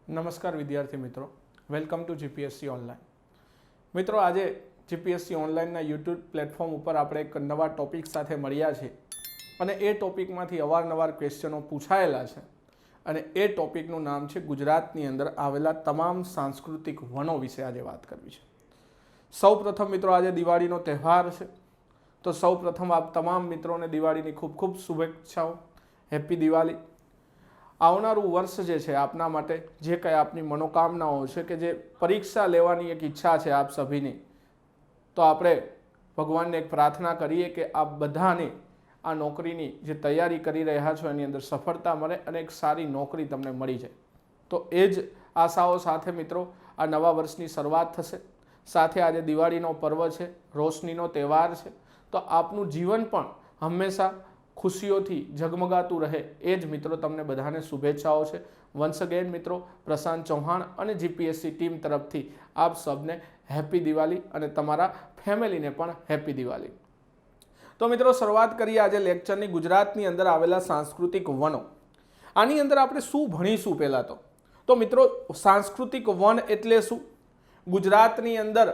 નમસ્કાર વિદ્યાર્થી મિત્રો, વેલકમ ટુ જીપીએસસી ઓનલાઈન. મિત્રો, આજે જીપીએસસી ઓનલાઈનના યુટ્યુબ પ્લેટફોર્મ ઉપર આપણે એક નવા ટોપિક સાથે મળ્યા છીએ અને એ ટોપિકમાંથી અવારનવાર ક્વેશ્ચનો પૂછાયેલા છે અને એ ટોપિકનું નામ છે ગુજરાતની અંદર આવેલા તમામ સાંસ્કૃતિક વનો વિશે આજે વાત કરવી છે. સૌ પ્રથમ મિત્રો, આજે દિવાળીનો તહેવાર છે, તો સૌ પ્રથમ આપ તમામ મિત્રોને દિવાળીની ખૂબ ખૂબ શુભેચ્છાઓ. હેપી દિવાળી. આવનારું વર્ષ જે છે આપના માટે જે કંઈ આપની મનોકામનાઓ છે કે જે પરીક્ષા લેવાની એક ઈચ્છા છે આપ સભીની, તો આપણે ભગવાનને એક પ્રાર્થના કરીએ કે આપ બધાને આ નોકરીની જે તૈયારી કરી રહ્યા છો એની અંદર સફળતા મળે અને એક સારી નોકરી તમને મળી જાય. તો એ જ આશાઓ સાથે મિત્રો આ નવા વર્ષની શરૂઆત થશે. સાથે આજે દિવાળીનો પર્વ છે, રોશનીનો તહેવાર છે, તો આપનું જીવન પણ હંમેશા ખુશીઓથી ઝગમગાતું રહે એ જ મિત્રો તમને બધાને શુભેચ્છાઓ છે. વન્સ અગેન મિત્રો, પ્રશાંત ચૌહાણ અને જીપીએસસી ટીમ તરફથી આપ સબને હેપી દિવાળી અને તમારા ફેમિલીને પણ હેપી દિવાળી. તો મિત્રો, શરૂઆત કરીએ આજે લેક્ચરની ગુજરાતની અંદર આવેલા સાંસ્કૃતિક વનો. આની અંદર આપણે શું ભણીશું પહેલાં તો મિત્રો, સાંસ્કૃતિક વન એટલે શું, ગુજરાતની અંદર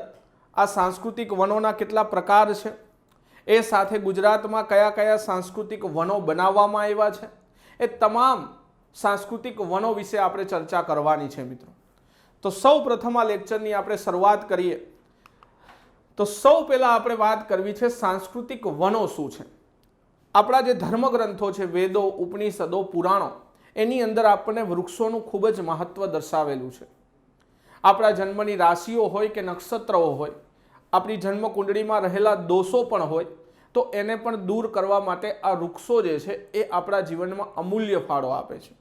આ સાંસ્કૃતિક વનોના કેટલા પ્રકાર છે, એ સાથે ગુજરાતમાં કયા કયા સાંસ્કૃતિક વનો બનાવવામાં આવ્યા છે, એ તમામ સાંસ્કૃતિક વનો વિશે આપણે ચર્ચા કરવાની છે મિત્રો. તો સૌ પ્રથમ આ લેક્ચરની આપણે શરૂઆત કરીએ તો સૌ પહેલાં આપણે વાત કરવી છે સાંસ્કૃતિક વનો શું છે. આપણા જે ધર્મગ્રંથો છે, વેદો, ઉપનિષદો, પુરાણો, એની અંદર આપણને વૃક્ષોનું ખૂબ જ મહત્વ દર્શાવેલું છે. આપણા જન્મની રાશિઓ હોય કે નક્ષત્રો હોય, આપણી જન્મ કુંડળીમાં રહેલા દોષો પણ હોય, તો એને પણ દૂર કરવા માટે આ વૃક્ષો જે છે એ આપણા જીવનમાં અમૂલ્ય ફાળો આપે છે.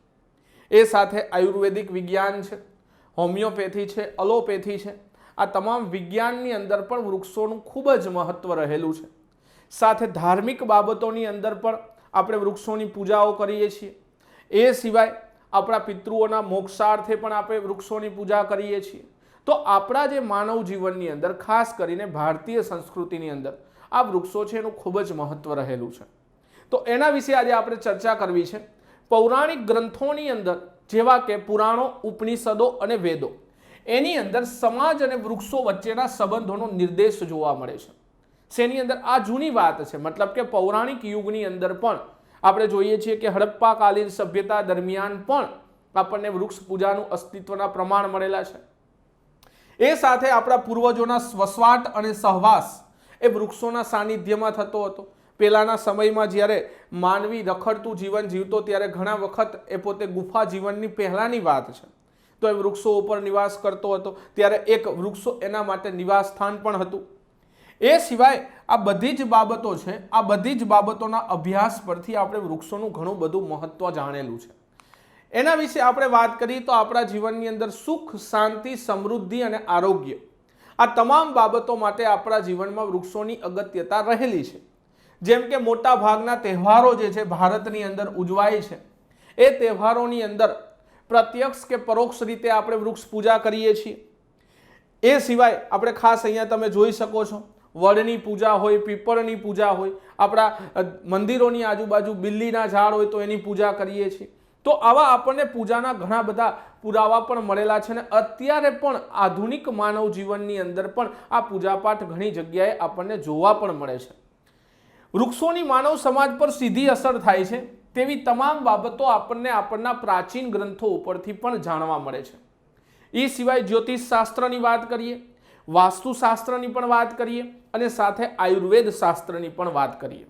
એ સાથે આયુર્વેદિક વિજ્ઞાન છે, હોમિયોપેથી છે, અલોપેથી છે, આ તમામ વિજ્ઞાનની અંદર પણ વૃક્ષોનું ખૂબ જ મહત્વ રહેલું છે. સાથે ધાર્મિક બાબતોની અંદર પણ આપણે વૃક્ષોની પૂજાઓ કરીએ છીએ. એ સિવાય આપણા પિતૃઓના મોક્ષાર્થે પણ આપણે વૃક્ષોની પૂજા કરીએ છીએ. તો આપણા જે માનવ જીવનની અંદર, ખાસ કરીને ભારતીય સંસ્કૃતિની અંદર આ વૃક્ષો છે એનું ખૂબ જ મહત્વ રહેલું છે. તો એના વિશે આજે આપણે ચર્ચા કરવી છે. પૌરાણિક ગ્રંથોની અંદર જેવા કે પુરાણો, ઉપનિષદો અને વેદો, એની અંદર સમાજ અને વૃક્ષો વચ્ચેના સંબંધોનો નિર્દેશ જોવા મળે છે. શેની અંદર? આ જૂની વાત છે, મતલબ કે પૌરાણિક યુગની અંદર પણ આપણે જોઈએ છીએ કે હડપ્પાકાલીન સભ્યતા દરમિયાન પણ આપણને વૃક્ષ પૂજાનું અસ્તિત્વના પ્રમાણ મળેલા છે. એ સાથે આપણા પૂર્વજોના વસવાટ અને સહવાસ એ વૃક્ષોના સાનિધ્યમાં થતો હતો. પહેલાના સમયમાં જ્યારે માનવી રખડતું જીવન જીવતો ત્યારે ઘણા વખત એ પોતે ગુફા જીવનની પહેલાની વાત છે, તો એ વૃક્ષો ઉપર નિવાસ કરતો હતો. ત્યારે એક વૃક્ષો એના માટે નિવાસ સ્થાન પણ હતું. એ સિવાય આ બધી જ બાબતો છે, આ બધી જ બાબતોના અભ્યાસ પરથી આપણે વૃક્ષોનું ઘણું બધું મહત્વ જાણેલું છે. એના વિશે આપણે વાત કરીએ તો આપણા જીવનની અંદર સુખ, શાંતિ, સમૃદ્ધિ અને આરોગ્ય, આ તમામ બાબતો માટે આપણા જીવનમાં વૃક્ષોની અગત્યતા રહેલી છે. જેમ કે મોટા ભાગના તહેવારો જે છે ભારતની અંદર ઉજવાય છે, એ તહેવારોની અંદર પ્રત્યક્ષ કે પરોક્ષ રીતે આપણે વૃક્ષ પૂજા કરીએ છીએ. એ સિવાય આપણે ખાસ અહીંયા તમે જોઈ શકો છો, વડની પૂજા હોય, પીપળની પૂજા હોય, આપણા મંદિરોની આજુબાજુ બિલ્લીના ઝાડ હોય તો એની પૂજા કરીએ છીએ. તો આવા આપણને પૂજાના ઘણા બધા પુરાવા પણ મળેલા છે અને અત્યારે પણ આધુનિક માનવ જીવનની અંદર પણ આ પૂજાપાઠ ઘણી જગ્યાએ આપણને જોવા પણ મળે છે. વૃક્ષોની માનવ સમાજ પર સીધી અસર થાય છે તેવી તમામ બાબતો આપણને આપણના પ્રાચીન ગ્રંથો ઉપરથી પણ જાણવા મળે છે. એ સિવાય જ્યોતિષ શાસ્ત્રની વાત કરીએ, વાસ્તુશાસ્ત્રની પણ વાત કરીએ અને સાથે આયુર્વેદ શાસ્ત્રની પણ વાત કરીએ.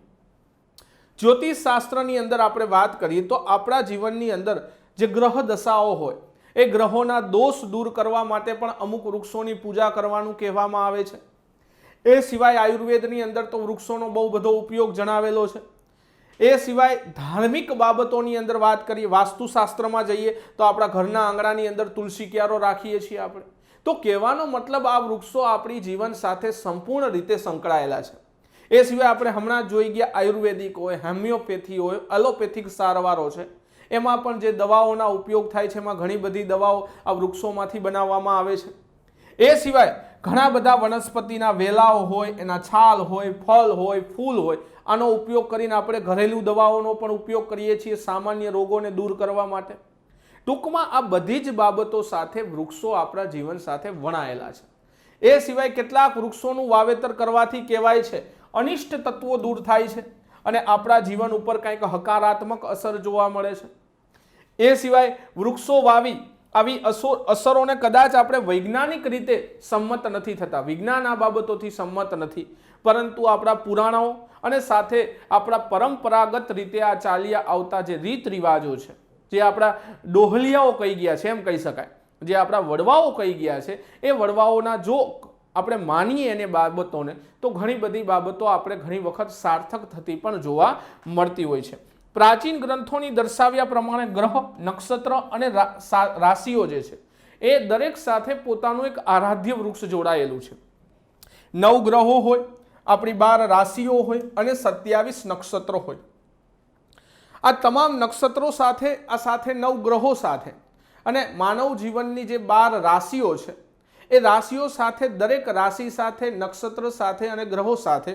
જ્યોતિષ શાસ્ત્રની અંદર આપણે વાત કરીએ તો આપણા જીવનની અંદર જે ગ્રહ દશાઓ હોય એ ગ્રહોના દોષ દૂર કરવા માટે પણ અમુક વૃક્ષોની પૂજા કરવાનું કહેવામાં આવે છે. એ સિવાય આયુર્વેદની અંદર તો વૃક્ષોનો બહુ બધો ઉપયોગ જણાવેલો છે. એ સિવાય ધાર્મિક બાબતોની અંદર વાત કરીએ, વાસ્તુશાસ્ત્રમાં જઈએ તો આપણા ઘરના આંગણાની અંદર તુલસી ક્યારો રાખીએ છીએ આપણે. તો કહેવાનો મતલબ આ વૃક્ષો આપણી જીવન સાથે સંપૂર્ણ રીતે સંકળાયેલા છે. એ સિવાય આપણે હમણાં જોઈ ગયા આયુર્વેદિક હોય, હોમિયોપેથી હોય, એલોપેથિક સારવારો છે, એમાં પણ જે દવાઓના ઉપયોગ થાય છે એમાં ઘણી બધી દવાઓ આ વૃક્ષોમાંથી બનાવવામાં આવે છે. એ સિવાય ઘણા બધા વનસ્પતિના વેલાઓ હોય, એના છાલ હોય, ફળ હોય, ફૂલ હોય, આનો ઉપયોગ કરીને આપણે ઘરેલું દવાઓનો પણ ઉપયોગ કરીએ છીએ સામાન્ય રોગોને દૂર કરવા માટે. ટૂંકમાં આ બધી જ બાબતો સાથે વૃક્ષો આપણા જીવન સાથે વણાયેલા છે. એ સિવાય કેટલાક વૃક્ષોનું વાવેતર કરવાથી કહેવાય છે અનિષ્ટ તત્વો દૂર થાય છે અને આપણા જીવન ઉપર કંઈક હકારાત્મક અસર જોવા મળે છે. એ સિવાય વૃક્ષો વાવી આવી અસરોને કદાચ આપણે વૈજ્ઞાનિક રીતે સંમત નથી થતા, વિજ્ઞાન આ બાબતોથી સંમત નથી, પરંતુ આપણા પુરાણો અને સાથે આપણા પરંપરાગત રીતે આ ચાલ્યા આવતા જે રીત રિવાજો છે, જે આપણા ડોહલિયાઓ કહી ગયા છે એમ કહી શકાય, જે આપણા વડવાઓ કહી ગયા છે, એ વડવાઓના જો આપણે માનીએ એને બાબતોને તો ઘણી બધી બાબતો આપણે ઘણી વખત સાર્થક થતી પણ જોવા મળતી હોય છે. પ્રાચીન ગ્રંથોની દર્શાવ્યા પ્રમાણે ગ્રહ, નક્ષત્ર અને રાશિઓ જે છે એ દરેક સાથે પોતાનું એક આરાધ્ય વૃક્ષ જોડાયેલું છે. 9 ગ્રહો હોય, આપણી 12 રાશિઓ હોય અને 27 નક્ષત્રો હોય. આ તમામ નક્ષત્રો સાથે, આ સાથે 9 ગ્રહો સાથે અને માનવ જીવનની જે 12 રાશિઓ છે એ રાશિઓ સાથે, દરેક રાશિ સાથે, નક્ષત્ર સાથે અને ગ્રહો સાથે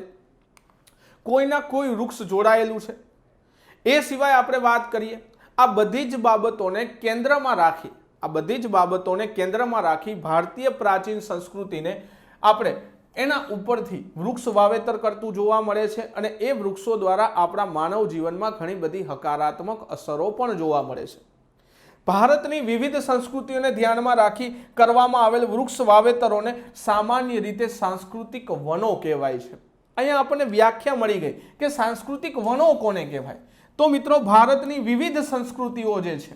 કોઈના કોઈ વૃક્ષ જોડાયેલું છે. એ સિવાય આપણે વાત કરીએ આ બધી જ બાબતોને કેન્દ્રમાં રાખી ભારતીય પ્રાચીન સંસ્કૃતિને આપણે એના ઉપરથી વૃક્ષ વાવેતર કરતું જોવા મળે છે અને એ વૃક્ષો દ્વારા આપણા માનવ જીવનમાં ઘણી બધી હકારાત્મક અસરો પણ જોવા મળે છે. ભારતની વિવિધ સંસ્કૃતિઓને ધ્યાનમાં રાખી કરવામાં આવેલ વૃક્ષ વાવેતરોને સામાન્ય રીતે સાંસ્કૃતિક વનો કહેવાય છે. અહીંયા આપણને વ્યાખ્યા મળી ગઈ કે સાંસ્કૃતિક વનો કોને કહેવાય. તો મિત્રો, ભારતની વિવિધ સંસ્કૃતિઓ જે છે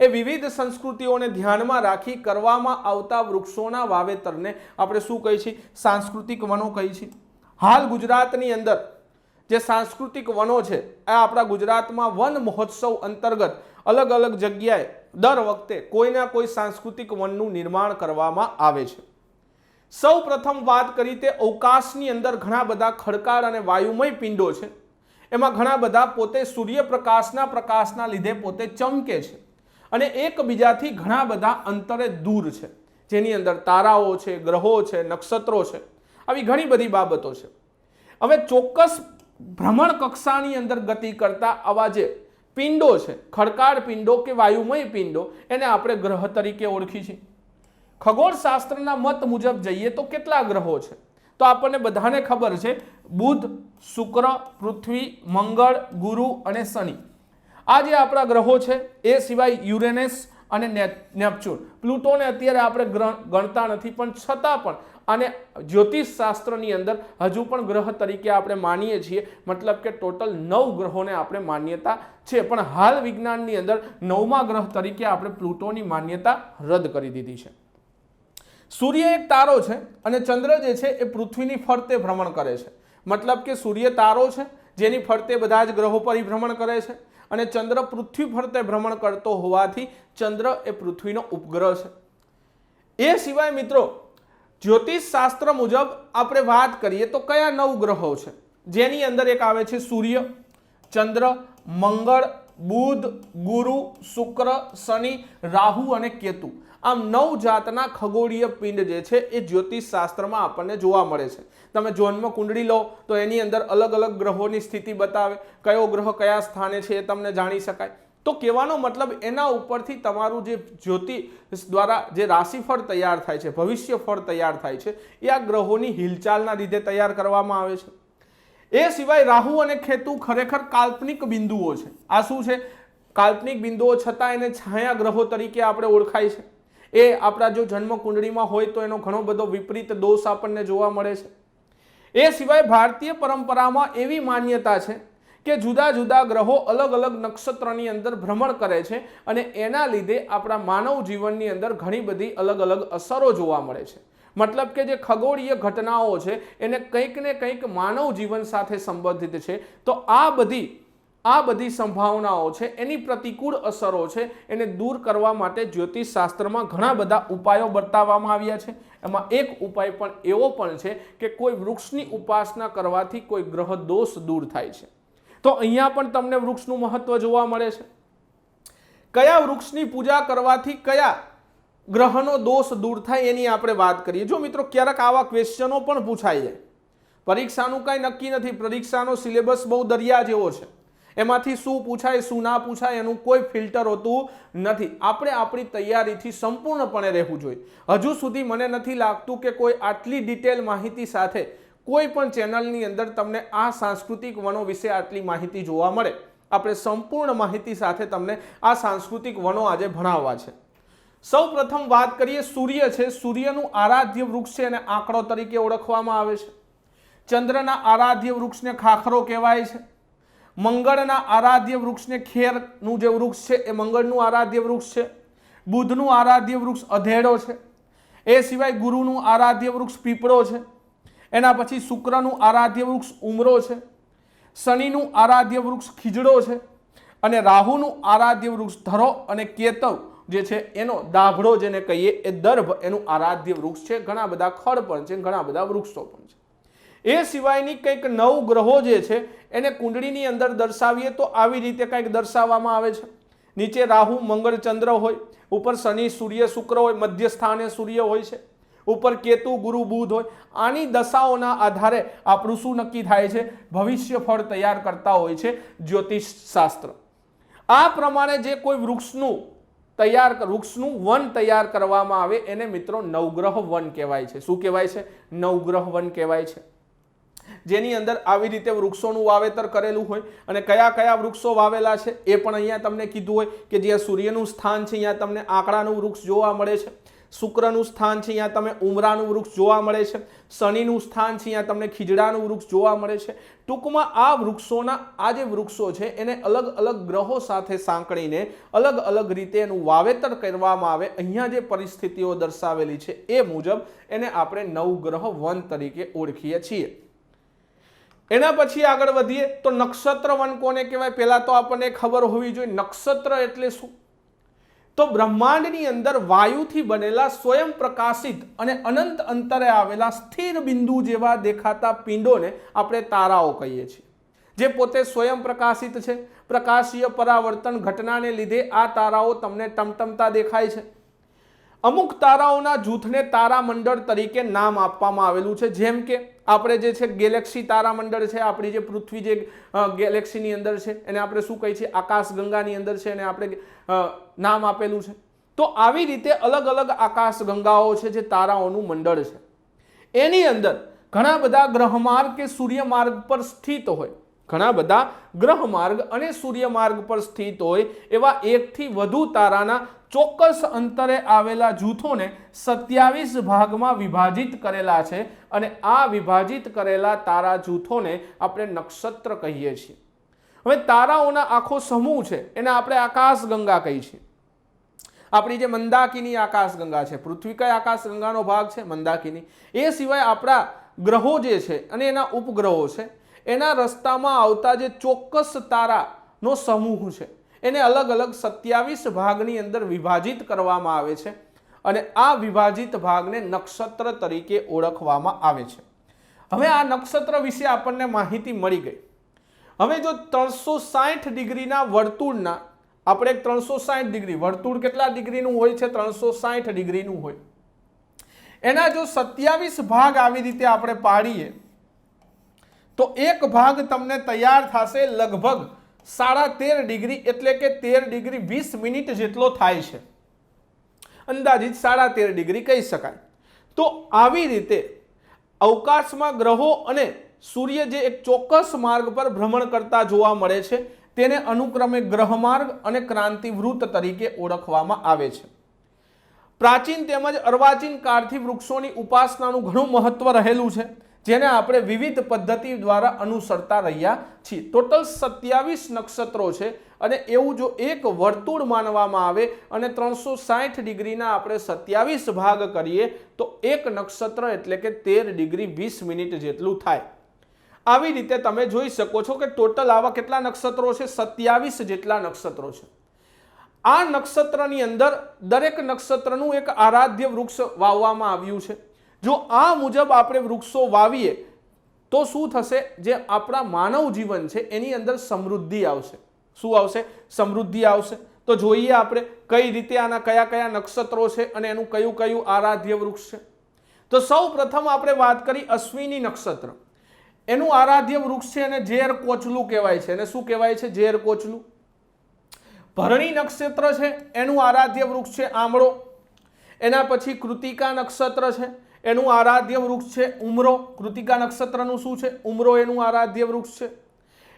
એ વિવિધ સંસ્કૃતિઓને ધ્યાનમાં રાખી કરવામાં આવતા વૃક્ષોના વાવેતરને આપણે શું કહીએ છીએ? સાંસ્કૃતિક વનો કહીએ છીએ. હાલ ગુજરાતની અંદર જે સાંસ્કૃતિક વનો છે આ આપણા ગુજરાતમાં વન મહોત્સવ અંતર્ગત અલગ અલગ જગ્યાએ દર વખતે કોઈના કોઈ સાંસ્કૃતિક વનનું નિર્માણ કરવામાં આવે છે. સૌ પ્રથમ વાત કરી તે અવકાશની અંદર ઘણા બધા ખડકાળ અને વાયુમય પિંડો છે. એમાં ઘણા બધા પોતે સૂર્યપ્રકાશના લીધે પોતે ચમકે છે અને એકબીજાથી ઘણા બધા અંતરે દૂર છે, જેની અંદર તારાઓ છે, ગ્રહો છે, નક્ષત્રો છે, આવી ઘણી બધી બાબતો છે. હવે ચોક્કસ ભ્રમણ કક્ષાની અંદર ગતિ કરતા આવા જે પિંડો છે, ખડકાળ પિંડો કે વાયુમય પિંડો, એને આપણે ગ્રહ તરીકે ઓળખી છીએ. ખગોળશાસ્ત્રના મત મુજબ જઈએ તો કેટલા ગ્રહો છે? તો આપણને બધાને ખબર છે બુધ, શુક્ર, પૃથ્વી, મંગળ, ગુરુ અને શનિ. આ જે આપણા ગ્રહો છે એ સિવાય યુરેનસ અને નેપચ્યુન, પ્લુટોને અત્યારે આપણે ગણતા નથી, પણ છતાં પણ આને જ્યોતિષ શાસ્ત્રની અંદર હજુ પણ ગ્રહ તરીકે આપણે માનીએ છીએ. મતલબ કે ટોટલ 9 ગ્રહોને આપણે માન્યતા છે, પણ હાલ વિજ્ઞાનની અંદર 9મા ગ્રહ તરીકે આપણે પ્લુટોની માન્યતા રદ કરી દીધી છે. સૂર્ય એક તારો છે અને ચંદ્ર જે છે એ પૃથ્વીની ફરતે ભ્રમણ કરે છે. મતલબ કે સૂર્ય તારો છે જેની ફરતે બધા જ ગ્રહો પરિભ્રમણ કરે છે અને ચંદ્ર પૃથ્વી ફરતે ભ્રમણ કરતો હોવાથી ચંદ્ર એ પૃથ્વીનો ઉપગ્રહ છે. એ સિવાય મિત્રો, જ્યોતિષ શાસ્ત્ર મુજબ આપણે વાત કરીએ તો કયા 9 ગ્રહો છે? જેની અંદર એક આવે છે સૂર્ય, ચંદ્ર, મંગળ, બુધ, ગુરુ, શુક્ર, શનિ, રાહુ અને કેતુ. આમ 9 જાતના ખગોળીય પિંડ જે છે એ જ્યોતિષ શાસ્ત્રમાં આપણને જોવા મળે છે. તમે જન્મ કુંડળી લો તો એની અંદર અલગ અલગ ગ્રહોની સ્થિતિ બતાવે, કયો ગ્રહ કયા સ્થાને છે એ તમને જાણી શકાય. તો કહેવાનો મતલબ એના ઉપરથી તમારું જે જ્યોતિષ દ્વારા જે રાશિફળ તૈયાર થાય છે, ભવિષ્યફળ તૈયાર થાય છે, એ આ ગ્રહોની હિલચાલના લીધે તૈયાર કરવામાં આવે છે. એ સિવાય રાહુ અને કેતુ ખરેખર કાલ્પનિક બિંદુઓ છે. આ શું છે? કાલ્પનિક બિંદુઓ, છતાં એને છાયા ગ્રહો તરીકે આપણે ઓળખાય છે. એ આપણા જો જન્મ કુંડળીમાં હોય તો એનો ઘણો બધો વિપરીત દોષ આપણને જોવા મળે છે. એ સિવાય ભારતીય પરંપરામાં એવી માન્યતા છે કે જુદા જુદા ગ્રહો અલગ અલગ નક્ષત્રની અંદર ભ્રમણ કરે છે અને એના લીધે આપણા માનવ જીવનની અંદર ઘણી બધી અલગ અલગ અસરો જોવા મળે છે. મતલબ કે જે ખગોળીય ઘટનાઓ છે એને કંઈક ને કંઈક માનવ જીવન સાથે સંબંધિત છે. તો આ બધી સંભાવનાઓ છે, એની પ્રતિકૂળ અસરો છે, એને દૂર કરવા માટે જ્યોતિષ શાસ્ત્રમાં ઘણા બધા ઉપાયો બતાવવામાં આવ્યા છે. એમાં એક ઉપાય પણ એવો પણ છે કે કોઈ વૃક્ષની ઉપાસના કરવાથી કોઈ ગ્રહ દોષ દૂર થાય છે. તો અહીંયા પણ તમને વૃક્ષનું મહત્વ જોવા મળે છે. કયા વૃક્ષની પૂજા કરવાથી કયા ગ્રહનો દોષ દૂર થાય એની આપણે વાત કરીએ. જો મિત્રો, ક્યારેક આવા ક્વેશ્ચનો પણ પૂછાઈ જાય પરીક્ષાનું કાંઈ નક્કી નથી, પરીક્ષાનો સિલેબસ બહુ દરિયા જેવો છે, એમાંથી શું પૂછાય શું ના પૂછાય એનું કોઈ ફિલ્ટર હોતું નથી. આપણે આપણી તૈયારીથી સંપૂર્ણપણે રહેવું જોઈએ. હજુ સુધી મને નથી લાગતું કે કોઈ આટલી ડિટેલ માહિતી સાથે કોઈ પણ ચેનલની અંદર તમને આ સાંસ્કૃતિક વનો વિશે આટલી માહિતી જોવા મળે. આપણે સંપૂર્ણ માહિતી સાથે તમને આ સાંસ્કૃતિક વનો આજે ભણાવવા છે. સૌ પ્રથમ વાત કરીએ, સૂર્ય છે, સૂર્યનું આરાધ્ય વૃક્ષ છે એને આંકડો તરીકે ઓળખવામાં આવે છે. ચંદ્રના આરાધ્ય વૃક્ષને ખાખરો કહેવાય છે. મંગળના આરાધ્ય વૃક્ષને ખેરનું જે વૃક્ષ છે એ મંગળનું આરાધ્ય વૃક્ષ છે. બુધનું આરાધ્ય વૃક્ષ અધેડો છે. એ સિવાય ગુરુનું આરાધ્ય વૃક્ષ પીપળો છે. એના પછી શુક્રનું આરાધ્ય વૃક્ષ ઉમરો છે. શનિનું આરાધ્ય વૃક્ષ ખીજડો છે. અને રાહુનું આરાધ્ય વૃક્ષ ધરો અને કેતવ જે છે એનો દાભડો જેને કહીએ એ દર્ભ એનું આરાધ્ય વૃક્ષ છે. ઘણા બધા ખડ પણ છે, ઘણા બધા વૃક્ષો પણ છે. એ સિવાયની કંઈક 9 ગ્રહો જે છે એને કુંડળીની અંદર દર્શાવીએ તો આવી રીતે કંઈક દર્શાવવામાં આવે છે. નીચે રાહુ મંગળ ચંદ્ર હોય, ઉપર શનિ સૂર્ય શુક્ર હોય, મધ્ય સ્થાને સૂર્ય હોય છે, ઉપર કેતુ ગુરુ બુધ હોય. આની દશાઓના આધારે આપણું શું નક્કી થાય છે? ભવિષ્ય ફળ તૈયાર કરતા હોય છે જ્યોતિષ શાસ્ત્ર. આ પ્રમાણે જે કોઈ વૃક્ષનું વન તૈયાર કરવામાં આવે એને મિત્રો નવગ્રહ વન કહેવાય છે. શું કહેવાય છે? નવગ્રહ વન કહેવાય છે. જેની અંદર આવી રીતે વૃક્ષોનું વાવેતર કરેલું હોય અને કયા કયા વૃક્ષો વાવેલા છે એ પણ અહીંયા તમને કીધું હોય કે જ્યાં સૂર્યનું સ્થાન છે અહીંયા તમને આંકડાનું વૃક્ષ જોવા મળે છે. શુક્રનું સ્થાન છે અહીંયા તમે ઉમરાનું વૃક્ષ જોવા મળે છે. શનિનું સ્થાન છે અહીંયા તમને ખીજડાનું વૃક્ષ જોવા મળે છે. ટૂંકમાં આ વૃક્ષોના આ જે વૃક્ષો છે એને અલગ અલગ ગ્રહો સાથે સાંકળીને અલગ અલગ રીતે એનું વાવેતર કરવામાં આવે. અહીંયા જે પરિસ્થિતિઓ દર્શાવેલી છે એ મુજબ એને આપણે નવગ્રહ વન તરીકે ઓળખીએ છીએ. એના પછી આગળ વધીએ તો નક્ષત્ર વન કોને કહેવાય? પહેલા તો આપણને ખબર હોવી જોઈએ નક્ષત્ર એટલે શું. તો બ્રહ્માંડની અંદર વાયુથી બનેલા સ્વયં પ્રકાશિત અને અનંત અંતરે આવેલા સ્થિર બિંદુ જેવા દેખાતા પિંડોને આપણે તારાઓ કહીએ છીએ. જે પોતે સ્વયં પ્રકાશિત છે. પ્રકાશીય પરાવર્તન ઘટનાને લીધે આ તારાઓ તમને ટમટમતા દેખાય છે. અમુક તારાઓના જૂથને તારામંડળ તરીકે નામ આપવામાં આવેલું છે. જેમ કે આપણે જે છે ગેલેક્સી તારામંડળ છે, આપણી જે પૃથ્વી જે ગેલેક્સીની અંદર છે એને આપણે શું કહીએ છીએ? આકાશગંગાની અંદર છે એને આપણે નામ આપેલું છે. તો આવી રીતે અલગ અલગ આકાશગંગાઓ છે જે તારાઓનું મંડળ છે. એની અંદર ઘણા બધા ગ્રહમાર્ગ કે સૂર્યમાર્ગ પર સ્થિત હોય, ઘણા બધા ગ્રહમાર્ગ અને સૂર્યમાર્ગ પર સ્થિત હોય એવા એકથી વધુ તારાના ચોક્કસ અંતરે આવેલા જૂથોને 27 ભાગમાં વિભાજિત કરેલા છે. અને આ વિભાજિત કરેલા તારા જૂથોને આપણે નક્ષત્ર કહીએ છીએ. હવે તારાઓના આખો સમૂહ છે એને આપણે આકાશગંગા કહીએ છીએ. આપણી જે મંદાકિની આકાશગંગા છે, પૃથ્વી કઈ આકાશગંગાનો ભાગ છે? મંદાકિની. એ સિવાય આપણા ગ્રહો જે છે અને એના ઉપગ્રહો છે એના રસ્તામાં આવતા જે ચોક્કસ તારાનો સમૂહ છે એને અલગ અલગ 27 ભાગની અંદર વિભાજિત કરવામાં આવે છે. અને આ વિભાજિત ભાગને નક્ષત્ર તરીકે ઓળખવામાં આવે છે. હવે આ નક્ષત્ર વિશે આપણને માહિતી મળી ગઈ. હવે જો 360 ડિગ્રીના વર્તુળના આપણે 360 ડિગ્રી વર્તુળ કેટલા ડિગ્રીનું હોય છે? 360 ડિગ્રીનું હોય. એના જો 27 ભાગ આવી રીતે આપણે પાડીએ તો એક ભાગ તમને તૈયાર થશે લગભગ 13.5 ડિગ્રી એટલે કે 13 ડિગ્રી 20 મિનિટ જેટલો થાય છે. અંદાજિત 13.5 ડિગ્રી કહી શકાય. તો આવી રીતે અવકાશમાં ગ્રહો અને સૂર્ય જે એક ચોક્કસ માર્ગ પર ભ્રમણ કરતા જોવા મળે છે તેને અનુક્રમે ગ્રહમાર્ગ અને ક્રાંતિવૃત્ત તરીકે ઓળખવામાં આવે છે. પ્રાચીન તેમજ અર્વાચીન કાળથી વૃક્ષોની ઉપાસનાનું ઘણું મહત્વ રહેલું છે જેને આપણે વિવિધ પદ્ધતિ દ્વારા અનુસરતા રહ્યા છીએ. ટોટલ 27 નક્ષત્રો છે અને એવું જો એક વર્તુળ માનવામાં આવે અને 360 ડિગ્રીના આપણે 27 ભાગ કરીએ તો એક નક્ષત્ર એટલે કે 13 ડિગ્રી 20 મિનિટ જેટલું થાય. આવી રીતે તમે જોઈ શકો છો કે ટોટલ આવા કેટલા નક્ષત્રો છે? 27 જેટલા નક્ષત્રો છે. આ નક્ષત્રની અંદર દરેક નક્ષત્રનું એક આરાધ્ય વૃક્ષ વાવવામાં આવ્યું છે. જો આ મુજબ આપણે વૃક્ષો વાવીએ તો શું થશે? જે આપણા માનવ જીવન છે એની અંદર સમૃદ્ધિ આવશે. શું આવશે? સમૃદ્ધિ આવશે. તો જોઈએ આપણે કઈ રીતે આના કયા કયા નક્ષત્રો છે અને એનું કયું કયું આરાધ્ય વૃક્ષ છે. તો સૌ પ્રથમ આપણે વાત કરી અશ્વિની નક્ષત્ર. એનું આરાધ્ય વૃક્ષ છે એને ઝેર કોચલું કહેવાય છે. એને શું કહેવાય છે? ઝેર કોચલું. ભરણી નક્ષત્ર છે એનું આરાધ્ય વૃક્ષ છે આમળો. એના પછી કૃતિકા નક્ષત્ર છે એનું આરાધ્ય વૃક્ષ છે ઉમરો. કૃતિકા નક્ષત્રનું શું છે? ઉમરો એનું આરાધ્ય વૃક્ષ છે.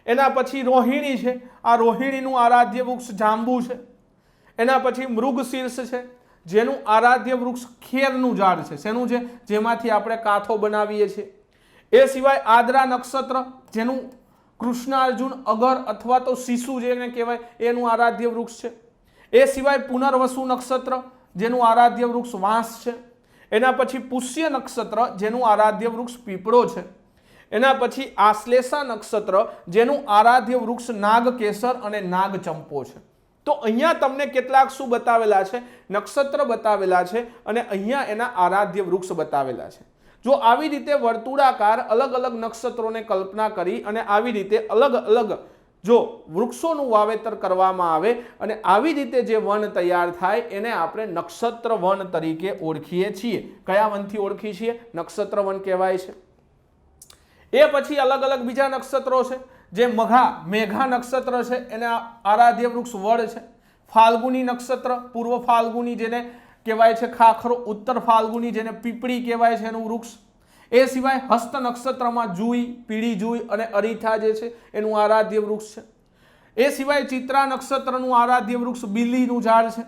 એના પછી રોહિણી છે, આ રોહિણીનું આરાધ્ય વૃક્ષ જાંબુ છે. એના પછી મૃગશીર્ષ છે જેનું આરાધ્ય વૃક્ષ ખેરનું ઝાડ છે. શેનું છે? જેમાંથી આપણે કાથો બનાવીએ છીએ. એ સિવાય આદ્રા નક્ષત્ર જેનું કૃષ્ણ અર્જુન અગર અથવા તો શિશુ જેને કહેવાય એનું આરાધ્ય વૃક્ષ છે. એ સિવાય પુનર્વસુ નક્ષત્ર જેનું આરાધ્ય વૃક્ષ વાંસ છે. એના પછી પુષ્ય નક્ષત્ર જેનું આરાધ્ય વૃક્ષ પીપળો છે. એના પછી આશ્લેષા નક્ષત્ર જેનું આરાધ્ય વૃક્ષ નાગકેસર અને નાગચંપો છે. તો અહીંયા તમને કેટલાક શું બતાવેલા છે? નક્ષત્ર બતાવેલા છે અને અહીંયા એના આરાધ્ય વૃક્ષ બતાવેલા છે. જો આવી રીતે વર્તુળાકાર અલગ અલગ નક્ષત્રોને કલ્પના કરી અને આવી રીતે અલગ અલગ જો વૃક્ષોનું વાવેતર કરવામાં આવે અને આવી રીતે જે વન તૈયાર થાય એને આપણે નક્ષત્ર વન તરીકે ઓળખીએ છીએ. કયા વનથી ઓળખીએ છીએ? નક્ષત્ર વન કહેવાય છે. એ પછી અલગ અલગ બીજા નક્ષત્રો છે. જે મેઘા નક્ષત્ર છે એના આરાધ્ય વૃક્ષ વડ છે. ફાલ્ગુની નક્ષત્ર, પૂર્વ ફાલ્ગુની જેને કહેવાય છે ખાખરો, ઉત્તર ફાલ્ગુની જેને પીપળી કહેવાય છે એનું વૃક્ષ. એ સિવાય હસ્ત નક્ષત્રમાં જુઈ, પીળી જુઈ અને અરીઠા જે છે એનું આરાધ્ય વૃક્ષ છે. એ સિવાય ચિત્રા નક્ષત્રનું આરાધ્ય વૃક્ષ બિલીનું ઝાડ છે.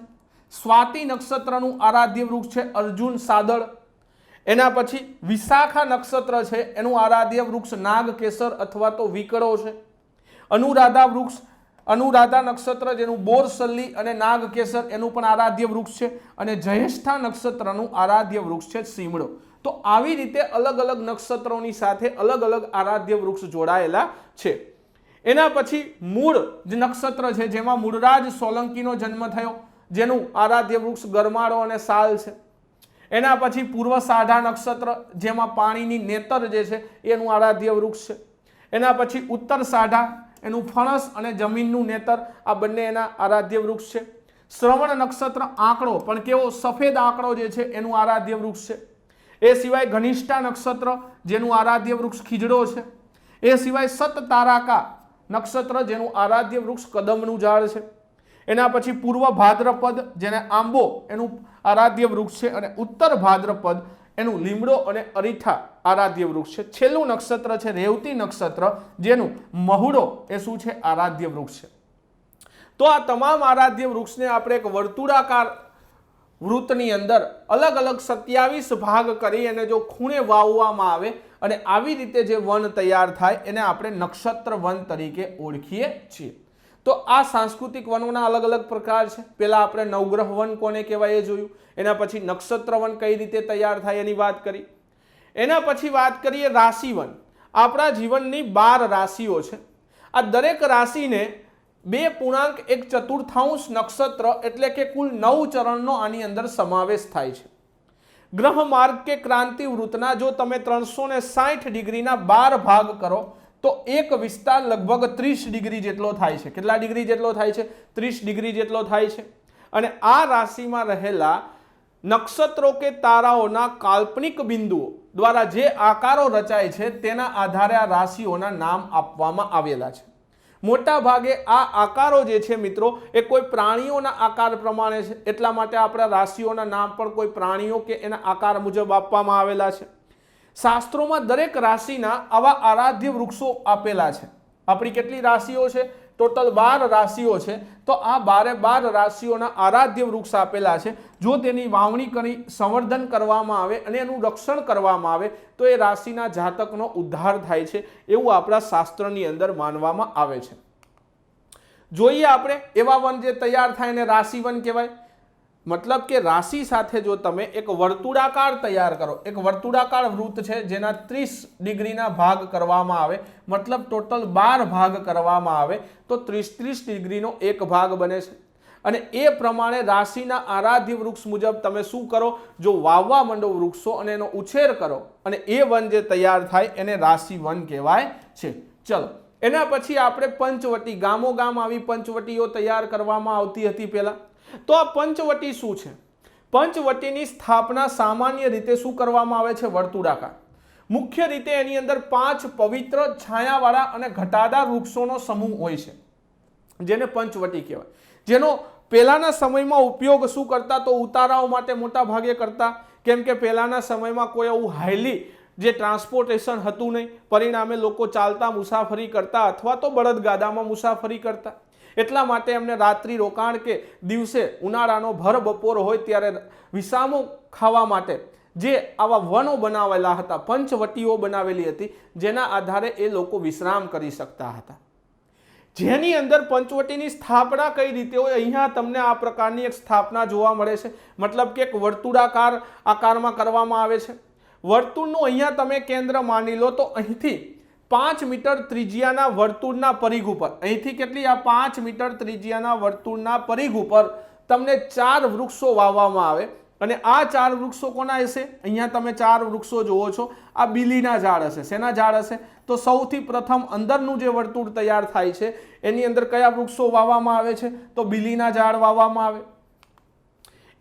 સ્વાતિ નક્ષત્રનું આરાધ્ય વૃક્ષ છે અર્જુન સાદળ. એના પછી વિશાખા નક્ષત્ર છે એનું આરાધ્ય વૃક્ષ નાગકેસર અથવા તો વિકળો છે. અનુરાધા નક્ષત્ર જેનું બોરસલ્લી અને નાગકેસર એનું પણ આરાધ્ય વૃક્ષ છે. અને જ્યેષ્ઠા નક્ષત્રનું આરાધ્ય વૃક્ષ છે સીમડો. તો આવી રીતે અલગ અલગ નક્ષત્રોની સાથે અલગ અલગ આરાધ્ય વૃક્ષ જોડાયેલા છે. એના પછી મૂળ જે નક્ષત્ર છે જેમાં મૂળરાજ સોલંકીનો જન્મ થયો જેનું આરાધ્ય વૃક્ષ ગરમાળો અને સાલ છે. એના પછી પૂર્વસાઢા નક્ષત્ર જેમાં પાણીની નેતર જે છે એનું આરાધ્ય વૃક્ષ છે. એના પછી ઉત્તરસાઢા એનું ફણસ અને જમીનનું નેતર આ બંને એના આરાધ્ય વૃક્ષ છે. શ્રવણ નક્ષત્ર આંકડો પણ કેવો સફેદ આંકડો જે છે એનું આરાધ્ય વૃક્ષ છે. એ સિવાય ઘનિષ્ઠા નક્ષત્ર જેનું આરાધ્ય વૃક્ષ ખીજડો છે. એ સિવાય સતતારાકા નક્ષત્ર જેનું આરાધ્ય વૃક્ષ કદમનું ઝાડ છે. એના પછી પૂર્વ ભાદ્રપદ જેને આંબો એનું આરાધ્ય વૃક્ષ છે અને ઉત્તર ભાદ્રપદ એનું લીમડો અને અરીઠા આરાધ્ય વૃક્ષ છે. છેલ્લું નક્ષત્ર છે રેવતી નક્ષત્ર જેનું મહુડો એ શું છે? આરાધ્ય વૃક્ષ છે. તો આ તમામ આરાધ્ય વૃક્ષને આપણે એક વર્તુળાકાર વૃત્તની અંદર અલગ અલગ 27 ભાગ કરી અને જો ખૂણે વાવવામાં આવે અને આવી રીતે જે વન તૈયાર થાય એને આપણે નક્ષત્ર વન તરીકે ઓળખીએ છીએ. તો આ સાંસ્કૃતિક વનોના અલગ અલગ પ્રકાર છે. પહેલા આપણે નવગ્રહ વન કોને કહેવાય એ જોયું. એના પછી નક્ષત્ર વન કઈ રીતે તૈયાર થાય એની વાત કરી. એના પછી વાત કરીએ રાશિ વન. આપણા જીવનની 12 રાશિઓ છે. આ દરેક રાશિને 2.1 નક્ષત્ર એટલે કે કુલ 9 ચરણનો આની અંદર સમાવેશ થાય છે. ગ્રહ માર્ગ કે ક્રાંતિ વૃત્તના જો તમે 360 ડિગ્રીના 12 ભાગ કરો તો એક વિસ્તાર લગભગ 30 ડિગ્રી જેટલો થાય છે. કેટલા ડિગ્રી જેટલો થાય છે? 30 ડિગ્રી જેટલો થાય છે. અને આ રાશિમાં રહેલા નક્ષત્રો કે તારાઓના કાલ્પનિક બિંદુઓ દ્વારા જે આકારો રચાય છે તેના આધારે આ રાશિઓના નામ આપવામાં આવેલા છે. મોટા ભાગે આ આકારો જે છે મિત્રો એ કોઈ પ્રાણીઓના આકાર પ્રમાણે છે. એટલા માટે આપણા રાશિઓના નામ પણ કોઈ પ્રાણીઓ કે એના આકાર મુજબ આપવામાં આવેલા છે. શાસ્ત્રોમાં દરેક રાશિના આવા આરાધ્ય વૃક્ષો આપેલા છે. આપણી કેટલી રાશિઓ છે? ટોટલ 12 રાશિઓ છે. તો આ 12 રાશિઓના આરાધ્ય વૃક્ષ આપેલા છે. જો તેની વાવણી કરી સંવર્ધન કરવામાં આવે અને એનું રક્ષણ કરવામાં આવે તો એ રાશિના જાતકનો ઉદ્ધાર થાય છે એવું આપણા શાસ્ત્રની અંદર માનવામાં આવે છે. જોઈએ આપણે એવા વન જે તૈયાર થાય એને રાશિ વન કહેવાય. મતલબ કે રાશિ સાથે જો તમે એક વર્તુળાકાર તૈયાર કરો, એક વર્તુળાકાર વૃત્ત છે જેના 30 ડિગ્રીના ભાગ કરવામાં આવે, મતલબ ટોટલ 12 ભાગ કરવામાં આવે તો 30 ડિગ્રીનો એક ભાગ બને છે. અને એ પ્રમાણે રાશિના આરાધ્ય વૃક્ષ મુજબ તમે શું કરો? જો વાવવા માંડો વૃક્ષો અને એનો ઉછેર કરો અને એ વન જે તૈયાર થાય એને રાશિ વન કહેવાય છે. ચલો એના પછી આપણે પંચવટી, ગામો ગામ આવી પંચવટીઓ તૈયાર કરવામાં આવતી હતી પહેલા. તો આ પંચવટી શું છે? પંચવટીની સ્થાપના સામાન્ય રીતે શું કરવામાં આવે છે? વર્તુળાકાર. મુખ્ય રીતે એની અંદર 5 પવિત્ર છાયાવાળા અને ઘટાદાર વૃક્ષોનો સમૂહ હોય છે, જેને પંચવટી કહેવાય, જેનો પહેલાના સમયમાં ઉપયોગ શું કરતા તો ઉતારાઓ માટે મોટા ભાગે કરતા, કેમ કે પહેલાના સમયમાં કોઈ એવું હાઈલી જે ટ્રાન્સપોર્ટેશન હતું નહીં, પરિણામે લોકો ચાલતા મુસાફરી કરતા અથવા તો બળદગાડામાં મુસાફરી કરતા, એટલા માટે એમને રાત્રિ રોકાણ કે દિવસે ઉનાળાનો ભર બપોર હોય ત્યારે વિસામો ખાવા માટે જે આવા વનો બનાવેલા હતા, પંચવટીઓ બનાવેલી હતી, જેના આધારે એ લોકો વિશ્રામ કરી શકતા હતા, જેની અંદર પંચવટીની સ્થાપના કઈ રીતે હોય, અહીંયા તમને આ પ્રકારની એક સ્થાપના જોવા મળે છે, મતલબ કે એક વર્તુળાકાર આકારમાં કરવામાં આવે છે. વર્તુળનું અહીંયા તમે કેન્દ્ર માની લો તો અહીંથી 5 મીટર ત્રિજ્યાના વર્તુળના પરિઘ ઉપર, અહીંથી કેટલી આ 5 મીટર ત્રિજ્યાના વર્તુળના પરિઘ ઉપર તમને 4 વૃક્ષો વાવવામાં આવે, અને આ 4 વૃક્ષો કોના હશે, અહીંયા તમે 4 વૃક્ષો જોવો છો, આ બીલીના ઝાડ હશે. શેના ઝાડ હશે તો સૌથી પ્રથમ અંદરનું જે વર્તુળ તૈયાર થાય છે એની અંદર કયા વૃક્ષો વાવવામાં આવે છે તો બીલીના ઝાડ વાવવામાં આવે.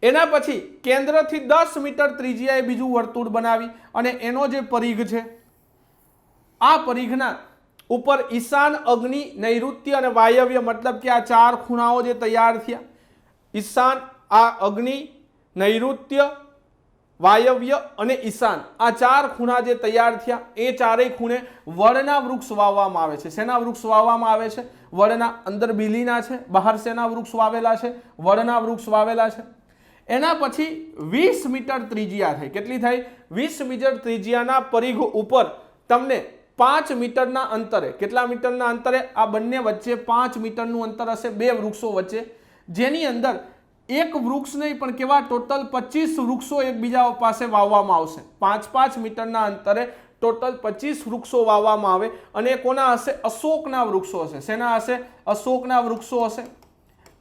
એના પછી કેન્દ્રથી 10 મીટર ત્રિજ્યાએ બીજું વર્તુળ બનાવી અને એનો જે પરિઘ છે, આ પરિઘના ઉપર ઈશાન, અગ્નિ, નૈઋત્ય અને વાયવ્ય, મતલબ કે આ 4 ખૂણાઓ જે તૈયાર થયા, ઈશાન, આ અગ્નિ, નૈઋત્ય, વાયવ્ય અને ઈશાન, આ 4 ખૂણા જે તૈયાર થયા એ ચારેય ખૂણે વડના વૃક્ષ વાવવામાં આવે છે. શેના વૃક્ષ વાવવામાં આવે છે? વડના. અંદર બીલીના છે, બહાર શેના વૃક્ષ વાવેલા છે? વડના વૃક્ષ વાવેલા છે. એના પછી 20 મીટર ત્રિજ્યા થઈ. કેટલી થઈ? 20 મીટર ત્રિજ્યાના પરિઘ ઉપર તમને 5 મીટરના અંતરે, કેટલા મીટરના અંતરે? આ બંને વચ્ચે 5 મીટરનું અંતર હશે, બે વૃક્ષો વચ્ચે, જેની અંદર એક વૃક્ષ નહીં પણ કેવા ટોટલ 25 વૃક્ષો એકબીજા પાસે વાવવામાં આવશે. 5-5 મીટરના અંતરે ટોટલ 25 વૃક્ષો વાવવામાં આવે, અને એ કોના હશે? અશોકના વૃક્ષો હશે. શેના હશે? અશોકના વૃક્ષો હશે.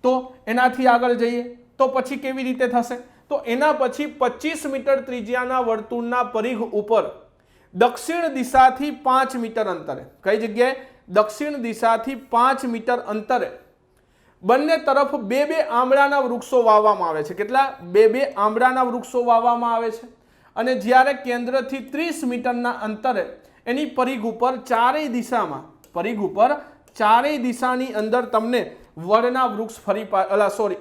તો એનાથી આગળ જઈએ તો પછી કેવી રીતે થશે? તો એના પછી 25 મીટર ત્રિજ્યાના વર્તુળના પરિઘ ઉપર દક્ષિણ દિશાથી 5 મીટર અંતરે, કઈ જગ્યાએ? દક્ષિણ દિશાથી 5 મીટર અંતરે બંને તરફ 2-2 આંબળાના વૃક્ષો વાવવામાં આવે છે. કેટલા? 2-2 આંબળાના વૃક્ષો વાવવામાં આવે છે. અને જ્યારે કેન્દ્રથી 30 મીટરના અંતરે એની પરિઘ ઉપર ચારેય દિશામાં, પરિઘ ઉપર ચારેય દિશાની અંદર તમને વડના વૃક્ષ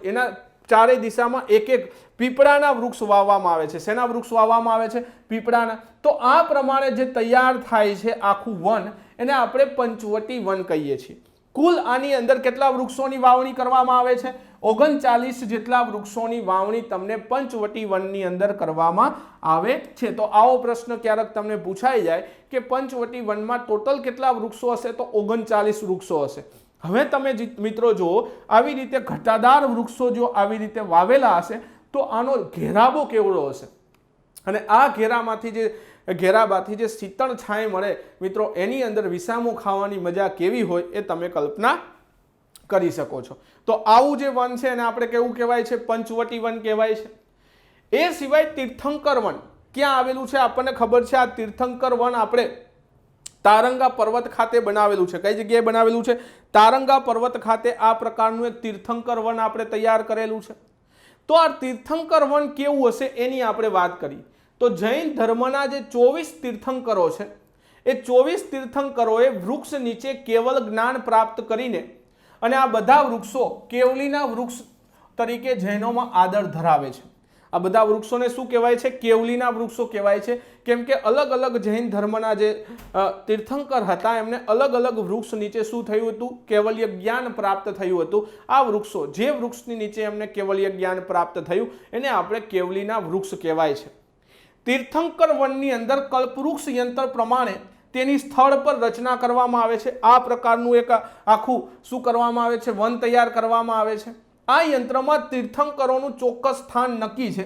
એના ચારેય દિશામાં એક એક પીપળાના વૃક્ષ વાવવામાં આવે છે. શેના વૃક્ષ વાવવામાં આવે છે? પીપળાના. તો આ પ્રમાણે જે તૈયાર થાય છે આખું વન, એને આપણે પંચવટી વન કહીએ છીએ. કુલ આની અંદર કેટલા વૃક્ષોની વાવણી કરવામાં આવે છે? 39 જેટલા વૃક્ષોની વાવણી તમને પંચવટી વનની અંદર કરવામાં આવે છે. તો આવો પ્રશ્ન ક્યારેક તમને પૂછાઈ જાય કે પંચવટી વનમાં ટોટલ કેટલા વૃક્ષો હશે? તો 39 વૃક્ષો હશે. હવે તમે મિત્રો જુઓ, આવી રીતે ઘટાદાર વૃક્ષો જો આવી રીતે વાવેલા હશે તો આનો ઘેરાબો કેવડો હશે, અને આ ઘેરાબાથી જે શીતળ છાંય મળે મિત્રો, એની અંદર વિસામો ખાવાની મજા કેવી હોય એ તમે કલ્પના કરી શકો છો. તો આવું જે વન છે એને આપણે કેવું કહેવાય છે? પંચવટી વન કહેવાય છે. એ સિવાય તીર્થંકર વન ક્યાં આવેલું છે? આપણને ખબર છે, આ તીર્થંકર વન આપણે તારંગા પર્વત ખાતે બનાવેલું છે. કઈ જગ્યાએ બનાવેલું છે? તારંગા પર્વત ખાતે આ પ્રકારનું એક તીર્થંકર વન આપણે તૈયાર કરેલું છે. તો આ તીર્થંકર વન કેવું હશે એની આપણે વાત કરીએ તો જૈન ધર્મના જે 24 તીર્થંકરો છે, એ 24 તીર્થંકરોએ વૃક્ષ નીચે કેવલ જ્ઞાન પ્રાપ્ત કરીને, અને આ બધા વૃક્ષો કેવલીના વૃક્ષ તરીકે જૈનોમાં આદર ધરાવે છે. આ બધા વૃક્ષોને શું કહેવાય છે? કેવલીના વૃક્ષો કહેવાય છે. કેમ કે અલગ અલગ જૈન ધર્મના જે તીર્થંકર હતા એમને અલગ અલગ વૃક્ષ નીચે શું થયું હતું? કેવલ્ય જ્ઞાન પ્રાપ્ત થયું હતું. આ વૃક્ષો, જે વૃક્ષની નીચે એમને કેવલ્ય જ્ઞાન પ્રાપ્ત થયું એને આપણે કેવલીના વૃક્ષ કહેવાય છે. તીર્થંકર વનની અંદર કલ્પવૃક્ષ યંત્ર પ્રમાણે તેની સ્થળ પર રચના કરવામાં આવે છે. આ પ્રકારનું એક આખું શું કરવામાં આવે છે? વન તૈયાર કરવામાં આવે છે. આ યંત્રમાં તીર્થંકરોનું ચોક્કસ સ્થાન નક્કી છે,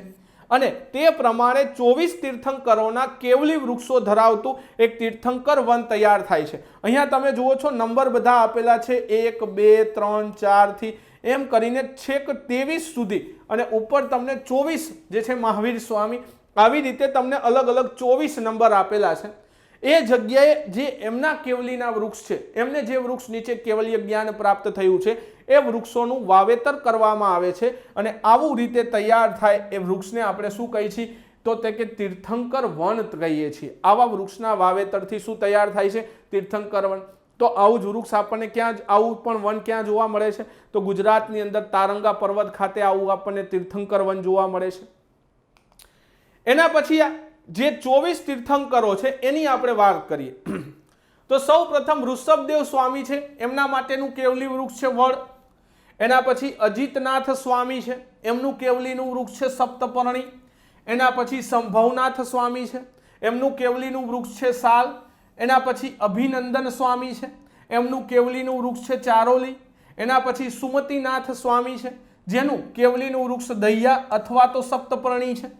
અને તે પ્રમાણે 24 તીર્થંકરોના કેવલી વૃક્ષો ધરાવતું એક તીર્થંકર વન તૈયાર થાય છે. અહીંયા તમે જુઓ છો નંબર બધા આપેલા છે, 1 2 3 4 થી એમ કરીને છેક 23 સુધી, અને ઉપર તમને 24 જે છે મહાવીર સ્વામી, આવી રીતે તમને અલગ અલગ 24 નંબર આપેલા છે. એ જગ્યાએ જે એમના કેવલીના વૃક્ષ છે, એમને જે વૃક્ષ નીચે કેવલ્ય જ્ઞાન પ્રાપ્ત થયું છે એ વૃક્ષોનું વાવેતર કરવામાં આવે છે, અને આવું રીતે તૈયાર થાય એ વૃક્ષને આપણે શું કહીએ છીએ? તો તે કે તીર્થંકર વન કહીએ છીએ। આવા વૃક્ષના વાવેતરથી શું તૈયાર થાય છે? તીર્થંકર વન। તો આવું જ વૃક્ષ આપણને આવું પણ વન ક્યાં જોવા મળે છે? તો ગુજરાતની અંદર તારંગા પર્વત ખાતે આવું આપણને તીર્થંકર વન જોવા મળે છે। એના પછી જે 24 તીર્થંકરો છે એની આપણે વાત કરીએ તો સૌ પ્રથમ ઋષભદેવ સ્વામી છે, એમના માટેનું કેવલી વૃક્ષ છે વડ। એના પછી અજીતનાથ સ્વામી છે, એમનું કેવલીનું વૃક્ષ છે સપ્તપર્ણી। એના પછી સંભવનાથ સ્વામી છે, એમનું કેવલીનું વૃક્ષ છે સાલ। એના પછી અભિનંદન સ્વામી છે, એમનું કેવલીનું વૃક્ષ છે ચારોલી। એના પછી સુમતીનાથ સ્વામી છે, જેનું કેવલીનું વૃક્ષ દહિયા અથવા તો સપ્તપર્ણી છે।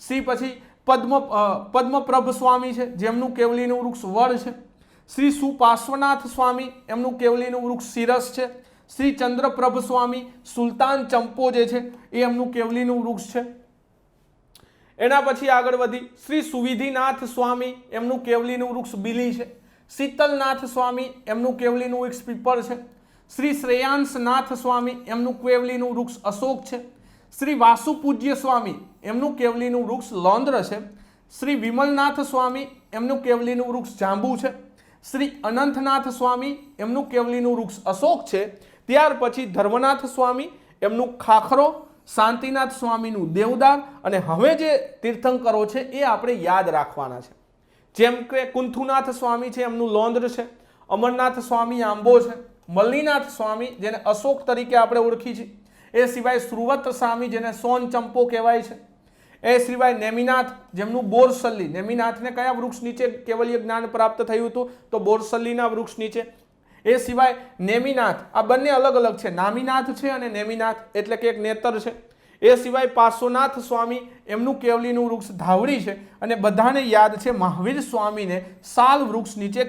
શ્રી પછી પદ્મપ્રભ સ્વામી છે, જેમનું કેવલીનું વૃક્ષ વડ છે। શ્રી સુપાર્શ્વનાથ સ્વામી, એમનું કેવલીનું વૃક્ષ શિરસ છે। શ્રી ચંદ્રપ્રભ સ્વામી સુલતાન ચંપો જે છે એ એમનું કેવલીનું વૃક્ષ છે। એના પછી આગળ વધી શ્રી સુવિધિનાથ સ્વામી, એમનું કેવલીનું વૃક્ષ બીલી છે। શીતલનાથ સ્વામી, એમનું કેવલીનું વૃક્ષ પીપળ છે। શ્રી શ્રેયાંશનાથ સ્વામી, એમનું કેવલીનું વૃક્ષ અશોક છે। શ્રી વાસુપૂજ્ય સ્વામી, એમનું કેવલીનું વૃક્ષ લોંદ્ર છે। શ્રી વિમલનાથ સ્વામી, એમનું કેવલીનું વૃક્ષ જાંબુ છે। શ્રી અનંતનાથ સ્વામી, એમનું કેવલીનું વૃક્ષ અશોક છે। ત્યાર પછી ધર્મનાથ સ્વામી, એમનું ખાખરો। શાંતિનાથ સ્વામીનું દેવદાર। અને હવે જે તીર્થંકરો છે એ આપણે યાદ રાખવાના છે, જેમ કે કુંથુનાથ સ્વામી છે, એમનું લોંદ્ર છે। અમરનાથ સ્વામી આંબો છે। મલ્લીનાથ સ્વામી, જેને અશોક તરીકે આપણે ઓળખી છે। એ સિવાય સુરવત સ્વામી, જેને સોન ચંપો કહેવાય છે। એ સિવાય નેમિનાથ, જેમનું બોરસલ્લી। નેમિનાથને કયા વૃક્ષ નીચે કેવલ્ય જ્ઞાન પ્રાપ્ત થયું હતું? તો બોરસલ્લીના વૃક્ષ નીચે। એ સિવાય નેમિનાથ, આ બંને અલગ અલગ છે, નામીનાથ છે અને નેમિનાથ, એટલે કે એક નેતર છે। એ સિવાય પાર્શ્વનાથ સ્વામી, એમનું કેવલીનું વૃક્ષ ધાવડી છે। અને બધાને યાદ છે મહાવીર સ્વામીને સાલ વૃક્ષ નીચે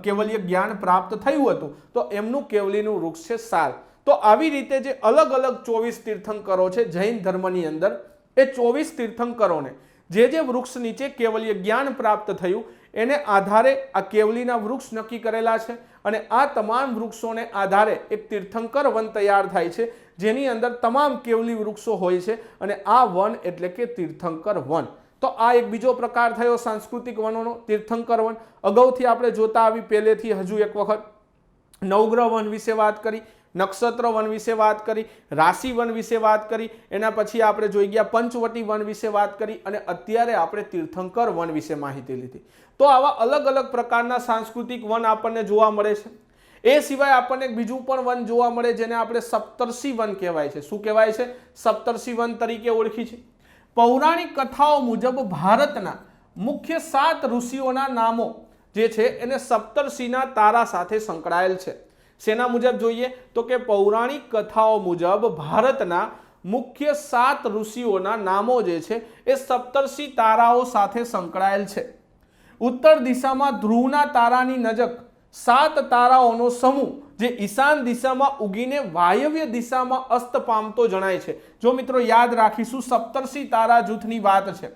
કેવલ્ય જ્ઞાન પ્રાપ્ત થયું હતું, તો એમનું કેવલીનું વૃક્ષ છે સાલ। તો આવી રીતે જે અલગ અલગ 24 તીર્થંકરો છે જૈન ધર્મની અંદર, એ 24 તીર્થંકરોને જે વૃક્ષ નીચે કેવલ્ય જ્ઞાન પ્રાપ્ત થયું એને આધારે આ કેવલીના વૃક્ષ નક્કી કરેલા છે। અને આ તમામ વૃક્ષોને આધારે એક તીર્થંકર વન તૈયાર થાય છે, જેની અંદર તમામ કેવલી વૃક્ષો હોય છે। અને આ વન એટલે કે તીર્થંકર વન। તો આ એક બીજો પ્રકાર થયો સાંસ્કૃતિક વનોનો, તીર્થંકર વન। અગાઉથી આપણે જોતા આવી પહેલેથી હજુ એક વખત નવગ્રહ વન વિશે વાત કરી, નક્ષત્ર વન વિશે વાત કરી, રાશિ વન વિશે વાત કરી। એના પછી આપણે જોઈ ગયા પંચવટી વન વિશે વાત કરી, અને અત્યારે આપણે તીર્થંકર વન વિશે માહિતી લીધી। તો આવા અલગ અલગ પ્રકારના સાંસ્કૃતિક વન આપણને જોવા મળે છે। એ સિવાય આપણને બીજું પણ વન જોવા મળે, જેને આપણે સપ્તર્ષિ વન કહેવાય છે। શું કહેવાય છે? સપ્તર્ષિ વન તરીકે ઓળખી છે। પૌરાણિક કથાઓ મુજબ ભારતના મુખ્ય 7 ઋષિઓના નામો જે છે એને સપ્તર્ષિના તારા સાથે સંકળાયેલ છે। શેના મુજબ જોઈએ? તો કે પૌરાણિક કથાઓ મુજબ ભારતના મુખ્ય 7 ઋષિઓના નામો જે છે એ સપ્તર્ષિ તારાઓ સાથે સંકળાયેલ છે। ઉત્તર દિશામાં ધ્રુવના તારાની નજીક 7 તારાઓનો સમૂહ જે ઈશાન દિશામાં ઉગીને વાયવ્ય દિશામાં અસ્ત પામતો જણાય છે। જો મિત્રો યાદ રાખીશું, સપ્તર્ષિ તારા જૂથની વાત છે,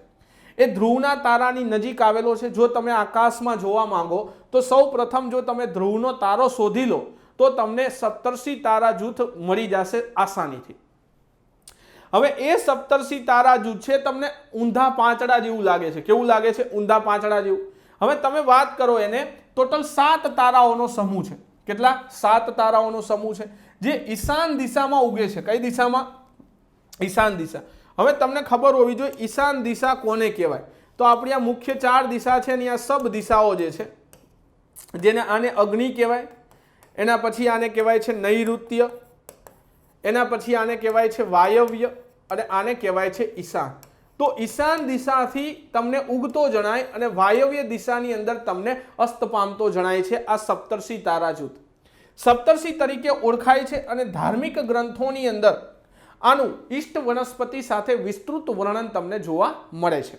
એ ધ્રુવના તારાની નજીક આવેલો છે। જો તમે આકાશમાં જોવા માંગો તો સૌ પ્રથમ જો તમે ધ્રુવનો તારો શોધી લો તો તમને સપ્તર્ષિ તારા જૂથ મળી જશે આસાનીથી। હવે એ સપ્તર્ષિ તારા જૂથ છે તમને ઊંધા પાંચડા જેવું લાગે છે। કેવું લાગે છે? ઊંધા પાંચડા જેવું। હવે તમે વાત કરો, એને ટોટલ 7 તારાઓનો સમૂહ છે। કેટલા? 7 તારાઓનો સમૂહ છે, જે ઈશાન દિશામાં ઉગે છે। કઈ દિશામાં? ઈશાન દિશા। હવે તમને ખબર હોવી જોઈએ ઈશાન દિશા કોને કહેવાય? તો આપણી આ મુખ્ય 4 દિશા છે ને, આ સબ દિશાઓ જે છે, જેને આને અગ્નિ કહેવાય, એના પછી આને કહેવાય છે નૈઋત્ય, એના પછી આને કહેવાય છે વાયવ્ય, અને આને કહેવાય છે ઈશાન। તો ઈશાન દિશાથી તમને ઉગતો જણાય અને વાયવ્ય દિશાની અંદર તમને અસ્ત પામતો જણાય છે આ સપ્તર્ષિ તારા જૂથ। સપ્તર્ષિ તરીકે ઓળખાય છે અને ધાર્મિક ગ્રંથોની અંદર આનું ઈષ્ટ વનસ્પતિ સાથે વિસ્તૃત વર્ણન તમને જોવા મળે છે।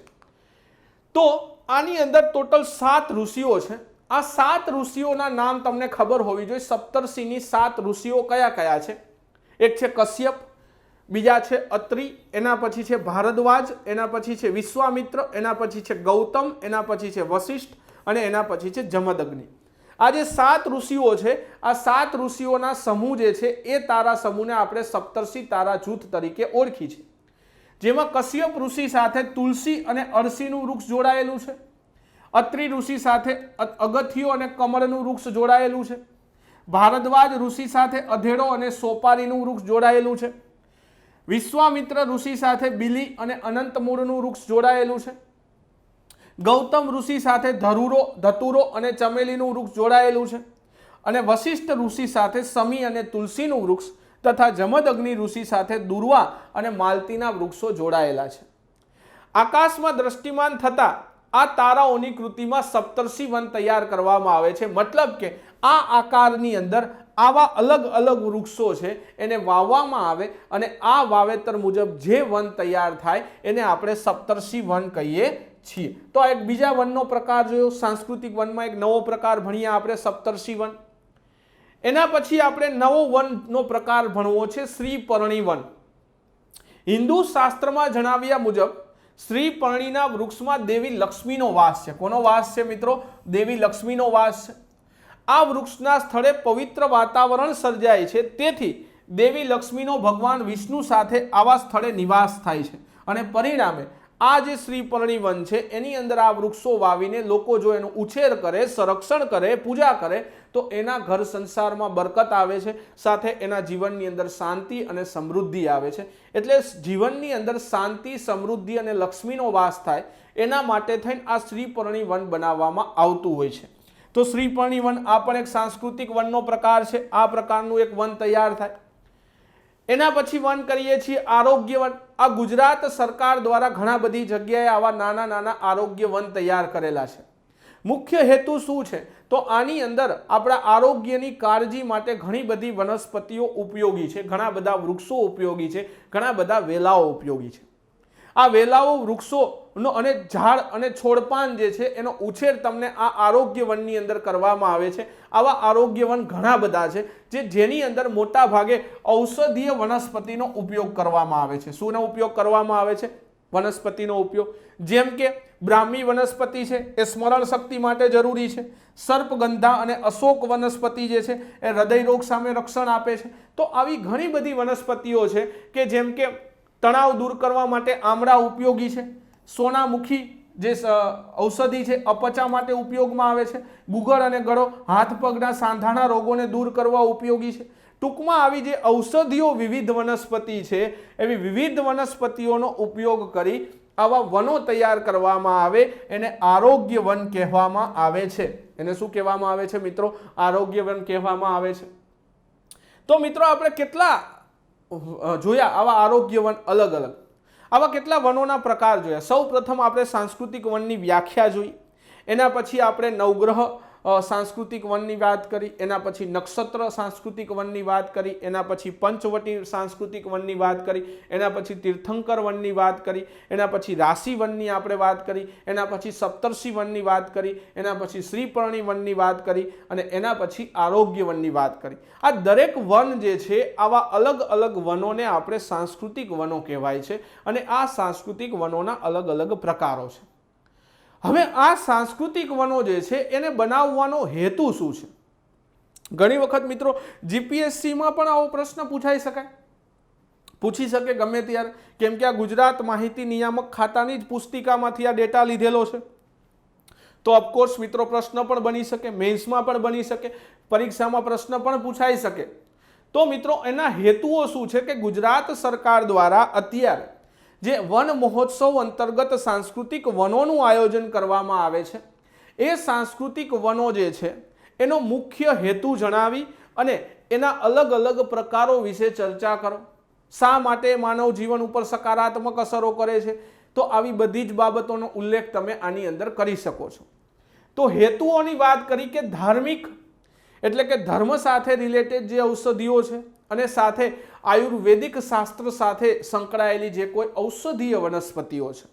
તો આની અંદર ટોટલ 7 ઋષિઓ છે। આ 7 ઋષિઓના નામ તમને ખબર હોવી જોઈએ। સપ્તર્ષિની 7 ઋષિઓ કયા કયા છે? એક છે કશ્યપ, બીજા છે અત્રિ, એના પછી છે ભારદ્વાજ, એના પછી છે વિશ્વામિત્ર, એના પછી છે ગૌતમ, એના પછી છે વશિષ્ઠ, અને એના પછી છે જમદગ્નિ। આ જે 7 ઋષિઓ છે, આ 7 ઋષિઓના સમૂહ જે છે એ તારા સમૂહને આપણે સપ્તર્ષિ તારા જૂથ તરીકે ઓળખી છે। જેમાં કશ્યપ ઋષિ સાથે તુલસી અને અરસીનું વૃક્ષ જોડાયેલું છે. અત્રિ ઋષિ સાથે અગથિયો અને કમળનું વૃક્ષ જોડાયેલું છે. ભારદ્વાજ ઋષિ સાથે અધેડો અને સોપારીનું વૃક્ષ જોડાયેલું છે. વિશ્વામિત્ર ઋષિ સાથે બિલી અને અનંતમૂળનું વૃક્ષ જોડાયેલું છે. ગૌતમ ઋષિ સાથે ધતુરો અને ચમેલીનું વૃક્ષ જોડાયેલું છે. અને વશિષ્ઠ ઋષિ સાથે સમી અને તુલસીનું વૃક્ષ તથા જમદગ્નિ ઋષિ સાથે દુર્વા અને માલતીના વૃક્ષો જોડાયેલા છે. આકાશમાં દ્રષ્ટિમાન થતા આ તારાઓની કૃતિમાં સપ્તર્ષિ વન તૈયાર કરવામાં આવે છે. મતલબ કે આ આકારની અંદર આવા અલગ અલગ વૃક્ષો છે એને વાવવામાં આવે અને આ વાવેતર મુજબ જે વન તૈયાર થાય એને આપણે સપ્તર્ષિ વન કહીએ છીએ. તો આ એક બીજા વનનો પ્રકાર જોયો. સાંસ્કૃતિક વનમાં એક નવો પ્રકાર ભણ્યા આપણે, સપ્તર્ષિ વન. એના પછી આપણે નવો વનનો પ્રકાર ભણવો છે, શ્રીપર્ણી વન. હિન્દુ શાસ્ત્રમાં જણાવ્યા મુજબ શ્રીપર્ણીના વૃક્ષમાં દેવી લક્ષ્મીનો વાસ છે. કોનો વાસ છે મિત્રો? દેવી લક્ષ્મીનો વાસ છે. આ વૃક્ષના સ્થળે પવિત્ર વાતાવરણ સર્જાય છે. તેથી દેવી લક્ષ્મીનો ભગવાન વિષ્ણુ સાથે આવા સ્થળે નિવાસ થાય છે અને પરિણામે આ જે શ્રીપર્ણી વન છે એની અંદર આ વૃક્ષો વાવીને લોકો જો એનું ઉછેર કરે, સંરક્ષણ કરે, પૂજા કરે તો એના ઘર સંસારમાં બરકત આવે છે, સાથે એના જીવનની અંદર શાંતિ અને સમૃદ્ધિ આવે છે. એટલે જીવનની અંદર શાંતિ, સમૃદ્ધિ અને લક્ષ્મીનો વાસ થાય એના માટે થઈને આ શ્રીપર્ણી વન બનાવવામાં આવતું હોય છે. તો શ્રીપર્ણી વન આ પણ એક સાંસ્કૃતિક વનનો પ્રકાર છે. આ પ્રકારનું એક વન તૈયાર થાય. એના પછી વન કરીએ છીએ આરોગ્ય વન. આ ગુજરાત સરકાર દ્વારા ઘણા બધી જગ્યાએ આવા નાના નાના આરોગ્ય વન તૈયાર કરેલા છે. મુખ્ય હેતુ શું છે? તો આની અંદર આપણા આરોગ્યની કાળજી માટે ઘણી બધી વનસ્પતિઓ ઉપયોગી છે, ઘણા બધા વૃક્ષો ઉપયોગી છે, ઘણા બધા વેલાઓ ઉપયોગી છે. આ વેલાઓ, વૃક્ષોનો અને ઝાડ અને છોડપાન જે છે એનો ઉછેર તમને આ આરોગ્ય વનની અંદર કરવામાં આવે છે. આવા આરોગ્ય વન ઘણા બધા છે જેની અંદર મોટા ભાગે ઔષધીય વનસ્પતિનો ઉપયોગ કરવામાં આવે છે. શુંનો ઉપયોગ કરવામાં આવે છે? વનસ્પતિનો ઉપયોગ. જેમ કે બ્રાહ્મી વનસ્પતિ છે એ સ્મરણ શક્તિ માટે જરૂરી છે. સર્પગંધા અને અશોક વનસ્પતિ જે છે એ હૃદય રોગ સામે રક્ષણ આપે છે. તો આવી ઘણી બધી વનસ્પતિઓ છે કે જેમ કે તણાવ દૂર કરવા માટે આમળા ઉપયોગી છે. સોનામુખી જે ઔષધિ છે અપચા માટે ઉપયોગમાં આવે છે. ગુગળ અને ગળો હાથ પગના સાંધાના રોગોને દૂર કરવા ઉપયોગી છે. ટૂંકમાં આવી જે ઔષધિઓ વિવિધ વનસ્પતિ છે એવી વિવિધ વનસ્પતિઓનો ઉપયોગ કરી આવા વનો તૈયાર કરવામાં આવે એને આરોગ્ય વન કહેવામાં આવે છે. એને શું કહેવામાં આવે છે મિત્રો? આરોગ્ય વન કહેવામાં આવે છે. તો મિત્રો આપણે કેટલા જોયા આવા આરોગ્ય વન અલગ અલગ. આવા કેટલા વનોના પ્રકાર જોયા. સૌ પ્રથમ આપણે સાંસ્કૃતિક વનની વ્યાખ્યા જોઈ. એના પછી આપણે નવગ્રહ સાંસ્કૃતિક વનની વાત કરી. એના પછી નક્ષત્ર સાંસ્કૃતિક વનની વાત કરી. એના પછી પંચવટી સાંસ્કૃતિક વનની વાત કરી. એના પછી તીર્થંકર વનની વાત કરી. એના પછી રાશિ વનની આપણે વાત કરી. એના પછી સપ્તર્ષિ વનની વાત કરી. એના પછી શ્રીપર્ણી વનની વાત કરી અને એના પછી આરોગ્ય વનની વાત કરી. આ દરેક વન જે છે આવા અલગ અલગ વનોને આપણે સાંસ્કૃતિક વનો કહેવાય છે અને આ સાંસ્કૃતિક વનોના અલગ અલગ પ્રકારો છે. હવે આ સાંસ્કૃતિક વનો જે છે એને બનાવવાનો હેતુ શું છે? ઘણી વખત મિત્રો જીપીએસસીમાં પણ આવો પ્રશ્ન પૂછી શકે ગમે ત્યારે, કેમ કે આ ગુજરાત માહિતી નિયામક ખાતાની જ પુસ્તિકામાંથી આ ડેટા લીધેલો છે. તો ઓફકોર્સ મિત્રો પ્રશ્ન પણ બની શકે, મેન્સમાં પણ બની શકે, પરીક્ષામાં પ્રશ્ન પણ પૂછાઈ શકે. તો મિત્રો એના હેતુઓ શું છે કે ગુજરાત સરકાર દ્વારા અત્યારે જે વન મહોત્સવ અંતર્ગત સાંસ્કૃતિક વનોનું આયોજન કરવામાં આવે છે એ સાંસ્કૃતિક વનો જે છે એનો મુખ્ય હેતુ જણાવી અને એના અલગ અલગ પ્રકારો વિશે ચર્ચા કરો. શા માટે માનવ જીવન ઉપર સકારાત્મક અસરો કરે છે? તો આવી બધી જ બાબતોનો ઉલ્લેખ તમે આની અંદર કરી શકો છો. તો હેતુઓની વાત કરી કે ધાર્મિક એટલે કે ધર્મ સાથે રિલેટેડ જે ઔષધિઓ છે અને સાથે આયુર્વેદિક શાસ્ત્ર સાથે સંકળાયેલી જે કોઈ ઔષધીય વનસ્પતિઓ છે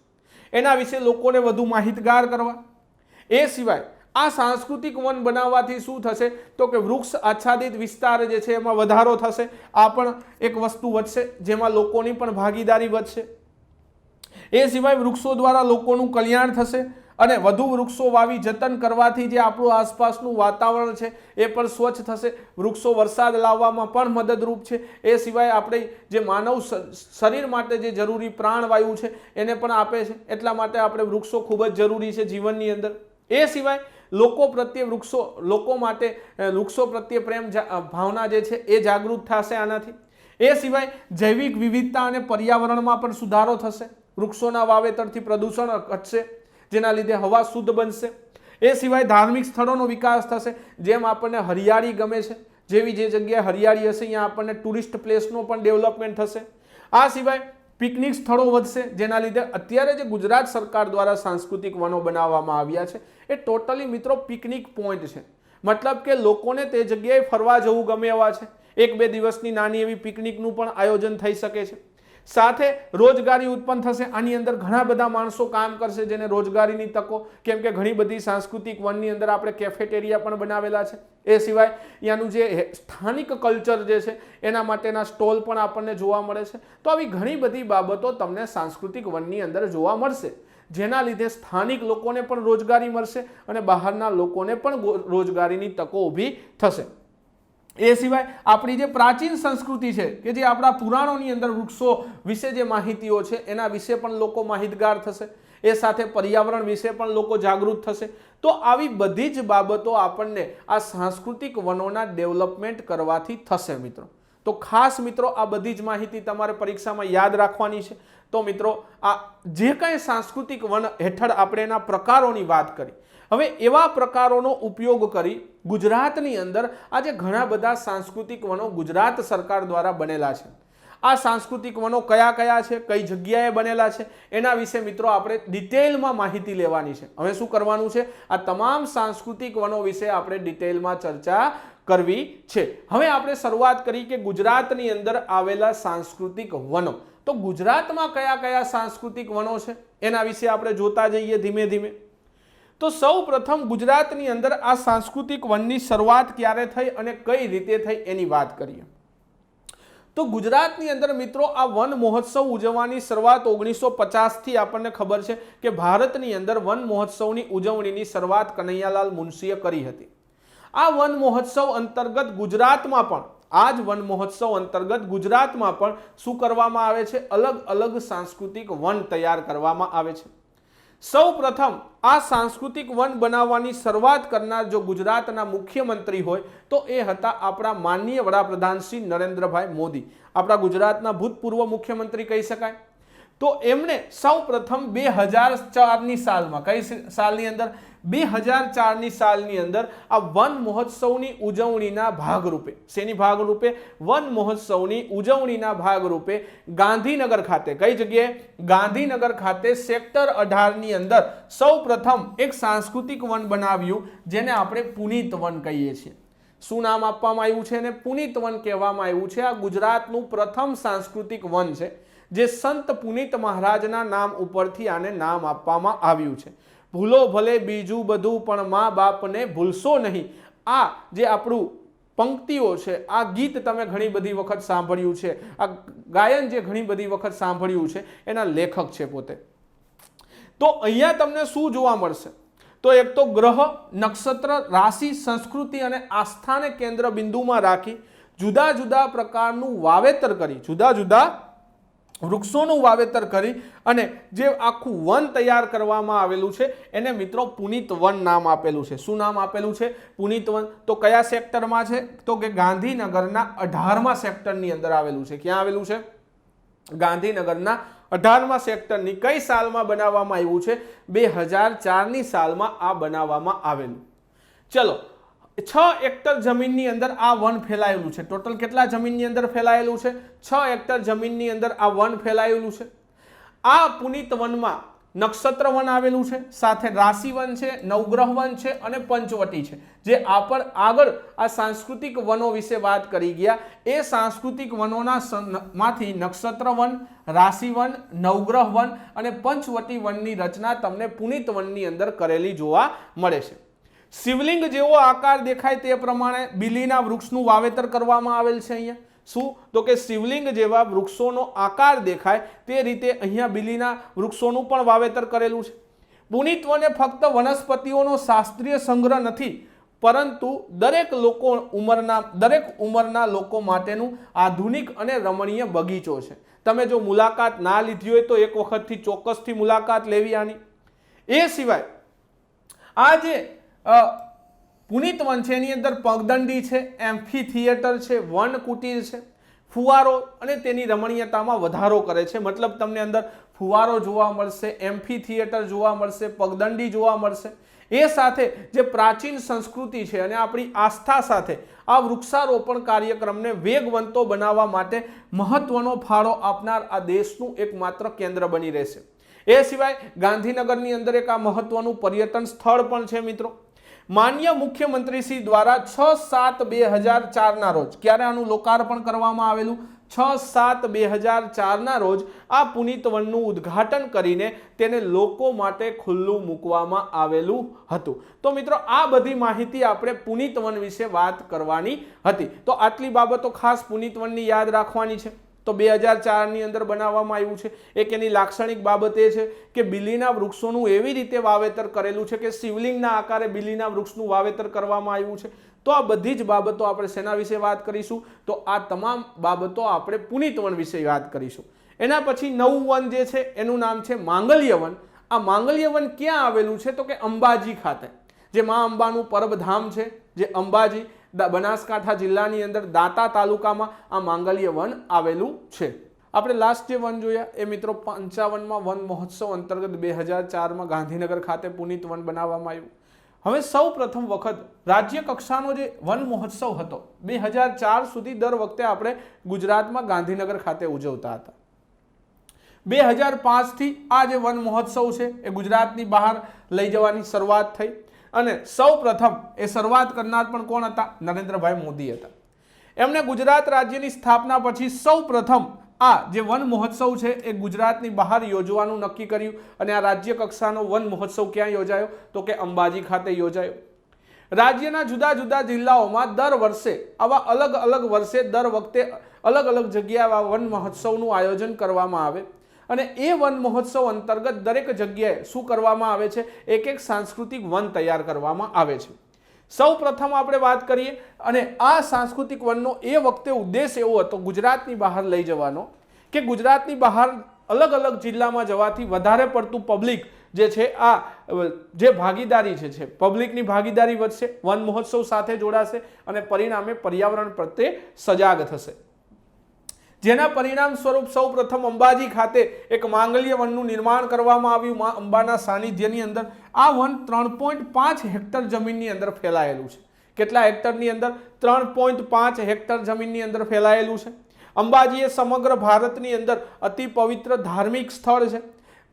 એના વિશે લોકોને વધુ માહિતગાર કરવા. એ સિવાય આ સાંસ્કૃતિક વન બનાવવાથી શું થશે તો કે વૃક્ષ આચ્છાદિત વિસ્તાર જે છે એમાં વધારો થશે. આ પણ એક વસ્તુ વધશે જેમાં લોકોની પણ ભાગીદારી વધશે. એ સિવાય વૃક્ષો દ્વારા લોકોનું કલ્યાણ થશે અને વધુ વૃક્ષો વાવી જતન કરવાથી જે આપણું આસપાસનું વાતાવરણ છે એ પણ સ્વચ્છ થશે. વૃક્ષો વરસાદ લાવવામાં પણ મદદરૂપ છે. એ સિવાય આપણે જે માનવ શરીર માટે જે જરૂરી પ્રાણવાયુ છે એને પણ આપે છે. એટલા માટે આપણે વૃક્ષો ખૂબ જ જરૂરી છે જીવનની અંદર. એ સિવાય લોકો પ્રત્યે લોકો માટે વૃક્ષો પ્રત્યે પ્રેમ ભાવના જે છે એ જાગૃત થશે આનાથી. એ સિવાય જૈવિક વિવિધતા અને પર્યાવરણમાં પણ સુધારો થશે. વૃક્ષોના વાવેતરથી પ્રદૂષણ ઘટશે, જેના લીધે હવા શુદ્ધ બનશે. એ સિવાય ધાર્મિક સ્થળોનો વિકાસ થશે. જેમ આપણને હરિયાળી ગમે છે, જેવી જે જગ્યાએ હરિયાળી હશે અહીંયા આપણને ટુરિસ્ટ પ્લેસનો પણ ડેવલપમેન્ટ થશે. આ સિવાય પિકનિક સ્થળો વધશે, જેના લીધે અત્યારે જે ગુજરાત સરકાર દ્વારા સાંસ્કૃતિક વનો બનાવવામાં આવ્યા છે એ ટોટલી મિત્રો પિકનિક પોઈન્ટ છે. મતલબ કે લોકોને તે જગ્યાએ ફરવા જવું ગમે એવા છે. 1-2 દિવસની નાની એવી પિકનિકનું પણ આયોજન થઈ શકે છે. સાથે રોજગારી ઉત્પન્ન થશે. આની અંદર ઘણા બધા માણસો કામ કરશે જેને રોજગારીની તકો, કેમ કે ઘણી બધી સાંસ્કૃતિક વનની અંદર આપણે કેફેટેરિયા પણ બનાવેલા છે. એ સિવાય ત્યાંનું જે સ્થાનિક કલ્ચર જે છે એના માટેના સ્ટોલ પણ આપણને જોવા મળે છે. તો આવી ઘણી બધી બાબતો તમને સાંસ્કૃતિક વનની અંદર જોવા મળશે, જેના લીધે સ્થાનિક લોકોને પણ રોજગારી મળશે અને બહારના લોકોને પણ રોજગારીની તકો ઊભી થશે. એ સિવાય આપણી જે પ્રાચીન સંસ્કૃતિ છે કે જે આપણા પુરાણોની અંદર વૃક્ષો વિશે જે માહિતીઓ છે એના વિશે પણ લોકો માહિતગાર થશે. એ સાથે પર્યાવરણ વિશે પણ લોકો જાગૃત થશે. તો આવી બધી જ બાબતો આપણને આ સાંસ્કૃતિક વનોના ડેવલપમેન્ટ કરવાથી થશે મિત્રો. તો ખાસ મિત્રો આ બધી જ માહિતી તમારે પરીક્ષામાં યાદ રાખવાની છે. તો મિત્રો આ જે કંઈ સાંસ્કૃતિક વન હેઠળ આપણે એના પ્રકારોની વાત કરી, હવે એવા પ્રકારોનો ઉપયોગ કરી ગુજરાતની અંદર આજે ઘણા બધા સાંસ્કૃતિક વનો ગુજરાત સરકાર દ્વારા બનેલા છે. આ સાંસ્કૃતિક વનો કયા કયા છે, કઈ જગ્યાએ બનેલા છે, એના વિશે મિત્રો આપણે ડિટેલમાં માહિતી લેવાની છે. હવે શું કરવાનું છે, આ તમામ સાંસ્કૃતિક વનો વિશે આપણે ડિટેલમાં ચર્ચા કરવી છે. હવે આપણે શરૂઆત કરી કે ગુજરાતની અંદર આવેલા સાંસ્કૃતિક વનો. તો ગુજરાતમાં કયા કયા સાંસ્કૃતિક વનો છે એના વિશે આપણે જોતા જઈએ ધીમે ધીમે. તો સૌ પ્રથમ ગુજરાતની અંદર આ સાંસ્કૃતિક વનની શરૂઆત ક્યારે થઈ અને કઈ રીતે થઈ એની વાત કરીએ. તો ગુજરાતની અંદર મિત્રો આ વન મહોત્સવ ઉજવવાની શરૂઆત 1950થી આપણને ખબર છે કે ભારતની અંદર વન મહોત્સવની ઉજવણીની શરૂઆત કનૈયાલાલ મુનશીએ કરી હતી. આ વન મહોત્સવ અંતર્ગત ગુજરાતમાં પણ આ જ વન મહોત્સવ અંતર્ગત ગુજરાતમાં પણ શું કરવામાં આવે છે, અલગ અલગ સાંસ્કૃતિક વન તૈયાર કરવામાં આવે છે. સૌ પ્રથમ આ સાંસ્કૃતિક વન બનાવવાની શરૂઆત કરનાર જો ગુજરાતના મુખ્યમંત્રી હોય તો એ હતા આપણા માનનીય વડાપ્રધાન શ્રી નરેન્દ્રભાઈ મોદી. આપણા ગુજરાતના ભૂતપૂર્વ મુખ્યમંત્રી કહી શકાય. તો એમણે સૌ પ્રથમ 2004ની સાલમાં, કઈ સાલની અંદર, 2004ની સાલની અંદર આ વન મહોત્સવની ઉજવણીના ભાગરૂપે, શેની ભાગરૂપે, વન મહોત્સવની ઉજવણીના ભાગરૂપે ગાંધીનગર ખાતે, કઈ જગ્યાએ, ગાંધીનગર ખાતે સેક્ટર 18ની અંદર સૌ પ્રથમ એક સાંસ્કૃતિક વન બનાવ્યું જેને આપણે પુનિત વન કહીએ છીએ. શું નામ આપવામાં આવ્યું છે એને પુનિત વન કહેવામાં આવ્યું છે. આ ગુજરાતનું પ્રથમ સાંસ્કૃતિક વન છે જે સંત પુનિત મહારાજના નામ ઉપરથી આને નામ આપવામાં આવ્યું છે. ભૂલો ભલે બીજું બધું પણ મા બાપને ભૂલશો નહીં. આ જે આપણું પંક્તિઓ છે, આ ગીત તમે ઘણી બધી વખત સાંભળ્યું છે, આ ગાયન જે ઘણી બધી વખત સાંભળ્યું છે એના લેખક છે પોતે. તો અહીંયા તમને શું જોવા મળશે, તો એક તો ગ્રહ, નક્ષત્ર, રાશિ, સંસ્કૃતિ અને આસ્થાને કેન્દ્ર બિંદુમાં રાખી જુદા જુદા પ્રકારનું વાવેતર કરી, જુદા જુદા વૃક્ષોનું વાવેતર કરી અને જે આખું વન તૈયાર કરવામાં આવેલું છે એને મિત્રો પુનિત વન નામ આપેલું છે. શું નામ આપેલું છે? પુનિત વન. તો કયા સેક્ટરમાં છે? તો કે ગાંધીનગરના 18મા સેક્ટરની અંદર આવેલું છે. ક્યાં આવેલું છે? ગાંધીનગરના 18મા સેક્ટરની કઈ સાલમાં બનાવવામાં આવ્યું છે? 2004ની સાલમાં આ બનાવવામાં આવેલું. ચલો, 6 હેક્ટર જમીનની અંદર આ વન ફેલાયેલું છે. ટોટલ કેટલા જમીનની અંદર ફેલાયેલું છે? 6 હેક્ટર જમીનની અંદર આ વન ફેલાયેલું છે. આ પુનિત વનમાં નક્ષત્ર વન આવેલું છે, સાથે રાશિ વન છે, નવગ્રહ વન છે અને પંચવટી છે. જે આગળ આ સાંસ્કૃતિક વનો વિશે વાત કરી ગયા એ સાંસ્કૃતિક વનોના માંથી નક્ષત્ર વન, રાશિ વન, નવગ્રહ વન અને પંચવટી વનની રચના તમને પુનિત વનની અંદર કરેલી જોવા મળે છે. શિવલિંગ જેવો આકાર દેખાય તે પ્રમાણે બીલીના વૃક્ષનું વાવેતર કરવામાં આવેલ છે. અહીંયા શું, તો કે શિવલિંગ જેવા વૃક્ષોનો આકાર દેખાય તે રીતે અહીંયા બીલીના વૃક્ષોનું પણ વાવેતર કરેલું છે. પુનિત વન એ ફક્ત વનસ્પતિઓનો શાસ્ત્રીય સંગ્રહ નથી, પરંતુ દરેક ઉંમરના લોકો માટેનું આધુનિક અને રમણીય બગીચો છે. તમે જો મુલાકાત ના લીધી હોય તો એક વખતથી ચોક્કસથી મુલાકાત લેવી આની. એ સિવાય આ જે પુનિત વન છે એની અંદર પગદંડી છે, એમ્ફી થિયેટર છે, વન કુટીર છે, ફુવારો અને તેની રમણીયતામાં વધારો કરે છે. મતલબ તમને અંદર ફુવારો જોવા મળશે, એમ્ફી થિયેટર જોવા મળશે, પગદંડી જોવા મળશે. એ સાથે જે પ્રાચીન સંસ્કૃતિ છે અને આપણી આસ્થા સાથે આ વૃક્ષારોપણ કાર્યક્રમને વેગવંતો બનાવવા માટે મહત્વનો ફાળો આપનાર આ દેશનું એકમાત્ર કેન્દ્ર બની રહેશે. એ સિવાય ગાંધીનગરની અંદર એક આ મહત્વનું પર્યટન સ્થળ પણ છે મિત્રો. માન્ય મુખ્યમંત્રી શ્રી દ્વારા 6/7/2004 રોજ, ક્યારે આનું લોકાર્પણ કરવામાં આવેલું? 6/7/2004 રોજ આ પુનિત વનનું ઉદ્ઘાટન કરીને તેને લોકો માટે ખુલ્લું મૂકવામાં આવેલું હતું. તો મિત્રો આ બધી માહિતી આપણે પુનિત વન વિશે વાત કરવાની હતી. તો આટલી બાબતો ખાસ પુનિત વનની યાદ રાખવાની છે. તો 2004ની અંદર બનાવવામાં આવ્યું છે. એક એની લાક્ષણિક બાબત એ છે કે બીલીના વૃક્ષોનું એવી રીતે વાવેતર કરેલું છે કે શિવલિંગના આકારે બીલીના વૃક્ષનું વાવેતર કરવામાં આવ્યું છે. તો આ બધી જ બાબતો આપણે શેના વિશે વાત કરીશું? તો આ તમામ બાબતો આપણે પુનિત વન વિશે વાત કરીશું. એના પછી નવું વન જે છે એનું નામ છે માંગલ્ય વન. આ માંગલ્ય વન ક્યાં આવેલું છે? તો કે અંબાજી ખાતે, જે મા અંબાનું પરબધામ છે, જે અંબાજી બનાસકાંઠા જિલ્લાની અંદર દાંતા તાલુકામાં આ માંગલ્ય વન આવેલું છે. આપણે લાસ્ટ જે વન જોયા એ મિત્રો 55માં વન મહોત્સવ અંતર્ગત 2004માં ગાંધીનગર ખાતે પુનિત વન બનાવવામાં આવ્યું. હવે સૌ પ્રથમ વખત રાજ્ય કક્ષાનો જે વન મહોત્સવ હતો 2004 સુધી દર વખતે આપણે ગુજરાતમાં ગાંધીનગર ખાતે ઉજવતા હતા. 2005થી આ જે વન મહોત્સવ છે એ ગુજરાતની બહાર લઈ જવાની શરૂઆત થઈ અને સૌ પ્રથમ એ શરૂઆત કરનાર પણ કોણ હતા? નરેન્દ્રભાઈ મોદી હતા. એમણે ગુજરાત રાજ્યની સ્થાપના પછી સૌ પ્રથમ આ જે વન મહોત્સવ છે એ ગુજરાતની બહાર યોજવાનું નક્કી કર્યું અને આ રાજ્ય કક્ષાનો વન મહોત્સવ ક્યાં યોજાયો? તો કે અંબાજી ખાતે યોજાયો. રાજ્યના જુદા જુદા જિલ્લાઓમાં દર વર્ષે આવા અલગ વર્ષે દર વખતે અલગ જગ્યાએ વન મહોત્સવનું આયોજન કરવામાં આવે અને એ વન મહોત્સવ અંતર્ગત દરેક જગ્યાએ શું કરવામાં આવે છે? એક સાંસ્કૃતિક વન તૈયાર કરવામાં આવે છે. સૌ પ્રથમ આપણે વાત કરીએ અને આ સાંસ્કૃતિક વનનો એ વખતે ઉદ્દેશ એવો હતો ગુજરાતની બહાર લઈ જવાનો કે ગુજરાતની બહાર અલગ જિલ્લામાં જવાથી વધારે પડતું પબ્લિક જે છે આ જે ભાગીદારી છે પબ્લિકની ભાગીદારી વધશે, વન મહોત્સવ સાથે જોડાશે અને પરિણામે પર્યાવરણ પ્રત્યે સજાગ થશે. જેના પરિણામ સ્વરૂપ સૌ પ્રથમ અંબાજી ખાતે એક માંગલ્ય વનનું નિર્માણ કરવામાં આવ્યું. માં અંબાના સાનિધ્યની અંદર આ વન 3.5 હેક્ટર જમીનની અંદર ફેલાયેલું છે. કેટલા હેક્ટરની અંદર? 3.5 હેક્ટર જમીનની અંદર ફેલાયેલું છે. અંબાજી એ સમગ્ર ભારતની અંદર અતિ પવિત્ર ધાર્મિક સ્થળ છે.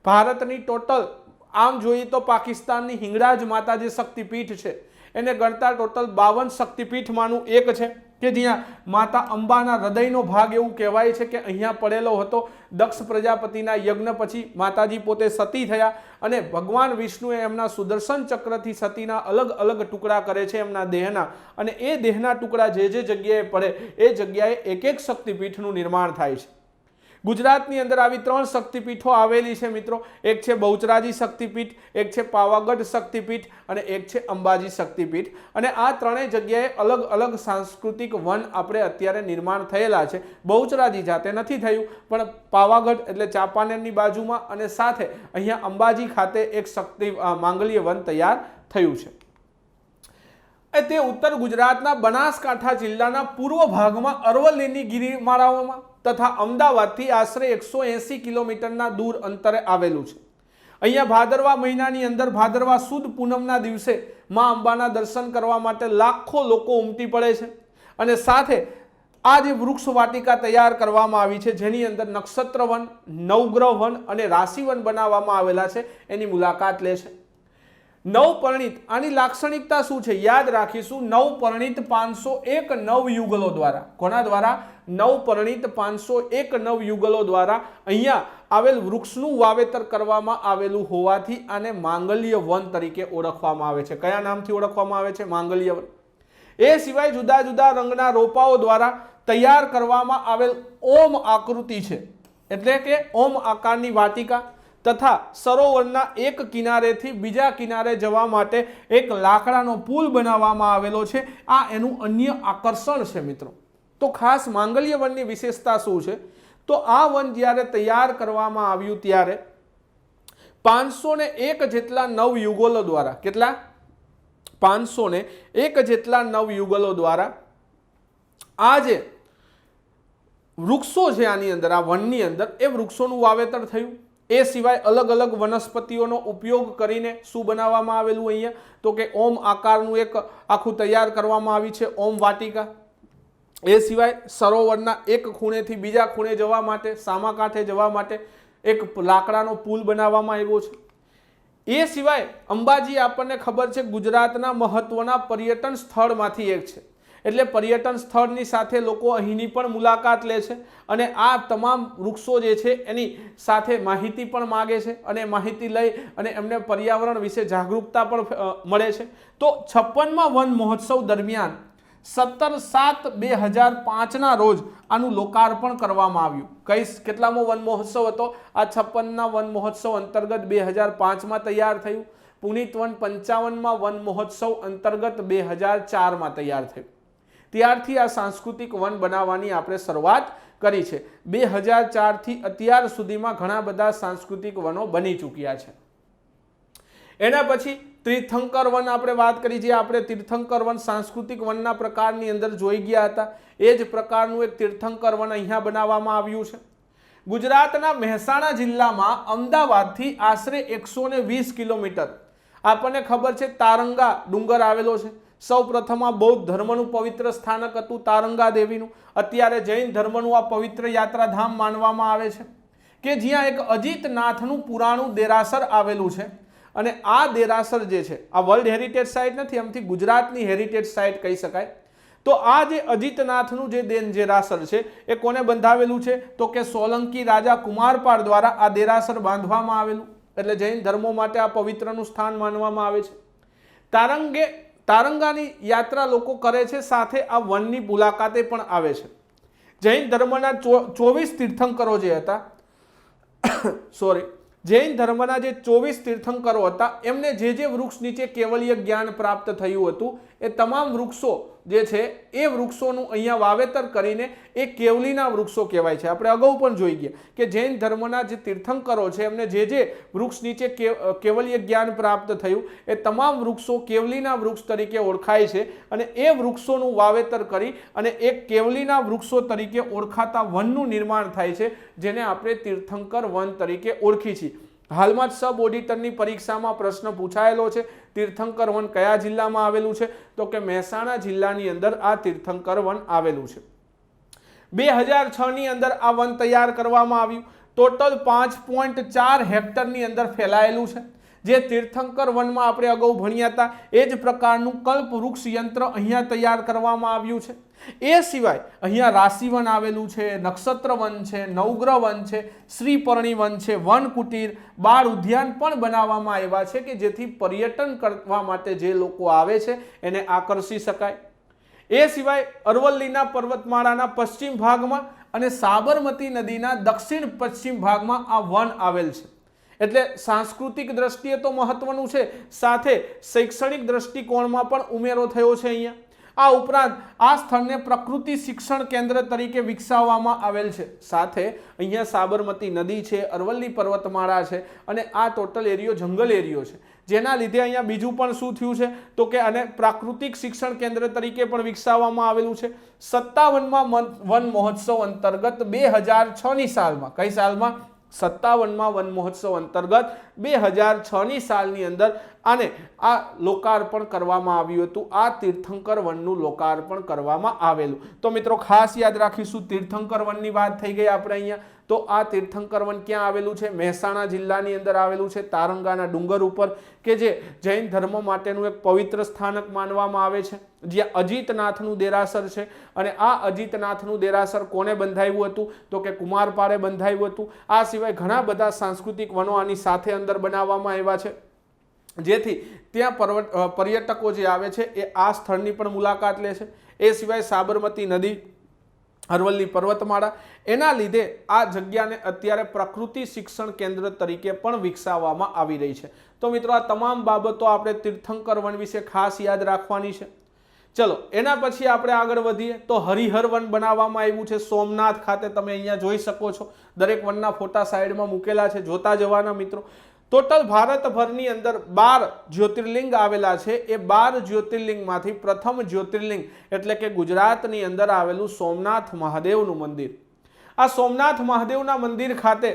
ભારતની ટોટલ આમ જોઈએ તો પાકિસ્તાનની હિંગળાજ માતા જે શક્તિપીઠ છે એને ગણતા ટોટલ 52 શક્તિપીઠમાંનું એક છે કે જ્યાં માતા અંબાના હૃદયનો ભાગ એવું કહેવાય છે કે અહીંયા પડેલો હતો. દક્ષ પ્રજાપતિના યજ્ઞ પછી માતાજી પોતે સતી થયા અને ભગવાન વિષ્ણુએ એમના સુદર્શન ચક્રથી સતીના અલગ ટુકડા કરે છે એમના દેહના, અને એ દેહના ટુકડા જે જગ્યાએ પડે એ જગ્યાએ એક શક્તિપીઠનું નિર્માણ થાય છે. ગુજરાતની અંદર આવી 3 શક્તિપીઠો આવેલી છે મિત્રો. એક છે બહુચરાજી શક્તિપીઠ, એક છે પાવાગઢ શક્તિપીઠ અને એક છે અંબાજી શક્તિપીઠ. અને આ ત્રણેય જગ્યાએ અલગ સાંસ્કૃતિક વન આપણે અત્યારે નિર્માણ થયેલા છે. બહુચરાજી જાતે નથી થયું પણ પાવાગઢ એટલે ચાંપાનેરની બાજુમાં અને સાથે અહીંયા અંબાજી ખાતે એક માંગલ્ય વન તૈયાર થયું છે. તે ઉત્તર ગુજરાતના બનાસકાંઠા જિલ્લાના પૂર્વ ભાગમાં અરવલ્લીની ગિરિમાળાઓમાં તથા અમદાવાદથી આશરે 180 કિલોમીટરના દૂર અંતરે આવેલું છે. અહીંયા ભાદરવા મહિનાની અંદર ભાદરવા સુદ પૂનમના દિવસે માં અંબાના દર્શન કરવા માટે લાખો લોકો ઉમટી પડે છે અને સાથે આ જે વૃક્ષ વાટિકા તૈયાર કરવામાં આવી છે જેની અંદર નક્ષત્ર વન, નવગ્રહ વન અને રાશિ વન બનાવવામાં આવેલા છે એની મુલાકાત લે છે. નવપરણિત આની લાક્ષણિકતા શું છે યાદ રાખીશું. નવપરણિત 501 નવયુગલો દ્વારા. કોના દ્વારા? નવપરણિત 501 નવયુગલો દ્વારા અહીંયા આવેલ વૃક્ષનું વાવેતર કરવામાં આવેલું હોવાથી આને માંગલ્ય વન તરીકે ઓળખવામાં આવે છે. કયા નામથી ઓળખવામાં આવે છે? માંગલ્ય વન. એ સિવાય જુદા જુદા રંગના રોપાઓ દ્વારા તૈયાર કરવામાં આવેલ ઓમ આકૃતિ છે એટલે કે ઓમ આકારની વાટિકા તથા સરોવરના એક કિનારેથી બીજા કિનારે જવા માટે એક લાકડાનો પુલ બનાવવામાં આવેલો છે। આ એનું અન્ય આકર્ષણ છે મિત્રો। તો ખાસ માંગલ્ય વનની વિશેષતા શું છે? તો આ વન જ્યારે તૈયાર કરવામાં આવ્યું ત્યારે 501 જેટલા નવયુગલો દ્વારા, કેટલા? 501 જેટલા નવયુગલો દ્વારા આ જે વૃક્ષો છે આની અંદર, આ વનની અંદર, એ વૃક્ષોનું વાવેતર થયું। એ સિવાય અલગ અલગ વનસ્પતિઓનો ઉપયોગ કરીને શું બનાવવામાં આવેલું અહીંયા? તો કે ઓમ આકારનું એક આખું તૈયાર કરવામાં આવી છે ઓમ વાટિકા। એ સિવાય સરોવરના એક ખૂણેથી બીજા ખૂણે જવા માટે, સામા કાંઠે જવા માટે એક લાકડાનો પુલ બનાવવામાં આવ્યો છે। એ સિવાય અંબાજી આપણને ખબર છે ગુજરાતના મહત્વના પર્યટન સ્થળમાંથી એક છે, એટલે પર્યટન સ્થળની સાથે લોકો અહીંની પણ મુલાકાત લે છે અને આ તમામ વૃક્ષો જે છે એની સાથે માહિતી પણ માગે છે અને માહિતી લઈ અને એમને પર્યાવરણ વિશે જાગૃતતા પણ મળે છે। તો 56મા વન મહોત્સવ દરમિયાન 17/7/2005ના રોજ આનું લોકાર્પણ કરવામાં આવ્યું। કેટલામો વન મહોત્સવ હતો? આ 56ના વન મહોત્સવ અંતર્ગત 2005માં તૈયાર થયું। પુનિત વન 55મા વન મહોત્સવ અંતર્ગત 2004માં તૈયાર થયું। ત્યારથી આ સાંસ્કૃતિક વન બનાવવાની આપણે શરૂઆત કરી છે। 2004થી અત્યાર સુધીમાં ઘણા બધા સાંસ્કૃતિક વનો બની ચૂક્યા છે। એના પછી તીર્થંકર વન આપણે વાત કરી, જે આપણે તીર્થંકર વન સાંસ્કૃતિક વનના પ્રકારની અંદર જોઈ ગયા હતા, એ જ પ્રકારનું એક તીર્થંકર વન અહીંયા બનાવવામાં આવ્યું છે। ગુજરાતના મહેસાણા જિલ્લામાં અમદાવાદથી આશરે 120 કિલોમીટર આપણને ખબર છે તારંગા ડુંગર આવેલો છે। સૌ પ્રથમ આ બૌદ્ધ ધર્મનું પવિત્ર સ્થાનક હતું તારંગા દેવીનું। અત્યારે જૈન ધર્મનું આ પવિત્ર યાત્રાધામ માનવામાં આવે છે કે જ્યાં એક અજીતનાથનું પુરાણું દેરાસર આવેલું છે અને આ દેરાસર જે છે આ વર્લ્ડ હેરિટેજ સાઇટ નથી, આમથી ગુજરાતની હેરિટેજ સાઇટ કહી શકાય। તો આ જે અજીતનાથનું જે દેરાસર છે એ કોને બંધાવેલું છે? તો કે સોલંકી રાજા કુમારપાળ દ્વારા આ દેરાસર બાંધવામાં આવેલું, એટલે જૈન ધર્મો માટે આ પવિત્રનું સ્થાન માનવામાં આવે છે। તારંગાની યાત્રા લોકો કરે છે, સાથે આ વનની મુલાકાતે પણ આવે છે। જૈન ધર્મના 24 તીર્થંકરો જે હતા જૈન ધર્મના જે 24 તીર્થંકરો હતા એમને જે વૃક્ષ નીચે કેવલ્ય જ્ઞાન પ્રાપ્ત થયું હતું એ તમામ વૃક્ષો જે છે એ વૃક્ષોનું અહીંયા વાવેતર કરીને એ કેવલીના વૃક્ષો કહેવાય છે। આપણે અગાઉ પણ જોઈ ગયા કે જૈન ધર્મના જે તીર્થંકરો છે એમને જે વૃક્ષ નીચે કેવલ્ય જ્ઞાન પ્રાપ્ત થયું એ તમામ વૃક્ષો કેવલીના વૃક્ષ તરીકે ઓળખાય છે અને એ વૃક્ષોનું વાવેતર કરી અને એક કેવલીના વૃક્ષો તરીકે ઓળખાતા વનનું નિર્માણ થાય છે, જેને આપણે તીર્થંકર વન તરીકે ઓળખી છીએ। હાલમાં જ સબ ઓડિટરની પરીક્ષામાં પ્રશ્ન પૂછાયેલો છે, તીર્થંકર વન કયા જિલ્લામાં આવેલું છે? તો કે મહેસાણા જિલ્લાની અંદર આ તીર્થંકર વન આવેલું છે। 2006ની અંદર આ વન તૈયાર કરવામાં આવ્યું। ટોટલ 5.4 હેક્ટરની અંદર ફેલાયેલું છે। જે તીર્થંકર વનમાં આપણે અગાઉ ભણ્યા હતા એ જ પ્રકારનું કલ્પવૃક્ષ યંત્ર અહીંયા તૈયાર કરવામાં આવ્યું છે। એ સિવાય અહીંયા રાશિવન આવેલું છે, નક્ષત્ર વન છે, નવગ્રહ વન છે, શ્રીપર્ણી વન છે, વન કુટીર, બાળ ઉદ્યાન પણ બનાવવામાં આવ્યા છે કે જેથી પર્યટન કરવા માટે જે લોકો આવે છે એને આકર્ષી શકાય। એ સિવાય અરવલ્લીના પર્વતમાળાના પશ્ચિમ ભાગમાં અને સાબરમતી નદીના દક્ષિણ પશ્ચિમ ભાગમાં આ વન આવેલ છે, એટલે સાંસ્કૃતિક દ્રષ્ટિએ તો મહત્વનું છે, સાથે શૈક્ષણિક દ્રષ્ટિકોણમાં પણ ઉમેરો થયો છે અહીંયા। આ ઉપરાંત આ સ્થળને પ્રકૃતિ શિક્ષણ કેન્દ્ર તરીકે વિકસાવવામાં આવેલ છે, સાથે અહીંયા સાબરમતી નદી છે, અરવલ્લી પર્વતમાળા છે અને આ ટોટલ એરિયો જંગલ એરિયો છે, જેના લીધે અહીંયા બીજું પણ શું થયું છે તો કે આને પ્રાકૃતિક શિક્ષણ કેન્દ્ર તરીકે પણ વિકસાવવામાં આવેલું છે। 57મા વન મહોત્સવ અંતર્ગત 2006ની સાલમાં, કઈ સાલમાં? 57મા વન મહોત્સવ અંતર્ગત 2006ની સાલની અંદર આને આ લોકાર્પણ કરવામાં આવ્યું હતું। આ તીર્થંકર વનનું લોકાર્પણ કરવામાં આવેલું। તો મિત્રો ખાસ યાદ રાખીશું, તીર્થંકર વનની વાત થઈ ગઈ આપણે અહીંયા। તો આ તીર્થંકર વન ક્યાં આવેલું છે? મહેસાણા જિલ્લાની અંદર આવેલું છે, તારંગાના ડુંગર ઉપર, કે જે જૈન ધર્મ માટેનું એક પવિત્ર સ્થાનક માનવામાં આવે છે, જ્યાં અજીતનાથનું દેરાસર છે। અને આ અજીતનાથનું દેરાસર કોને બંધાવ્યું હતું? તો કે કુમારપાળે બંધાવ્યું હતું। આ સિવાય ઘણા બધા સાંસ્કૃતિક વનો આની સાથે અંદર બનાવવામાં આવ્યા છે, જેથી ત્યાં પર્યટકો જે આવે છે એ આ સ્થળની પણ મુલાકાત લે છે। એ સિવાય સાબરમતી નદી અરવલ્લી પર્વતમાળા, એના લીધે આ જગ્યાને અત્યારે પ્રકૃતિ શિક્ષણ કેન્દ્ર તરીકે પણ વિકસાવવામાં આવી રહી છે. તો મિત્રો આ તમામ બાબતો આપણે તીર્થંકર વન વિશે ખાસ યાદ રાખવાની છે. ચલો એના પછી આપણે આગળ વધીએ તો હરિહર વન બનાવવામાં આવ્યું છે સોમનાથ ખાતે. તમે અહીંયા જોઈ શકો છો, દરેક વનના ફોટા સાઈડમાં મૂકેલા છે, જોતા જવાના મિત્રો. ટોટલ ભારતભરની અંદર 12 જ્યોતિર્લિંગ આવેલા છે. એ 12 જ્યોતિર્લિંગમાંથી પ્રથમ જ્યોતિર્લિંગ એટલે કે ગુજરાતની અંદર આવેલું સોમનાથ મહાદેવનું મંદિર. આ સોમનાથ મહાદેવના મંદિર ખાતે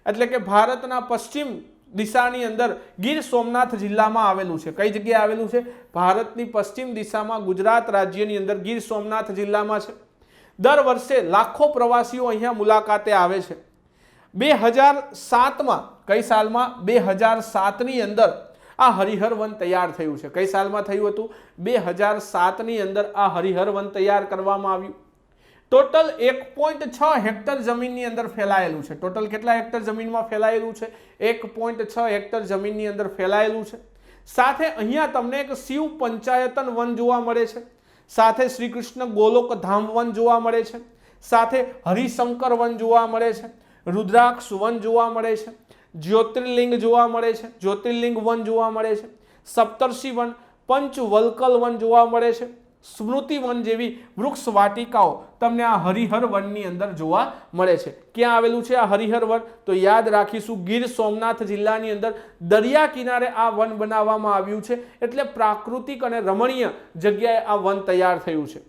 એટલે કે ભારતના પશ્ચિમ દિશાની અંદર ગીર સોમનાથ જિલ્લામાં આવેલું છે. કઈ જગ્યાએ આવેલું છે? ભારતની પશ્ચિમ દિશામાં ગુજરાત રાજ્યની અંદર ગીર સોમનાથ જિલ્લામાં છે. દર વર્ષે લાખો પ્રવાસીઓ અહીંયા મુલાકાતે આવે છે. 2007માં, કઈ સાલમાં? 2007ની અંદર આ હરિહર વન તૈયાર થયું છે. કઈ સાલમાં થયું હતું? 2007ની અંદર આ હરિહર વન તૈયાર કરવામાં આવ્યું. ટોટલ 1.6 હેક્ટર જમીનની અંદર ફેલાયેલું છે. ટોટલ કેટલા હેક્ટર જમીનમાં ફેલાયેલું છે? 1.6 હેક્ટર જમીનની અંદર ફેલાયેલું છે. સાથે અહીંયા તમને એક શિવ પંચાયતન વન જોવા મળે છે. સાથે શ્રી કૃષ્ણ ગોલોક ધામ વન જોવા મળે છે. સાથે હરિશંકર વન જોવા મળે છે. રુદ્રાક્ષ વન જોવા મળે છે. જ્યોતિર્લિંગ જોવા મળે છે. જ્યોતિર્લિંગ વન જોવા મળે છે. સપ્તર્ષિ વન, પંચવલ્કલ વન જોવા મળે છે. સ્મૃતિ વન જેવી વૃક્ષ વાટિકાઓ તમને આ હરિહર વનની અંદર જોવા મળે છે. ક્યાં આવેલું છે આ હરિહર વન? તો યાદ રાખીશું ગીર સોમનાથ જિલ્લાની અંદર દરિયા કિનારે આ વન બનાવવામાં આવ્યું છે. એટલે પ્રાકૃતિક અને રમણીય જગ્યાએ આ વન તૈયાર થયું છે.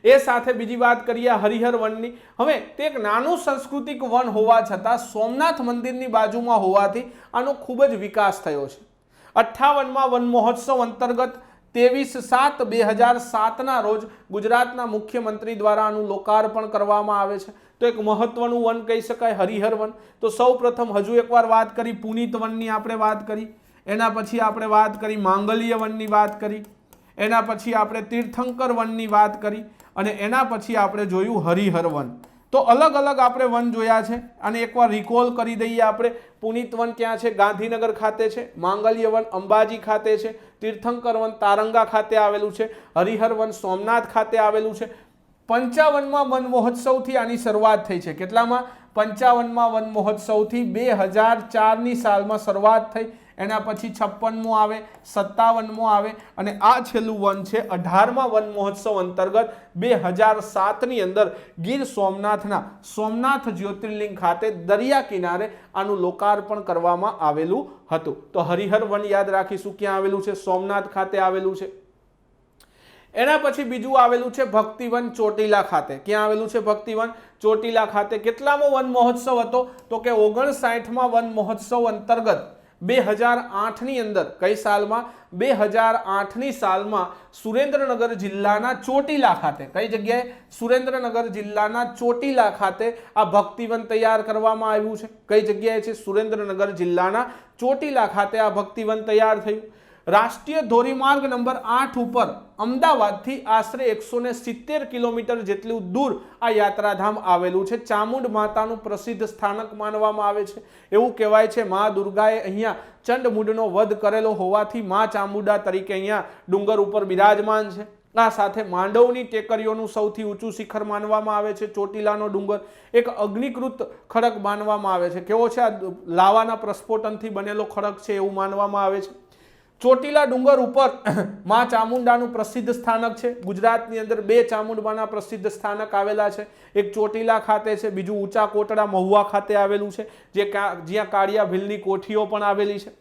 એ સાથે બીજી વાત કરીએ હરિહર વનની. હવે તે એક નાનું સાંસ્કૃતિક વન હોવા છતાં સોમનાથ મંદિરની બાજુમાં હોવાથી આનો ખૂબ જ વિકાસ થયો છે. 58માં વન મહોત્સવ અંતર્ગત 23/7/2007ના રોજ ગુજરાતના મુખ્યમંત્રી દ્વારા આનું લોકાર્પણ કરવામાં આવે છે. તો એક મહત્વનું વન કહી શકાય હરિહર વન. તો સૌપ્રથમ હજુ એકવાર વાત કરી પુનિત વનની, આપણે વાત કરી. એના પછી આપણે વાત કરી માંગલ્ય વનની વાત કરી. એના પછી આપણે તીર્થંકર વનની વાત કરી અને એના પછી આપણે જોયું હરિહર વન. તો અલગ અલગ આપણે વન જોયા છે અને એકવાર રિકોલ કરી દઈએ આપણે. પુનિત વન ક્યાં છે? ગાંધીનગર ખાતે છે. માંગલ્ય વન અંબાજી ખાતે છે. તીર્થંકર વન તારંગા ખાતે આવેલું છે. હરિહર વન સોમનાથ ખાતે આવેલું છે. 55માં વન મહોત્સવથી આની શરૂઆત થઈ છે. કેટલામાં? 55માં વન મહોત્સવથી 2004ની સાલમાં શરૂઆત થઈ. એના પછી 56મો આવે, 57મો આવે અને આ છેલ્લું વન છે 18મા વન મહોત્સવ અંતર્ગત 2007ની અંદર ગીર સોમનાથના સોમનાથ જ્યોતિર્લિંગ ખાતે દરિયા કિનારે આનું લોકાર્પણ કરવામાં આવેલું હતું. તો હરિહર વન યાદ રાખીશું ક્યાં આવેલું છે? સોમનાથ ખાતે આવેલું છે. એના પછી બીજું આવેલું છે ભક્તિવન ચોટીલા ખાતે. ક્યાં આવેલું છે? ભક્તિવન ચોટીલા ખાતે. કેટલામો વન મહોત્સવ હતો? તો કે 59મા વન મહોત્સવ અંતર્ગત 2008ની અંદર, કઈ સાલમાં? 2008ની સાલમાં સુરેન્દ્રનગર જિલ્લાના ચોટીલા ખાતે, કઈ જગ્યાએ? સુરેન્દ્રનગર જિલ્લાના ચોટીલા ખાતે આ ભક્તિવન તૈયાર કરવામાં આવ્યું છે. કઈ જગ્યાએ છે? સુરેન્દ્રનગર જિલ્લાના ચોટીલા ખાતે આ ભક્તિવન તૈયાર થયું. રાષ્ટ્રીય ધોરીમાર્ગ નંબર 8 ઉપર અમદાવાદથી આશરે 170 કિલોમીટર જેટલું દૂર આ યાત્રાધામ આવેલું છે. ચામુંડ માતાનું પ્રસિદ્ધ સ્થાનક માનવામાં આવે છે. એવું કહેવાય છે મા દુર્ગાએ અહીંયા ચંડમુંડનો વધ કરેલો હોવાથી મા ચામુંડા તરીકે અહીંયા ડુંગર ઉપર બિરાજમાન છે. આ સાથે માંડવની ટેકરીઓનું સૌથી ઊંચું શિખર માનવામાં આવે છે ચોટીલાનો ડુંગર. એક અગ્નિકૃત ખડક માનવામાં આવે છે. કેવો છે? આ લાવાના પ્રસ્ફોટનથી બનેલો ખડક છે એવું માનવામાં આવે છે. ચોટીલા ડુંગર ઉપર મા ચામુંડાનું પ્રસિદ્ધ સ્થાનક છે. ગુજરાતની અંદર 2 ચામુંડમાના પ્રસિદ્ધ સ્થાનક આવેલા છે. એક ચોટીલા ખાતે છે, બીજું ઊંચા કોટડા મહુવા ખાતે આવેલું છે, જ્યાં કાળિયા ભીલની કોઠીઓ પણ આવેલી છે.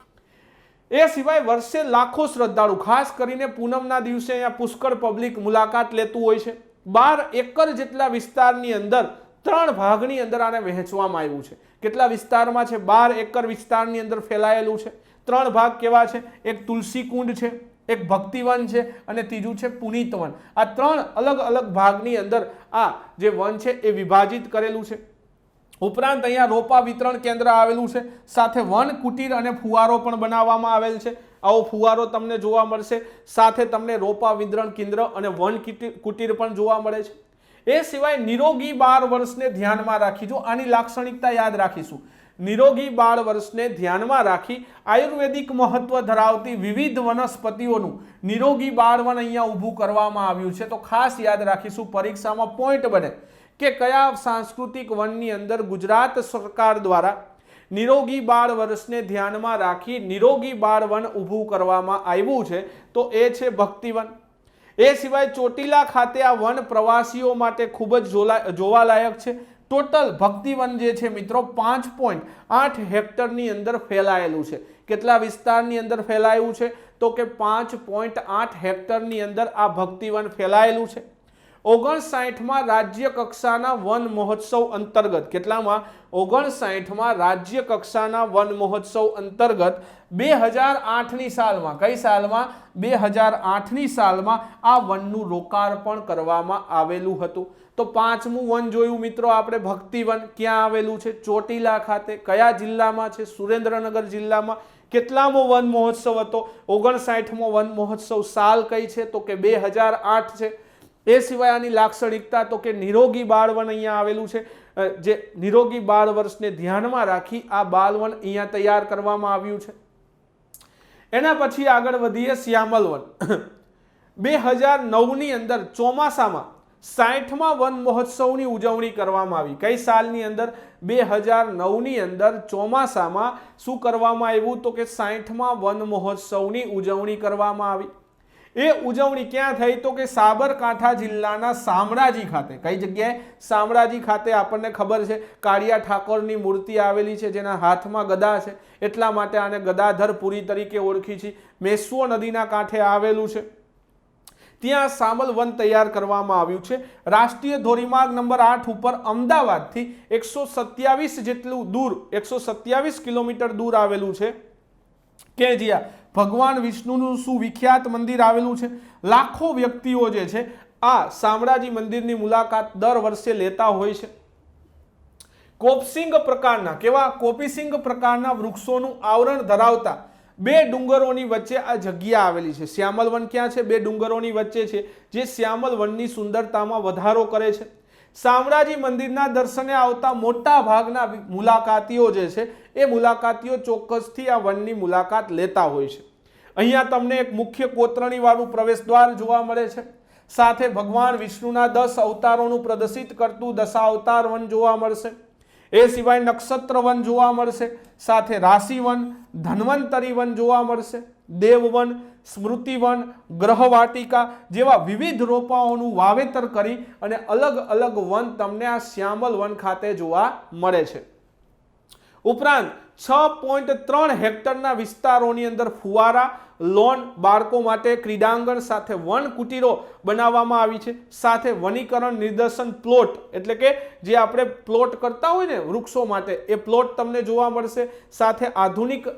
એ સિવાય વર્ષે લાખો શ્રદ્ધાળુ, ખાસ કરીને પૂનમના દિવસે અહીંયા પુષ્કળ પબ્લિક મુલાકાત લેતું હોય છે. 12 એકર જેટલા વિસ્તારની અંદર 3 ભાગની અંદર આને વહેંચવામાં આવ્યું છે. કેટલા વિસ્તારમાં છે? 12 એકર વિસ્તારની અંદર ફેલાયેલું છે. 3 ભાગ કેવા છે? એક તુલસી કુંડ છે, એક ભક્તિવન છે અને ત્રીજું છે પુનિત વન. આ 3 અલગ અલગ ભાગની અંદર આ જે વન છે એ વિભાજિત કરેલું છે. ઉપરાંત અહીંયા રોપા વિતરણ કેન્દ્ર આવેલું છે. સાથે વન કુટીર અને ફુવારો પણ બનાવવામાં આવેલ છે. આવો ફુવારો તમને જોવા મળશે. સાથે તમને રોપા વિતરણ કેન્દ્ર અને વન કુટીર પણ જોવા મળે છે. એ સિવાય નિરોગી બાળ વર્ષને ધ્યાનમાં રાખી, જો આની લાક્ષણિકતા યાદ રાખીશું, નિરોગી બાળ વર્ષને ધ્યાનમાં રાખી આયુર્વેદિક મહત્વ ધરાવતી વિવિધ વનસ્પતિઓનું નિરોગી બાળવન અહીંયા ઊભું કરવામાં આવ્યું છે. તો ખાસ યાદ રાખીશું, પરીક્ષામાં પોઈન્ટ બને કે કયા સાંસ્કૃતિક વનની અંદર ગુજરાત સરકાર દ્વારા નિરોગી બાળ વર્ષને ધ્યાનમાં રાખી નિરોગી બાળ વન ઊભું કરવામાં આવ્યું છે. તો એ છે ભક્તિવન. એ સિવાય ચોટીલા ખાતે આ વન પ્રવાસીઓ માટે ખૂબ જ જોવાલાયક છે. ટોટલ ભક્તિવન જે છે મિત્રો 5.8 હેક્ટરની અંદર ફેલાયેલું છે. કેટલા વિસ્તારની અંદર ફેલાયું છે? તો કે 5.8 હેક્ટરની અંદર આ ભક્તિવન ફેલાયેલું છે. 59માં રાજ્ય કક્ષાના વન મહોત્સવ અંતર્ગત, કેટલામાં? 59માં રાજ્ય કક્ષાના વન મહોત્સવ અંતર્ગત 2008ની સાલમાં, કઈ સાલમાં? 2008ની સાલમાં આ વનનું લોકાર્પણ કરવામાં આવેલું હતું. તો 5મું વન જોયું મિત્રો આપણે, ભક્તિવન. ક્યાં આવેલું છે? ચોટીલા ખાતે. કયા જિલ્લામાં છે? સુરેન્દ્રનગર જિલ્લામાં. કેટલામો વન મહોત્સવ હતો? 59મો વન મહોત્સવ. સાલ કઈ છે? તો કે 2008 છે. એ સિવાય આની લાક્ષણિકતા તો કે નિરોગી બાળવન અહીંયા આવેલું છે. જે નિરોગી બાળ વર્ષને ધ્યાનમાં રાખી આ બાળવન અહીંયા તૈયાર કરવામાં આવ્યું છે. એના પછી આગળ વધીએ, શ્યામલ વન. 2009ની અંદર ચોમાસામાં 60મા વન મહોત્સવની ઉજવણી કરવામાં આવી. કઈ સાલની અંદર? 2009ની અંદર ચોમાસામાં શું કરવામાં આવ્યું? તો કે 60મા વન મહોત્સવની ઉજવણી કરવામાં આવી. એ ઉજવણી ક્યાં થઈ? તો કે સાબરકાંઠા જિલ્લાના શામળાજી ખાતે. કઈ જગ્યાએ? શામળાજી ખાતે. આપણને ખબર છે કાળિયા ઠાકોરની મૂર્તિ આવેલી છે જેના હાથમાં ગદા છે, એટલા માટે આને ગદાધરપુરી તરીકે ઓળખી છે. મેશ્વો નદીના કાંઠે આવેલું છે. ત્યાં શામલ વન તૈયાર કરવામાં આવ્યું છે. રાષ્ટ્રીય ધોરીમાર્ગ નંબર 8 ઉપર અમદાવાદથી 127 જેટલું દૂર, 127 કિલોમીટર દૂર આવેલું છે કે જ્યાં ભગવાન વિષ્ણુનું સુવિખ્યાત મંદિર આવેલું છે. લાખો વ્યક્તિઓ જે છે આ શામળાજી મંદિરની મુલાકાત દર વર્ષે લેતા હોય છે. કોપસિંગ પ્રકારના, કેવા? કોપીસિંગ પ્રકારના વૃક્ષોનું આવરણ ધરાવતા 2 ડુંગરોની વચ્ચે આ જગ્યા આવેલી છે. શ્યામલ વન ક્યાં છે? 2 ડુંગરોની વચ્ચે છે, જે શ્યામલ વનની સુંદરતામાં વધારો કરે છે. શામળાજી મંદિરના દર્શને આવતા મોટા ભાગના મુલાકાતીઓ જે છે એ મુલાકાતીઓ ચોક્કસથી આ વનની મુલાકાત લેતા હોય છે. અહીંયા તમને એક મુખ્ય કોતરણી વાળું પ્રવેશદ્વાર જોવા મળે છે. સાથે ભગવાન વિષ્ણુના 10 અવતારોનું પ્રદર્શિત કરતું દશાવતાર વન જોવા મળશે. એ સિવાય નક્ષત્ર વન જોવા મળશે. સાથે રાશિ વન, ધન્વંતરી વન જોવા મળશે. દેવવન, સ્મૃતિવન, ગ્રહવાટિકા જેવા વિવિધ રોપાઓનું વાવેતર કરી અને અલગ અલગ વન તમને આ શ્યામલ વન ખાતે જોવા મળે છે. ઉપરાંત 6.3 હેક્ટરના વિસ્તારોની અંદર ફુવારા, લોન, બાળકો માટે ક્રીડાંગણ સાથે વન કુટીરો બનાવવામાં આવી છે. સાથે વનીકરણ નિદર્શન પ્લોટ, એટલે કે જે આપણે પ્લોટ કરતા હોય ને વૃક્ષો માટે, એ પ્લોટ તમને જોવા મળશે. સાથે આધુનિક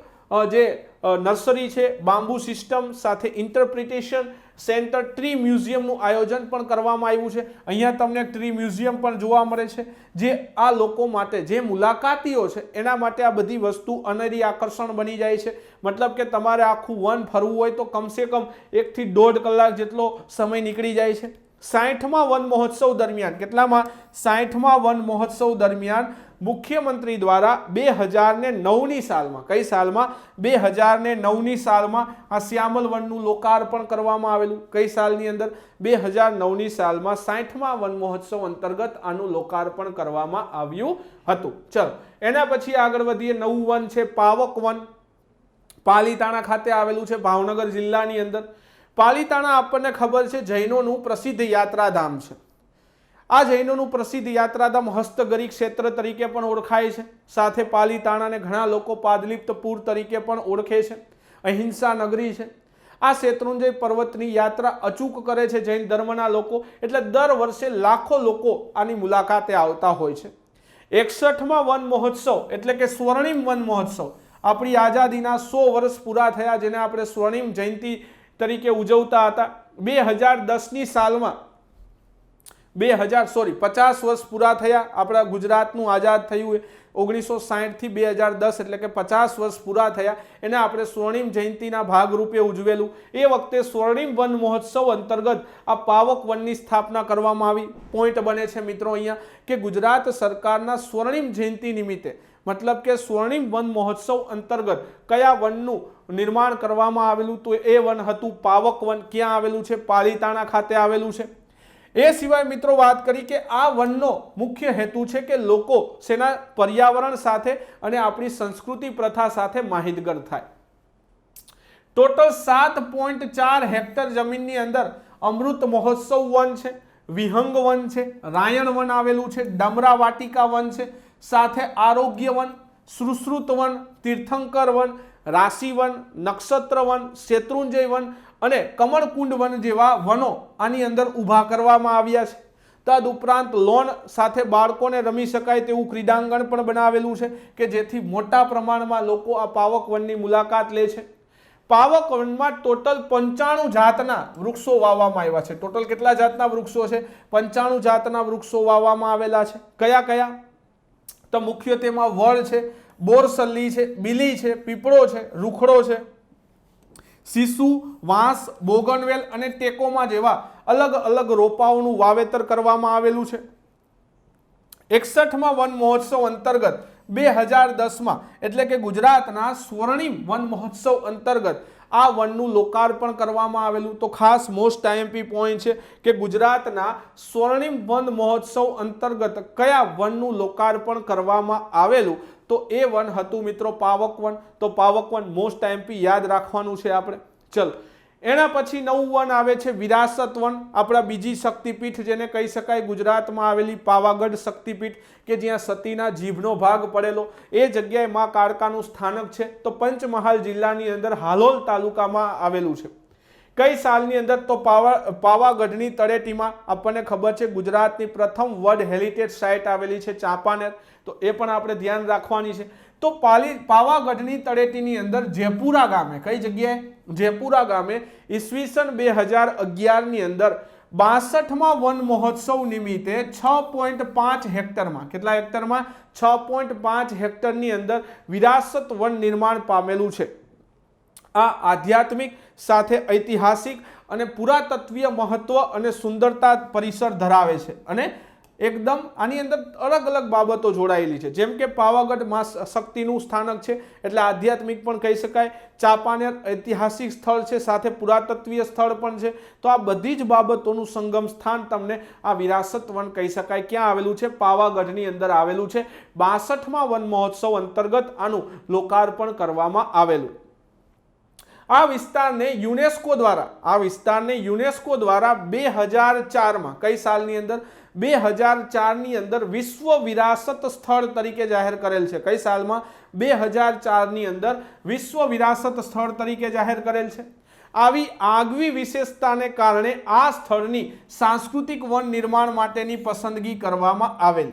જે નર્સરી છે, બાંબુ સિસ્ટમ, સાથે ઇન્ટરપ્રિટેશન સેન્ટર, ટ્રી મ્યુઝિયમનું આયોજન પણ કરવામાં આવ્યું છે. અહીંયા તમને ટ્રી મ્યુઝિયમ પણ જોવા મળે છે, જે આ લોકો માટે, જે મુલાકાતીઓ છે એના માટે આ બધી વસ્તુ અનેરી આકર્ષણ બની જાય છે. મતલબ કે તમારે આખું વન ફરવું હોય તો કમસે કમ 1 થી 1.5 કલાક જેટલો સમય નીકળી જાય છે. 60મા વન મહોત્સવ દરમિયાન, કેટલામાં? 60મા વન મહોત્સવ દરમિયાન મુખ્યમંત્રી દ્વારા 2009ની સાલમાં, કઈ સાલમાં? 2009ની સાલમાં આ શ્યામલ વનનું લોકાર્પણ કરવામાં આવેલું. કઈ સાલની અંદર? 2009ની સાલમાં 60મા વન મહોત્સવ અંતર્ગત આનું લોકાર્પણ કરવામાં આવ્યું હતું. ચલો એના પછી આગળ વધીએ. નવું વન છે પાવક વન. પાલીતાણા ખાતે આવેલું છે, ભાવનગર જિલ્લાની અંદર. પાલીતાણા આપણને ખબર છે જૈનોનું પ્રસિદ્ધ યાત્રાધામ છે. આ જૈનોનું પ્રસિદ્ધ યાત્રાધામ હસ્તગરી ક્ષેત્ર તરીકે પણ ઓળખાય છે. સાથે પાલીતાણાને ઘણા લોકો પાદલિપ્તપુર તરીકે પણ ઓળખે છે. અહિંસા નગરી છે. આ શેત્રુંજય પર્વતની યાત્રા અચૂક કરે છે જૈન ધર્મના લોકો, એટલે દર વર્ષે લાખો લોકો આની મુલાકાતે આવતા હોય છે. 61મા વન મહોત્સવ એટલે કે સ્વર્ણિમ વન મહોત્સવ, આપણી આઝાદીના 100 વર્ષ પૂરા થયા, જેને આપણે સ્વર્ણિમ જયંતિ તરીકે ઉજવતા હતા. 2010ની સાલમાં 50 વર્ષ પૂરા થયા આપણા ગુજરાતનું આઝાદ થયું 1960 થી 2010 એટલે કે 50 વર્ષ પૂરા થયા એને આપણે સ્વર્ણિમ જયંતિના ભાગરૂપે ઉજવેલું. એ વખતે સ્વર્ણિમ વન મહોત્સવ અંતર્ગત આ પાવક વનની સ્થાપના કરવામાં આવી. પોઈન્ટ બને છે મિત્રો અહીંયા કે ગુજરાત સરકારના સ્વર્ણિમ જયંતિ નિમિત્તે મતલબ કે સ્વર્ણિમ વન મહોત્સવ અંતર્ગત કયા વનનું નિર્માણ કરવામાં આવેલું, તો એ વન હતું પાવક વન. ક્યાં આવેલું છે? પાલીતાણા ખાતે આવેલું છે. એ સિવાય મિત્રો વાત કરી કે આ વનનો મુખ્ય હેતુ છે કે લોકો સેના પર્યાવરણ સાથે અને આપણી સંસ્કૃતિ પ્રથા સાથે માહિતગાર થાય. ટોટલ 7.4 હેક્ટર જમીનની અંદર અમૃત મહોત્સવ વન છે, વિહંગ વન છે, રાયણ વન આવેલું છે, ડમરા વાટિકા વન છે, સાથે આરોગ્ય વન, સુશ્રુત વન, તીર્થંકર વન, રાશિ વન, નક્ષત્ર વન, શેત્રુંજય વન અને કમળકુંડ વન જેવા વનો આની અંદર ઊભા કરવામાં આવ્યા છે. તદુપરાંત લોન સાથે બાળકોને રમી શકાય તેવું ક્રીડાંગણ પણ બનાવેલું છે કે જેથી મોટા પ્રમાણમાં લોકો આ પાવક વનની મુલાકાત લે છે. પાવક વનમાં ટોટલ 95 જાતના વૃક્ષો વાવવામાં આવ્યા છે. ટોટલ કેટલા જાતના વૃક્ષો છે? 95 જાતના વૃક્ષો વાવવામાં આવેલા છે. કયા કયા? તો મુખ્યત્વેમાં વડ છે, બોરસલ્લી છે, બીલી છે, પીપળો છે, રૂખડો છે, સીસુ, વાંસ, બોગનવેલ અને ટેકોમા જેવા અલગ અલગ રોપાઓનું વાવેતર કરવામાં આવેલું છે. 61મા વન મહોત્સવ અંતર્ગત 2010માં એટલે કે ગુજરાતના સ્વર્ણિમ વન મહોત્સવ અંતર્ગત આ વનનું લોકાર્પણ કરવામાં આવેલું. તો ખાસ મોસ્ટ આઈએમપી પોઈન્ટ છે કે ગુજરાતના સ્વર્ણિમ વન મહોત્સવ અંતર્ગત કયા વનનું લોકાર્પણ કરવામાં આવેલું, તો એ વન હતું મિત્રો પાવક વન. તો પાવક વન મોસ્ટ આઈએમપી યાદ રાખવાનું છે આપણે. ચલો, એના પછી નવું વન આવે છે વિરાસત વન. આપણા બીજી શક્તિપીઠ જેને કહી શકાય ગુજરાતમાં આવેલી પાવાગઢ શક્તિપીઠ કે જ્યાં સતીના જીભનો ભાગ પડેલો, એ જગ્યાએ માં કાળકાનું સ્થાનક છે. તો પંચમહાલ જિલ્લાની અંદર હાલોલ તાલુકામાં આવેલું છે. કઈ સાલની અંદર? તો પાવાગઢની તળેટીમાં આપણને ખબર છે ગુજરાતની પ્રથમ વર્લ્ડ હેરિટેજ સાઇટ આવેલી છે ચાંપાનેર. તો એ પણ આપણે ધ્યાન રાખવાની છે. તો પાવાગઢની તળેટીની અંદર જેપુરા ગામે, કઈ જગ્યાએ? જેપુરા ગામે ઈસવીસન 2011ની અંદર 62મા વન મહોત્સવ નિમિત્તે 6.5 હેક્ટરમાં, કેટલા હેક્ટરમાં? 6.5 હેક્ટરની અંદર વિરાસત વન નિર્માણ પામેલું છે. આ આધ્યાત્મિક સાથે ઐતિહાસિક અને પુરાતત્વીય મહત્વ અને સુંદરતા પરિસર ધરાવે છે અને એકદમ આની અંદર અલગ અલગ બાબતો જોડાયેલી છે. જેમ કે પાવાગઢ માં શક્તિનું સ્થાનક છે એટલે આધ્યાત્મિક પણ કહી શકાય, ચાંપાનેર ઐતિહાસિક સ્થળ છે સાથે પુરાતત્વીય સ્થળ પણ છે. તો આ બધી જ બાબતોનું સંગમ સ્થાન તમને આ વિરાસત વન કહી શકાય. ક્યાં આવેલું છે? પાવાગઢની અંદર આવેલું છે. 62મા વન મહોત્સવ અંતર્ગત આનું લોકાર્પણ કરવામાં આવેલું. આ વિસ્તારને યુનેસ્કો દ્વારા 2004માં, કઈ સાલની અંદર? 2004ની અંદર વિશ્વ વિરાસત સ્થળ તરીકે જાહેર કરેલ છે. કઈ સાલમાં? 2004ની અંદર વિશ્વ વિરાસત સ્થળ તરીકે જાહેર કરેલ છે. આવી આગવી વિશેષતાને કારણે આ સ્થળની સાંસ્કૃતિક વન નિર્માણ માટેની પસંદગી કરવામાં આવેલ.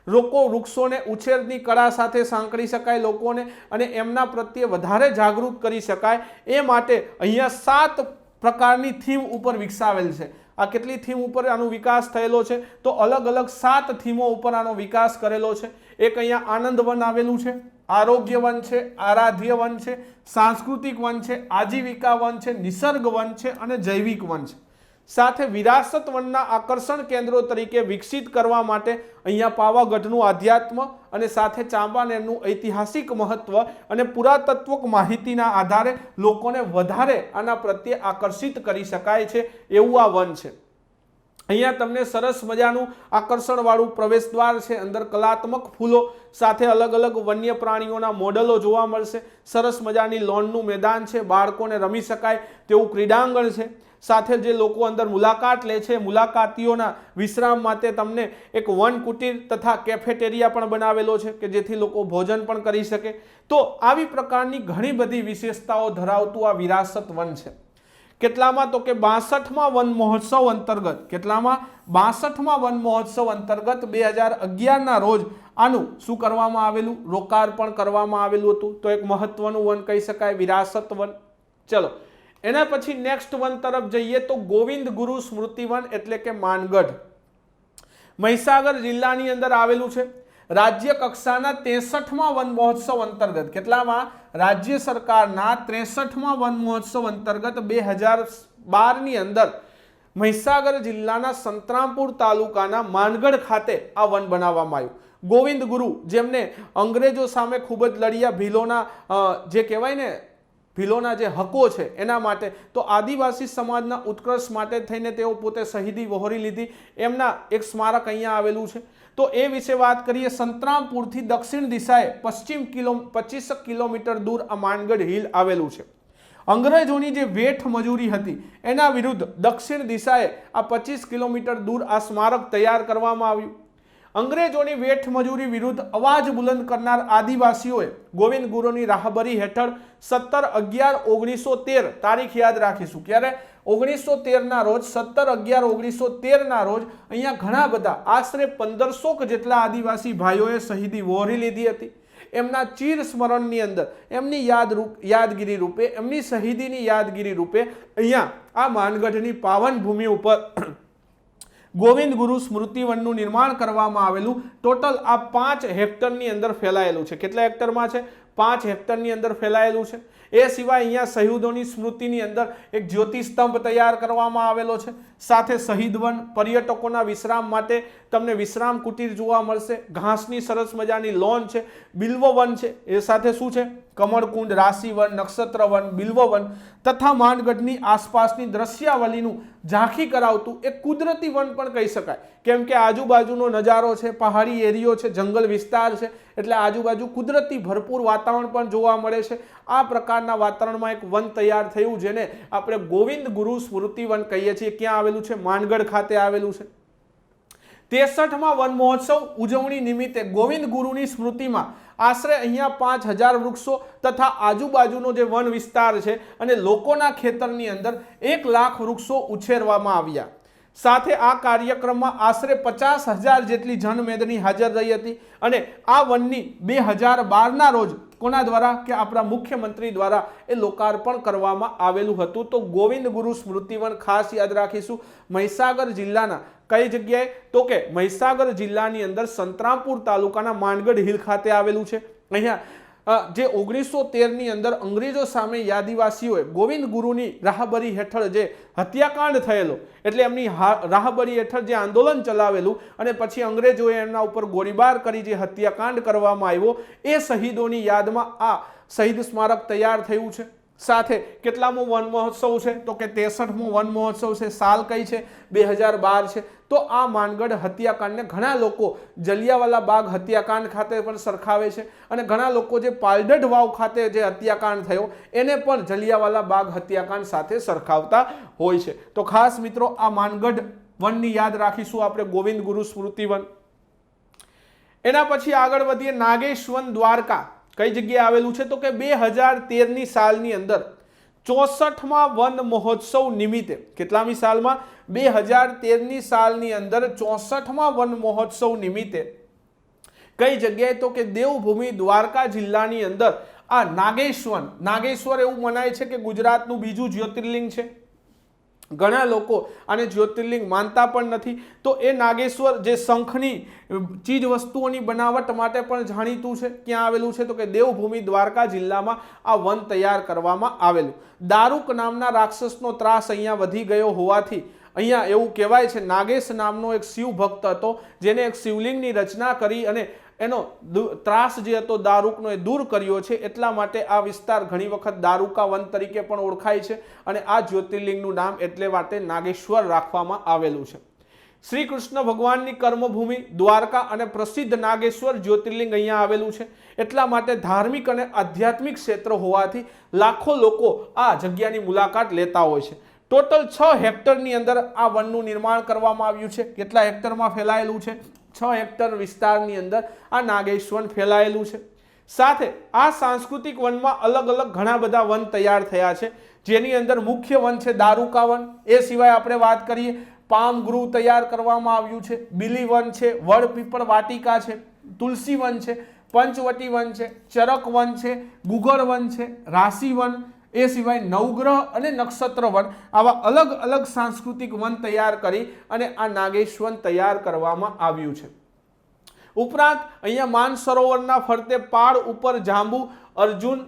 લોકો વૃક્ષોને ઉછેરની કળા સાથે સાંકળી શકાય લોકોને અને એમના પ્રત્યે વધારે જાગૃત કરી શકાય એ માટે અહીંયા 7 પ્રકારની થીમ ઉપર વિકસાવેલ છે. આ કેટલી થીમ ઉપર આનો વિકાસ થયેલો છે? તો અલગ અલગ 7 થીમો ઉપર આનો વિકાસ કરેલો છે. એક અહીંયા આનંદ વન આવેલું છે, આરોગ્ય વન છે, આરાધ્ય વન છે, સાંસ્કૃતિક વન છે, આજીવિકા વન છે, નિસર્ગ વન છે અને જૈવિક વન છે. સાથે વિરાસત વનના આકર્ષણ કેન્દ્રો તરીકે વિકસિત કરવા માટે અહીંયા પાવાગઢનું આધ્યાત્મ અને સાથે ચાંપાનેરનું ઐતિહાસિક મહત્વ અને પુરાતત્વક માહિતીના આધારે લોકોને વધારે આના પ્રત્યે આકર્ષિત કરી શકાય છે એવું આ વન છે. અહીંયા તમને સરસ મજાનું આકર્ષણવાળું પ્રવેશદ્વાર છે. અંદર કલાત્મક ફૂલો સાથે અલગ અલગ વન્ય પ્રાણીઓના મોડલો જોવા મળશે. સરસ મજાની લોનનું મેદાન છે, બાળકોને રમી શકાય તેવું ક્રીડાંગણ છે. સાથે જે લોકો અંદર મુલાકાત લે છે મુલાકાતીઓના વિશ્રામ માટે તમને એક વન કુટીર તથા કેફેટેરિયા પણ બનાવેલો છે કે જેથી લોકો ભોજન પણ કરી શકે. તો આવી પ્રકારની ઘણી બધી વિશેષતાઓ ધરાવતું આ વિરાસત વન છે. કેટલામાં? તો કે 62મા વન મહોત્સવ અંતર્ગત. કેટલામાં? 62મા વન મહોત્સવ અંતર્ગત 2011ના રોજ આનું શું કરવામાં આવેલું? લોકાર્પણ કરવામાં આવેલું હતું. તો એક મહત્વનું વન કહી શકાય વિરાસત વન. ચલો, એના પછી નેક્સ્ટ વન તરફ જઈએ તો ગોવિંદ ગુરુ સ્મૃતિ વન એટલે કે માનગઢ. મહીસાગર જિલ્લાની અંદર આવેલું છે। રાજ્ય કક્ષાના 63મા વન મહોત્સવ અંતર્ગત કેટલામાં રાજ્ય સરકારના 63મા વન મહોત્સવ અંતર્ગત 2012 ની અંદર મહીસાગર જિલ્લાના સંતરામપુર તાલુકાના માનગઢ ખાતે આ વન બનાવવામાં આવ્યું। ગોવિંદ ગુરુ જેમને અંગ્રેજો સામે ખૂબ જ લડ્યા, ભીલોના જે કહેવાય ને ભીલોના જે હકો છે એના માટે, તો આદિવાસી સમાજના ઉત્કર્ષ માટે થઈને તેઓ પોતે શહીદી વહોરી લીધી, એમના એક સ્મારક અહીંયા આવેલું છે। તો એ વિશે વાત કરીએ। સંતરામપુરથી દક્ષિણ દિશાએ 25 કિલોમીટર દૂર આ માનગઢ હિલ આવેલું છે। અંગ્રેજોની જે વેઠ મજૂરી હતી એના વિરુદ્ધ દક્ષિણ દિશાએ આ 25 કિલોમીટર દૂર આ સ્મારક તૈયાર કરવામાં આવ્યું। અંગ્રેજોની વેઠ મજૂરી વિરુદ્ધ અવાજ બુલંદ કરનાર આદિવાસીઓએ ગોવિંદ ગુરુની રાહબરી હેઠળ 17/11/1913 તારીખ યાદ રાખીશું, ક્યારે 1913 ના રોજ 17/11/1913 ના રોજ અહીંયા ઘણા બધા આશરે 1500 જેટલા આદિવાસી ભાઈઓએ શહીદી વહોરી લીધી હતી। એમના ચીર સ્મરણની અંદર એમની યાદગીરી રૂપે, એમની શહીદીની યાદગીરી રૂપે અહીંયા આ માનગઢની પાવન ભૂમિ ઉપર ગોવિંદ ગુરુ સ્મૃતિવનનું નિર્માણ કરવામાં આવેલું। ટોટલ આ 5 હેક્ટરની અંદર ફેલાયેલું છે। કેટલા હેક્ટરમાં છે? 5 હેક્ટરની અંદર ફેલાયેલું છે। એ સિવાય અહીંયા શહીદોની સ્મૃતિની અંદર એક જ્યોતિ સ્તંભ તૈયાર કરવામાં આવેલો છે। સાથે શહીદ વન, પર્યટકોના વિશ્રામ માટે તમને વિશ્રામ કુટીર જોવા મળશે, ઘાસની સરસ મજાની લોન છે, બિલ્વ વન છે, એ સાથે શું છે? કમળકુંડ, રાશિ વન, નક્ષત્ર વન, બિલ્વ વન તથા માનગઢની આસપાસની દ્રશ્યાવલીનું ઝાંખી કરાવતું એક કુદરતી વન પણ કહી શકાય, કેમ કે આજુબાજુનો નજારો છે, પહાડી એરિયો છે, જંગલ વિસ્તાર છે, એટલે આજુબાજુ કુદરતી ભરપૂર વાતાવરણ પણ જોવા મળે છે। આ પ્રકારના વાતાવરણમાં એક વન તૈયાર થયું જેને આપણે ગોવિંદ ગુરુ સ્મૃતિ વન કહીએ છીએ। ક્યાં આવેલું છે? માનગઢ ખાતે આવેલું છે। 63મા વન મહોત્સવ ઉજવણી નિમિત્તે ગોવિંદ ગુરુની સ્મૃતિમાં આશરે અહીંયા 5000 વૃક્ષો તથા આજુબાજુનો જે વન વિસ્તાર છે અને લોકોના ખેતરની અંદર 1 લાખ વૃક્ષો ઉછેરવામાં આવ્યા। સાથે આ કાર્યક્રમમાં આશરે 50,000 જેટલી જનમેદની હાજર રહી હતી અને આ વનની 2012 ના રોજ કોના દ્વારા? કે આપણા મુખ્યમંત્રી દ્વારા એ લોકાર્પણ કરવામાં આવેલું હતું। તો ગોવિંદ ગુરુ સ્મૃતિવન ખાસ યાદ રાખીશું। મહીસાગર જિલ્લાના કઈ જગ્યાએ? તો કે મહીસાગર જિલ્લાની અંદર સંતરામપુર તાલુકાના માનગઢ હિલ ખાતે આવેલું છે। અહીંયા જે 1913 ની અંદર અંગ્રેજો સામે આદિવાસીઓએ ગોવિંદ ગુરુની રાહબરી હેઠળ જે હત્યાકાંડ થયેલો, એટલે એમની રાહબરી હેઠળ જે આંદોલન ચલાવેલું અને પછી અંગ્રેજોએ એમના ઉપર ગોળીબાર કરી જે હત્યાકાંડ કરવામાં આવ્યો, એ શહીદોની યાદમાં આ શહીદ સ્મારક તૈયાર થયું છે। સાથે કેટલામો વન મહોત્સવ છે? તો કે 63મો વન મહોત્સવ છે। સાલ કઈ છે? 2012 છે। તો આ માનગઢ હત્યાકાંડને ઘણા લોકો જલિયાવાલા બાગ હત્યાકાંડ ખાતે પણ સરખાવે છે અને ઘણા લોકો જે પાલડઢ વાવ ખાતે જે હત્યાકાંડ થયો એને પણ જલિયાવાલા બાગ હત્યાકાંડ સાથે સરખાવતા હોય છે। તો ખાસ મિત્રો આ માનગઢ વનની યાદ રાખીશું આપણે, ગોવિંદ ગુરુ સ્મૃતિ વન। એના પછી આગળ વધીએ। નાગેશ વન દ્વારકા કઈ જગ્યાએ આવેલું છે? તો કે 2013 ની સાલની અંદર 64મા વન મહોત્સવ નિમિત્તે, કેટલામી સાલમાં? 2013 ની સાલની અંદર 64મા વન મહોત્સવ નિમિત્તે કઈ જગ્યાએ? તો કે દેવભૂમિ દ્વારકા જિલ્લાની અંદર આ નાગેશ્વર, નાગેશ્વર એવું મનાય છે કે ગુજરાતનું બીજું જ્યોતિર્લિંગ છે। ઘણા લોકો આને જ્યોતિર્લિંગ માનતા પણ નથી। તો એ નાગેશ્વર જે શંખની ચીજ વસ્તુઓની બનાવટ માટે પણ જાણીતું છે, ક્યાં આવેલું છે? તો કે દેવભૂમિ દ્વારકા જિલ્લામાં આ વન તૈયાર કરવામાં આવેલું। દારૂક નામના રાક્ષસનો ત્રાસ અહીંયા વધી ગયો હોવાથી અહીંયા એવું કહેવાય છે નાગેશ નામનો એક શિવ ભક્ત હતો જેને એક શિવલિંગની રચના કરી અને એનો ત્રાસ જે હતો દારૂકનો એ દૂર કર્યો છે। એટલા માટે આ વિસ્તાર ઘણી વખત દારૂકા વન તરીકે પણ ઓળખાય છે અને આ જ્યોતિર્લિંગનું નામ એટલે માટે નાગેશ્વર રાખવામાં આવેલું છે। શ્રી કૃષ્ણ ભગવાનની કર્મભૂમિ દ્વારકા અને પ્રસિદ્ધ નાગેશ્વર જ્યોતિર્લિંગ અહીંયા આવેલું છે। એટલા માટે ધાર્મિક અને આધ્યાત્મિક ક્ષેત્ર હોવાથી લાખો લોકો આ જગ્યાની મુલાકાત લેતા હોય છે। ટોટલ 6 હેક્ટરની અંદર આ વનનું નિર્માણ કરવામાં આવ્યું છે। કેટલા હેક્ટરમાં ફેલાયેલું છે? 6 હેક્ટર વિસ્તારની અંદર આ નાગેશ્વર ફેલાયેલું છે। સાથે આ સાંસ્કૃતિક વનમાં અલગ અલગ ઘણા બધા વન તૈયાર થયા છે, જેની અંદર મુખ્ય વન છે દારૂકા વન। એ સિવાય આપણે વાત કરીએ પામ ગૃહ તૈયાર કરવામાં આવ્યું છે, બિલી વન છે, વડ પીપળ વાટિકા છે, તુલસી વન છે, પંચવટી વન છે, ચરક વન છે, ગુગળ વન છે, રાશિ વન, એ સિવાય નવગ્રહ અને નક્ષત્ર વન, આવા અલગ અલગ સાંસ્કૃતિક વન તૈયાર કરી અને આ નાગેશ વન તૈયાર કરવામાં આવ્યું છે. ઉપરાંત અહીંયા માનસરોવરના ફરતે પાળ ઉપર જાંબુ, અર્જુન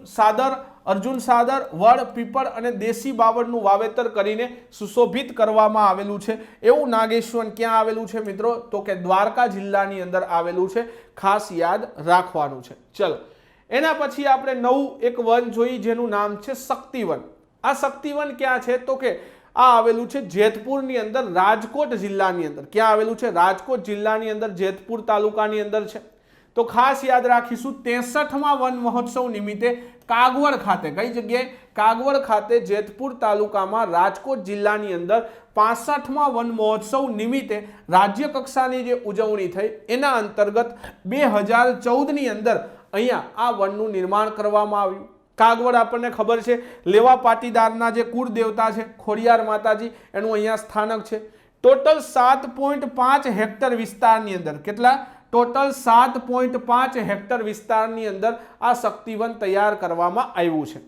સાદર, વડ, પીપળ અને દેશી બાવળનું વાવેતર કરીને સુશોભિત કરવામાં આવેલું છે. એવું નાગેશ વન ક્યાં આવેલું છે મિત્રો? તો કે દ્વારકા જિલ્લાની અંદર આવેલું છે. ખાસ યાદ રાખવાનું છે. ચલો, એના પછી આપણે નવું એક વન જોઈ જેનું નામ છે શક્તિવન. આ શક્તિવન ક્યાં છે? તો કે આ આવેલું છે જેતપુરની અંદર, રાજકોટ જિલ્લાની અંદર. ક્યાં આવેલું છે? રાજકોટ જિલ્લાની અંદર, જેતપુર તાલુકાની અંદર છે. તો ખાસ યાદ રાખીશું 63મા વન મહોત્સવ નિમિત્તે કાગવડ ખાતે, કઈ જગ્યાએ? કાગવડ ખાતે, જેતપુર તાલુકામાં, રાજકોટ જિલ્લાની અંદર 65મા વન મહોત્સવ નિમિત્તે રાજ્ય કક્ષાની જે ઉજવણી થઈ એના અંતર્ગત 2014ની અંદર અહીંયા આ વનનું નિર્માણ કરવામાં આવ્યું. કાગવડ આપણને ખબર છે લેવા પાટીદારના જે કુળ દેવતા છે ખોડિયાર માતાજી, એનું અહીંયા સ્થાનક છે. ટોટલ 7.5 હેક્ટર વિસ્તારની અંદર, કેટલા? ટોટલ 7.5 હેક્ટર વિસ્તારની અંદર આ શક્તિવન તૈયાર કરવામાં આવ્યું છે.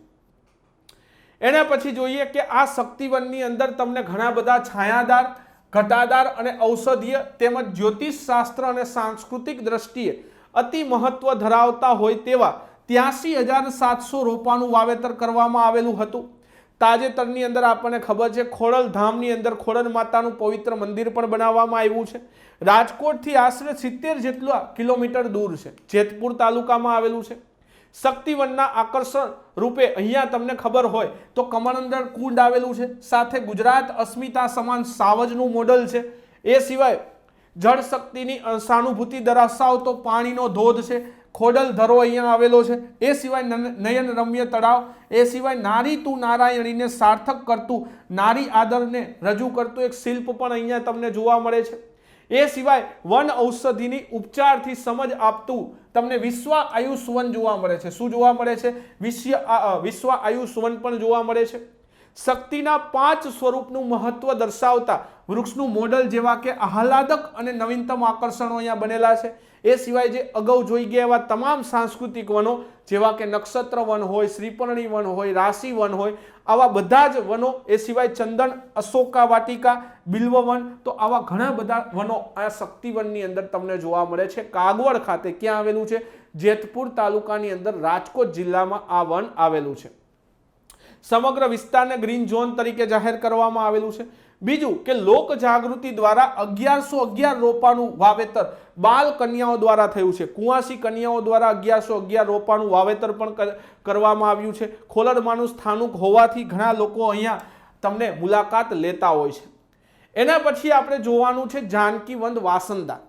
એના પછી જોઈએ કે આ શક્તિવનની અંદર તમને ઘણા બધા છાયાદાર, ઘટાદાર અને ઔષધીય તેમજ જ્યોતિષ શાસ્ત્ર અને સાંસ્કૃતિક દ્રષ્ટિએ અતિ મહત્વ ધરાવતા હોય તેવા 83,700 રોપાનું વાવેતર કરવામાં આવેલું હતું. તાજેતરની અંદર આપણને ખબર છે ખોડલધામની અંદર ખોડલ માતાનું પવિત્ર મંદિર પણ બનાવવામાં આવ્યું છે. રાજકોટથી આશરે 70 જેટલા કિલોમીટર દૂર છે. જેતપુર તાલુકામાં આવેલું છે. શક્તિવનના આકર્ષણ રૂપે અહીંયા તમને ખબર હોય તો કમળંદર કુંડ આવેલું છે. સાથે ગુજરાત અસ્મિતા સમાન સાવજનું મોડલ છે. એ સિવાય જળ શક્તિની સહાનુભૂતિ દર્શાવતો પાણીનો ધોધ છે. ખોડલ ધરો અહીંયા આવેલો છે. એ સિવાય નયન રમ્ય તળાવ, એ સિવાય નારી તું નારાયણીને સાર્થક કરતું, નારી આદરને રજૂ કરતું એક શિલ્પ પણ અહીંયા તમને જોવા મળે છે. એ સિવાય વન ઔષધિની ઉપચારથી સમજ આપતું તમને વિશ્વ આયુષ વન જોવા મળે છે. શું જોવા મળે છે? વિશ્વ આયુષ વન પણ જોવા મળે છે. શક્તિના 5 સ્વરૂપનું મહત્વ દર્શાવતા વૃક્ષનું મોડલ જેવા કે આહલાદક અને નવીનતમ આકર્ષણો અહીંયા બનેલા છે. એ સિવાય જે અગાઉ જોઈ ગયા એવા તમામ સાંસ્કૃતિક વનો જેવા કે નક્ષત્ર વન હોય, શ્રીપર્ણી વન હોય, રાશિ વન હોય, આવા બધા જ વનો, એ સિવાય ચંદન, અશોકા વાટિકા, બિલ્વ વન, તો આવા ઘણા બધા વનો આ શક્તિવનની અંદર તમને જોવા મળે છે. કાગવડ ખાતે ક્યાં આવેલું છે? જેતપુર તાલુકાની અંદર, રાજકોટ જિલ્લામાં આ વન આવેલું છે. સમગ્ર વિસ્તારને ગ્રીન ઝોન તરીકે જાહેર કરવામાં આવેલું છે. બીજું કે લોક જાગૃતિ દ્વારા 1111 રોપાનું વાવેતર બાલ કન્યાઓ દ્વારા થયું છે. કુંવાસી કન્યાઓ દ્વારા 1111 રોપાનું વાવેતર પણ કરવામાં આવ્યું છે. ખોલડમાનું સ્થાનક હોવાથી ઘણા લોકો અહીંયા તમને મુલાકાત લેતા હોય છે. એના પછી આપણે જોવાનું છે જાનકી વન વાસંદા.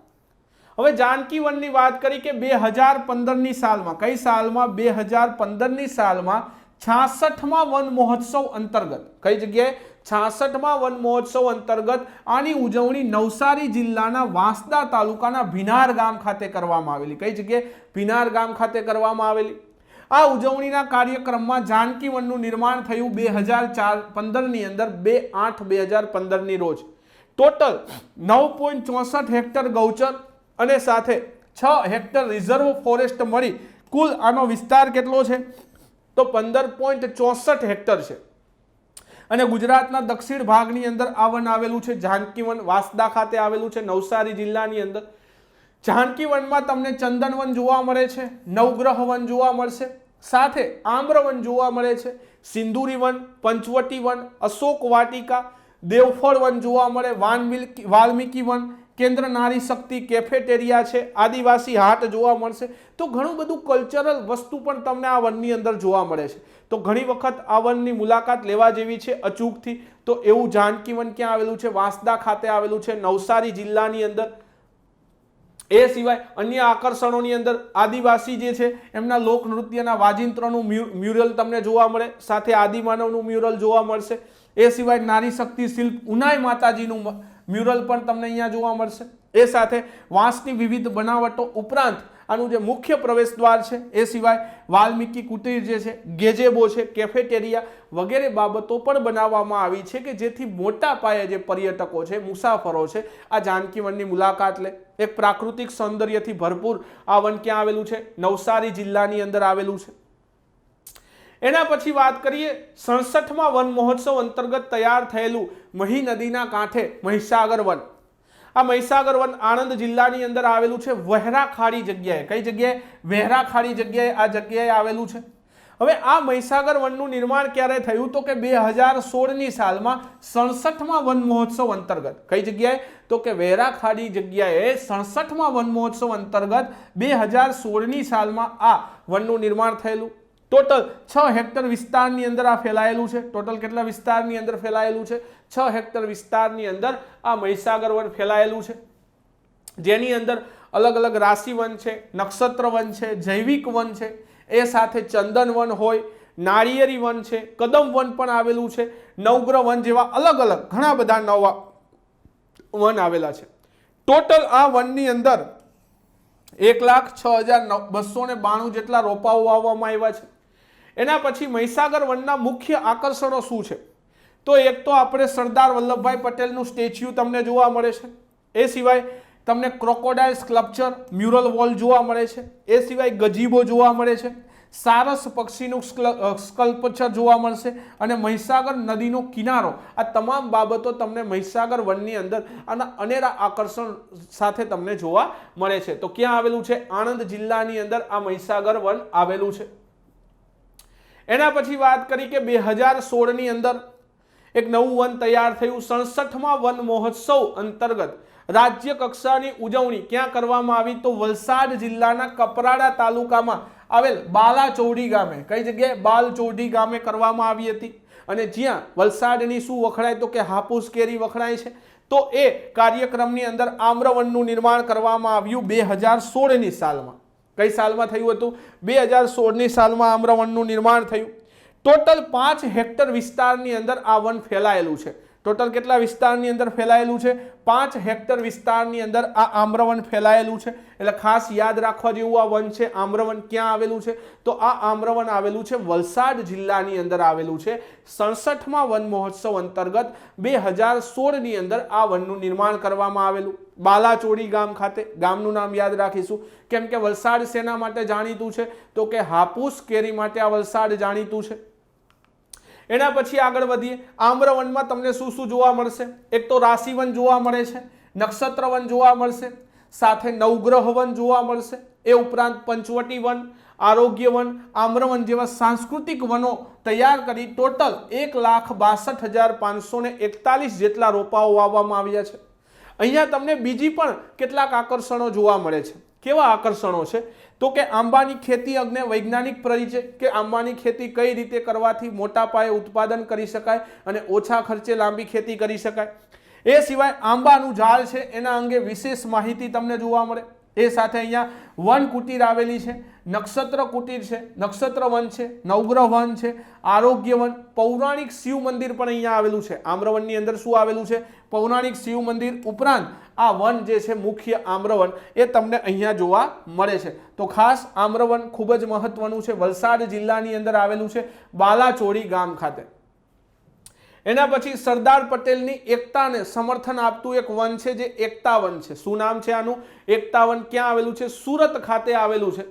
હવે જાનકી વનની વાત કરી કે 2015ની સાલમાં, કઈ સાલમાં? 2015ની સાલમાં 66મા વન મહોત્સવ અંતર્ગત, કઈ જગ્યાએ? 66મા વન મહોત્સવ અંતર્ગત આની ઉજવણી નવસારી જિલ્લાના વાંસદા તાલુકાના ભીનાર ગામ ખાતે કરવામાં આવેલી. કઈ જગ્યાએ? ભીનાર ગામ ખાતે કરવામાં આવેલી. આ ઉજવણીના કાર્યક્રમમાં જાનકી વનનું નિર્માણ થયું 2015ની અંદર, 2/8/2015ની રોજ. ટોટલ 9.64 હેક્ટર ગૌચર અને સાથે 6 હેક્ટર રિઝર્વ ફોરેસ્ટ મળી કુલ આનો વિસ્તાર કેટલો છે? તો 15.64 હેક્ટર છે. અને ગુજરાતના દક્ષિણ ભાગની અંદર આ વન આવેલું છે. જાનકી વન વાંસદા ખાતે આવેલું છે, નવસારી જિલ્લાની અંદર. જાનકી વનમાં તમને ચંદન વન જોવા મળે છે, નવગ્રહ વન જોવા મળશે, સાથે આમ્ર વન જોવા મળે છે, સિંદુરી વન, પંચવટી વન, અશોક વાટિકા, દેવફળ વન જોવા મળે, વાલ્મીકી વન, કેન્દ્ર નારી શક્તિ કેફેટેરિયા છે, આદિવાસી હાટ જોવા મળશે. તો ઘણું બધું કલ્ચરલ વસ્તુ પણ તમને આ વનની અંદર જોવા મળે છે. તો ઘણી વખત આ વનની મુલાકાત લેવા જેવી છે અચૂકથી. તો એવું જાનકી વન ક્યાં આવેલું છે? વાંસદા ખાતે આવેલું છે, નવસારી જિલ્લાની અંદર. એ સિવાય અન્ય આકર્ષણોની અંદર આદિવાસી જે છે એમના લોકનૃત્યના વાજિંત્રનું મ્યુરલ તમને જોવા મળે, સાથે આદિમાનવનું મ્યુરલ જોવા મળશે. એ સિવાય નારી શક્તિ શિલ્પ ઉનાઈ માતાજીનું મ્યુરલ પણ તમને અહીંયા જોવા મળશે. એ સાથે વાંસની વિવિધ બનાવટો ઉપરાંત આનું જે મુખ્ય પ્રવેશ દ્વાર છે, એ સિવાય વાલ્મીકી કુટીર જે છે, ગેજેબો છે, કેફેટેરિયા વગેરે બાબતો પણ બનાવવામાં આવી છે કે જેથી મોટા પાયે જે પર્યટકો છે, મુસાફરો છે, આ જાનકી વનની મુલાકાત લે. એક પ્રાકૃતિક સૌંદર્યથી ભરપૂર આ વન ક્યાં આવેલું છે? નવસારી જિલ્લાની અંદર આવેલું છે. એના પછી વાત કરીએ 67માં વન મહોત્સવ અંતર્ગત તૈયાર થયેલું મહી નદીના કાંઠે મહીસાગર વન. આ મહીસાગર વન આણંદ જિલ્લાની અંદર આવેલું છે વહેરા ખાડી જગ્યાએ. કઈ જગ્યાએ? વહેરા ખાડી જગ્યાએ આ જગ્યાએ આવેલું છે. હવે આ મહીસાગર વનનું નિર્માણ ક્યારે થયું? તો કે 2016ની સાલમાં 67માં વન મહોત્સવ અંતર્ગત. કઈ જગ્યાએ? તો કે વહેરા ખાડી જગ્યાએ 67માં વન મહોત્સવ અંતર્ગત 2016ની સાલમાં આ વનનું નિર્માણ થયેલું. ટોટલ 6 હેક્ટર વિસ્તારની અંદર આ ફેલાયેલું છે. ટોટલ કેટલા વિસ્તારની અંદર ફેલાયેલું છે? 6 હેક્ટર વિસ્તારની અંદર આ મહીસાગર વન ફેલાયેલું છે, જેની અંદર અલગ અલગ રાશિ વન છે, નક્ષત્ર વન છે, જૈવિક વન છે, એ સાથે ચંદન વન હોય, નાળિયેરી વન છે, કદમ વન પણ આવેલું છે, નવગ્રહ વન જેવા અલગ અલગ ઘણા બધા નવા વન આવેલા છે. ટોટલ આ વનની અંદર 1,06,292 જેટલા રોપાઓ વાવવામાં આવ્યા છે. એના પછી મહીસાગર વનના મુખ્ય આકર્ષણો શું છે? તો એક તો આપણે સરદાર વલ્લભભાઈ પટેલનું સ્ટેચ્યુ તમને જોવા મળે છે. એ સિવાય તમને ક્રોકોડાઇલ સ્કલ્પચર, મ્યુરલ વોલ જોવા મળે છે. એ સિવાય ગજીબો જોવા મળે છે, સારસ પક્ષીનું સ્કલ્પચર જોવા મળશે અને મહીસાગર નદીનો કિનારો. આ તમામ બાબતો તમને મહીસાગર વનની અંદર આના અનેરા આકર્ષણ સાથે તમને જોવા મળે છે. તો ક્યાં આવેલું છે? આણંદ જિલ્લાની અંદર આ મહીસાગર વન આવેલું છે. એના પછી વાત કરી કે 2016ની અંદર એક નવું વન તૈયાર થયું. 67માં વન મહોત્સવ અંતર્ગત રાજ્ય કક્ષાની ઉજવણી ક્યાં કરવામાં આવી? તો વલસાડ જિલ્લાના કપરાડા તાલુકામાં આવેલ બાલાચૌડી ગામે. કઈ જગ્યાએ? બાલચૌડી ગામે કરવામાં આવી હતી. અને જ્યાં વલસાડની શું વખણાય? તો કે હાપુસ કેરી વખણાય છે. તો એ કાર્યક્રમની અંદર આમ્રવનનું નિર્માણ કરવામાં આવ્યું 2016ની સાલમાં. કઈ સાલમાં થયું હતું? 2016ની સાલમાં આમ્રવનનું નિર્માણ થયું. ટોટલ 5 હેક્ટર વિસ્તારની અંદર આ વન ફેલાયેલું છે. ટોટલ કેટલા વિસ્તારની અંદર ફેલાયેલું છે? 5 હેક્ટર વિસ્તારની અંદર આ આમ્રવન ફેલાયેલું છે. એટલે ખાસ યાદ રાખવા જેવું આ વન છે. આમ્રવન ક્યાં આવેલું છે? તો આ આમ્રવન આવેલું છે વલસાડ જિલ્લાની અંદર આવેલું છે. 67માં વન મહોત્સવ અંતર્ગત 2016ની અંદર આ વનનું નિર્માણ કરવામાં આવેલું. બાલાચોડી ગામ ખાતે. ગામનું નામ યાદ રાખીશું, કેમ કે વલસાડ શેના માટે જાણીતું છે? તો કે હાપુસ કેરી માટે આ વલસાડ જાણીતું છે. એના પછી આગળ વધીએ. આમ્રવનમાં તમને શું શું જોવા મળશે? એક તો રાશિ વન જોવા મળે છે, નક્ષત્ર વન જોવા મળશે, સાથે નવગ્રહ વન જોવા મળશે. એ ઉપરાંત પંચવટી વન, આરોગ્ય વન, આમ્રવન જેવા સાંસ્કૃતિક વનો તૈયાર કરી ટોટલ 1,62,541 જેટલા રોપાઓ વાવવામાં આવ્યા છે. અહીંયા તમને બીજી પણ કેટલાક આકર્ષણો જોવા મળે છે. કેવા આકર્ષણો છે? તો કે આંબાની ખેતી અંગે વૈજ્ઞાનિક પરિચય, કે આંબાની ખેતી કઈ રીતે કરવાથી મોટા પાયે ઉત્પાદન કરી શકાય અને ઓછા ખર્ચે લાંબી ખેતી કરી શકાય. એ સિવાય આંબાનું ઝાડ છે એના અંગે વિશેષ માહિતી તમને જોવા મળે. એ સાથે અહીંયા વન કુટીર આવેલી છે, નક્ષત્ર કુટીર છે, નક્ષત્ર વન છે, નવગ્રહ વન છે, આરોગ્ય વન, પૌરાણિક શિવ મંદિર પણ અહીંયા આવેલું છે. આમ્રવનની અંદર શું આવેલું છે? પૌરાણિક શિવ મંદિર. ઉપરાંત આ વન જે છે મુખ્ય આમ્રવન એ તમને અહીંયા જોવા મળે છે. તો ખાસ આમ્રવન ખૂબ જ મહત્વનું છે. વલસાડ જિલ્લાની અંદર આવેલું છે બાલાચોડી ગામ ખાતે. એના પછી સરદાર પટેલની એકતાને સમર્થન આપતું એક વન છે જે એકતા વન છે. શું નામ છે આનું? એકતા વન. ક્યાં આવેલું છે? સુરત ખાતે આવેલું છે.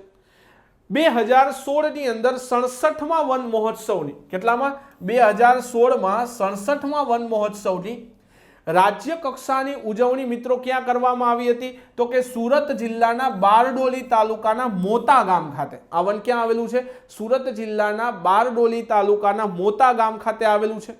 2016ની અંદર 67માં વન મહોત્સવની, કેટલામાં? 2016માં 67માં વન મહોત્સવની રાજ્ય કક્ષાની ઉજવણી મિત્રો ક્યાં કરવામાં આવી હતી? તો કે સુરત જિલ્લાના બારડોલી તાલુકાના મોતા ગામ ખાતે. આ વન ક્યાં આવેલું છે? સુરત જિલ્લાના બારડોલી તાલુકાના મોતા ગામ ખાતે આવેલું છે.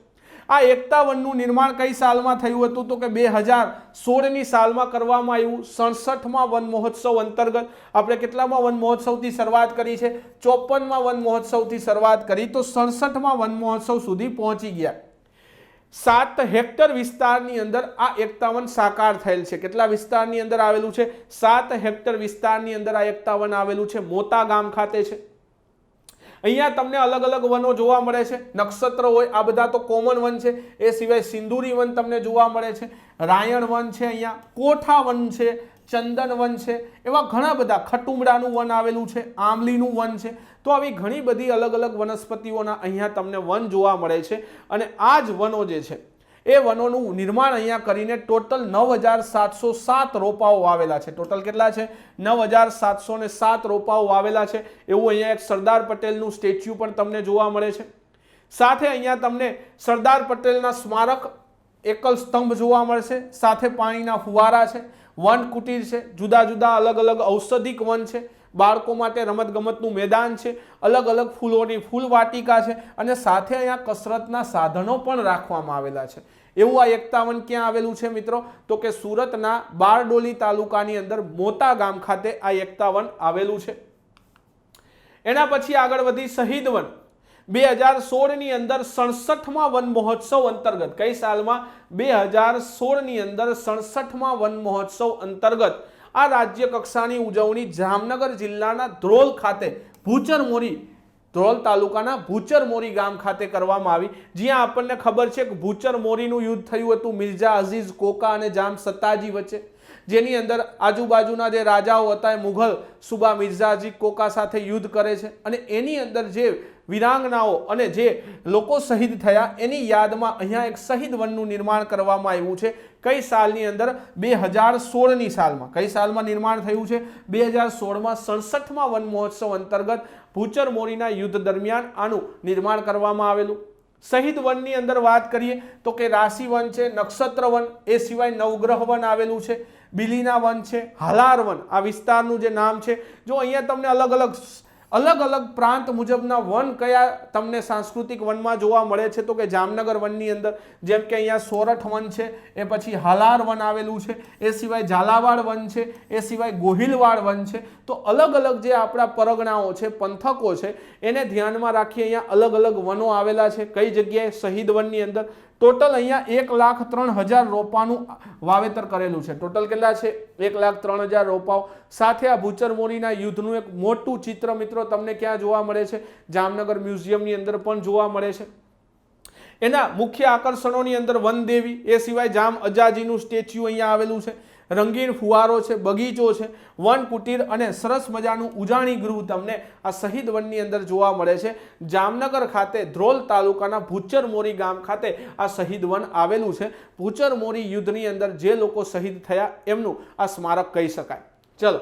આ એકતા વનનું નિર્માણ કઈ સાલમાં થયું હતું? તો કે 2016ની સાલમાં કરવામાં આવ્યું. 67માં વન મહોત્સવ અંતર્ગત આપણે કેટલામાં વન મહોત્સવથી શરૂઆત કરી છે? 54માં વન મહોત્સવથી શરૂઆત કરી, તો 67માં વન મહોત્સવ સુધી પહોંચી ગયા. 7 હેક્ટર વિસ્તારની અંદર આ એકતા વન સાકાર થયેલ છે. કેટલા વિસ્તારની અંદર આવેલું છે? 7 હેક્ટર વિસ્તારની અંદર આ એકતા વન આવેલું છે. મોતા ગામ ખાતે છે. અહીંયા તમને અલગ અલગ વનો જોવા મળે છે. નક્ષત્ર હોય, આ બધા તો કોમન વન છે. એ સિવાય સિંદુરી વન તમને જોવા મળે છે, રાયણ વન છે, અહીંયા કોઠા વન છે, ચંદન વન છે, એવા ઘણા બધા. ખટુમડાનું વન આવેલું છે, આંબલીનું વન છે. તો આવી ઘણી બધી અલગ અલગ વનસ્પતિઓના અહીંયા તમને વન જોવા મળે છે. અને આ જ વનો જે છે એ વનોનું નિર્માણ અહીંયા કરીને ટોટલ 9707 રોપાઓ વાવેલા છે. ટોટલ કેટલા છે? 9707 રોપાઓ વાવેલા છે. એવું અહીંયા એક સરદાર પટેલનું સ્ટેચ્યુ પણ તમને જોવા મળે છે. સાથે અહીંયા તમને સરદાર પટેલના સ્મારક એકલ સ્તંભ જોવા મળશે. સાથે પાણીના ફુવારા છે, વન કુટીર છે, જુદા જુદા અલગ અલગ ઔષધિક વન છે, બાળકો માટે રમતગમતનું મેદાન છે, અલગ અલગ ફૂલોની ફૂલ વાટિકા છે અને સાથે અહીંયા કસરતના સાધનો પણ રાખવામાં આવેલા છે. એવું આ એકતા વન ક્યાં આવેલું છે મિત્રો? તો કે સુરતના બારડોલી તાલુકાની અંદર મોતા ગામ ખાતે આ એકતા વન આવેલું છે. એના પછી આગળ વધી શહીદ વન 2016 ની અંદર 67મા વન મહોત્સવ અંતર્ગત, કઈ સાલમાં? 2016 ની અંદર 67મા વન મહોત્સવ અંતર્ગત આ રાજ્ય કક્ષાની ઉજવણી જામનગર જિલ્લાના ધ્રોલ ખાતે ભૂચરમોરી, ધ્રોલ તાલુકાના ભૂચરમોરી ગામ ખાતે કરવામાં આવી. જ્યાં આપણને ખબર છે કે ભૂચરમોરીનું યુદ્ધ થયું હતું મિર્ઝા અઝીઝ કોકા અને જામ સત્તાજી વચ્ચે, જેની અંદર આજુબાજુના જે રાજાઓ હતા એ મુઘલ સુબા મિર્ઝા અઝીઝ કોકા સાથે યુદ્ધ કરે છે અને એની અંદર જે વીરાંગનાઓ અને જે લોકો શહીદ થયા એની યાદમાં અહીંયા એક શહીદ વનનું નિર્માણ કરવામાં આવ્યું છે. કઈ સાલની અંદર? 2016ની સાલમાં. કઈ સાલમાં નિર્માણ થયું છે? 2016માં 67મા વન મહોત્સવ અંતર્ગત ભૂચરમોરીના યુદ્ધ દરમિયાન આનું નિર્માણ કરવામાં આવેલું. શહીદ વનની અંદર વાત કરીએ તો કે રાશિ વન છે, નક્ષત્ર વન, એ સિવાય નવગ્રહ વન આવેલું છે, બિલીના વન છે, હાલાર વન આ વિસ્તારનું જે નામ છે. જો અહીંયા તમને અલગ અલગ પ્રાંત મુજબના વન કયા તમને સાંસ્કૃતિક વનમાં જોવા મળે છે તો કે જામનગર વનની અંદર જેમ કે અહીંયા સોરઠ વન છે, એ પછી હાલાર વન આવેલું છે, એ સિવાય ઝાલાવાડ વન છે, એ સિવાય ગોહિલવાડ વન છે. તો અલગ અલગ જે આપણા પરગણાઓ છે, પંથકો છે, એને ધ્યાનમાં રાખી અહીંયા અલગ અલગ વનો આવેલા છે. કઈ જગ્યાએ? શહીદ વનની અંદર. ટોટલ અહીંયા 1,03,000 રોપાનું વાવેતર કરેલું છે. ટોટલ કેટલા છે? 1,03,000 રોપાઓ. સાથે આ ભૂચરમોરીના યુદ્ધનું એક મોટું ચિત્ર મિત્રો તમને ક્યાં જોવા મળે છે? જામનગર મ્યુઝિયમની અંદર પણ જોવા મળે છે. એના મુખ્ય આકર્ષણોની અંદર વનદેવી, એ સિવાય જામ અજાજીનું સ્ટેચ્યુ અહીંયા આવેલું છે, રંગીન ફુવારો છે, બગીચો છે, વન કુટીર અને સરસ મજાનું ઉજાણી ગૃહ તમને આ શહીદ વનની અંદર જોવા મળે છે. જામનગર ખાતે ધ્રોલ તાલુકાના ભૂચરમોરી ગામ ખાતે આ શહીદ વન આવેલું છે. ભૂચરમોરી યુદ્ધની અંદર જે લોકો શહીદ થયા એમનું આ સ્મારક કહી શકાય. ચલો,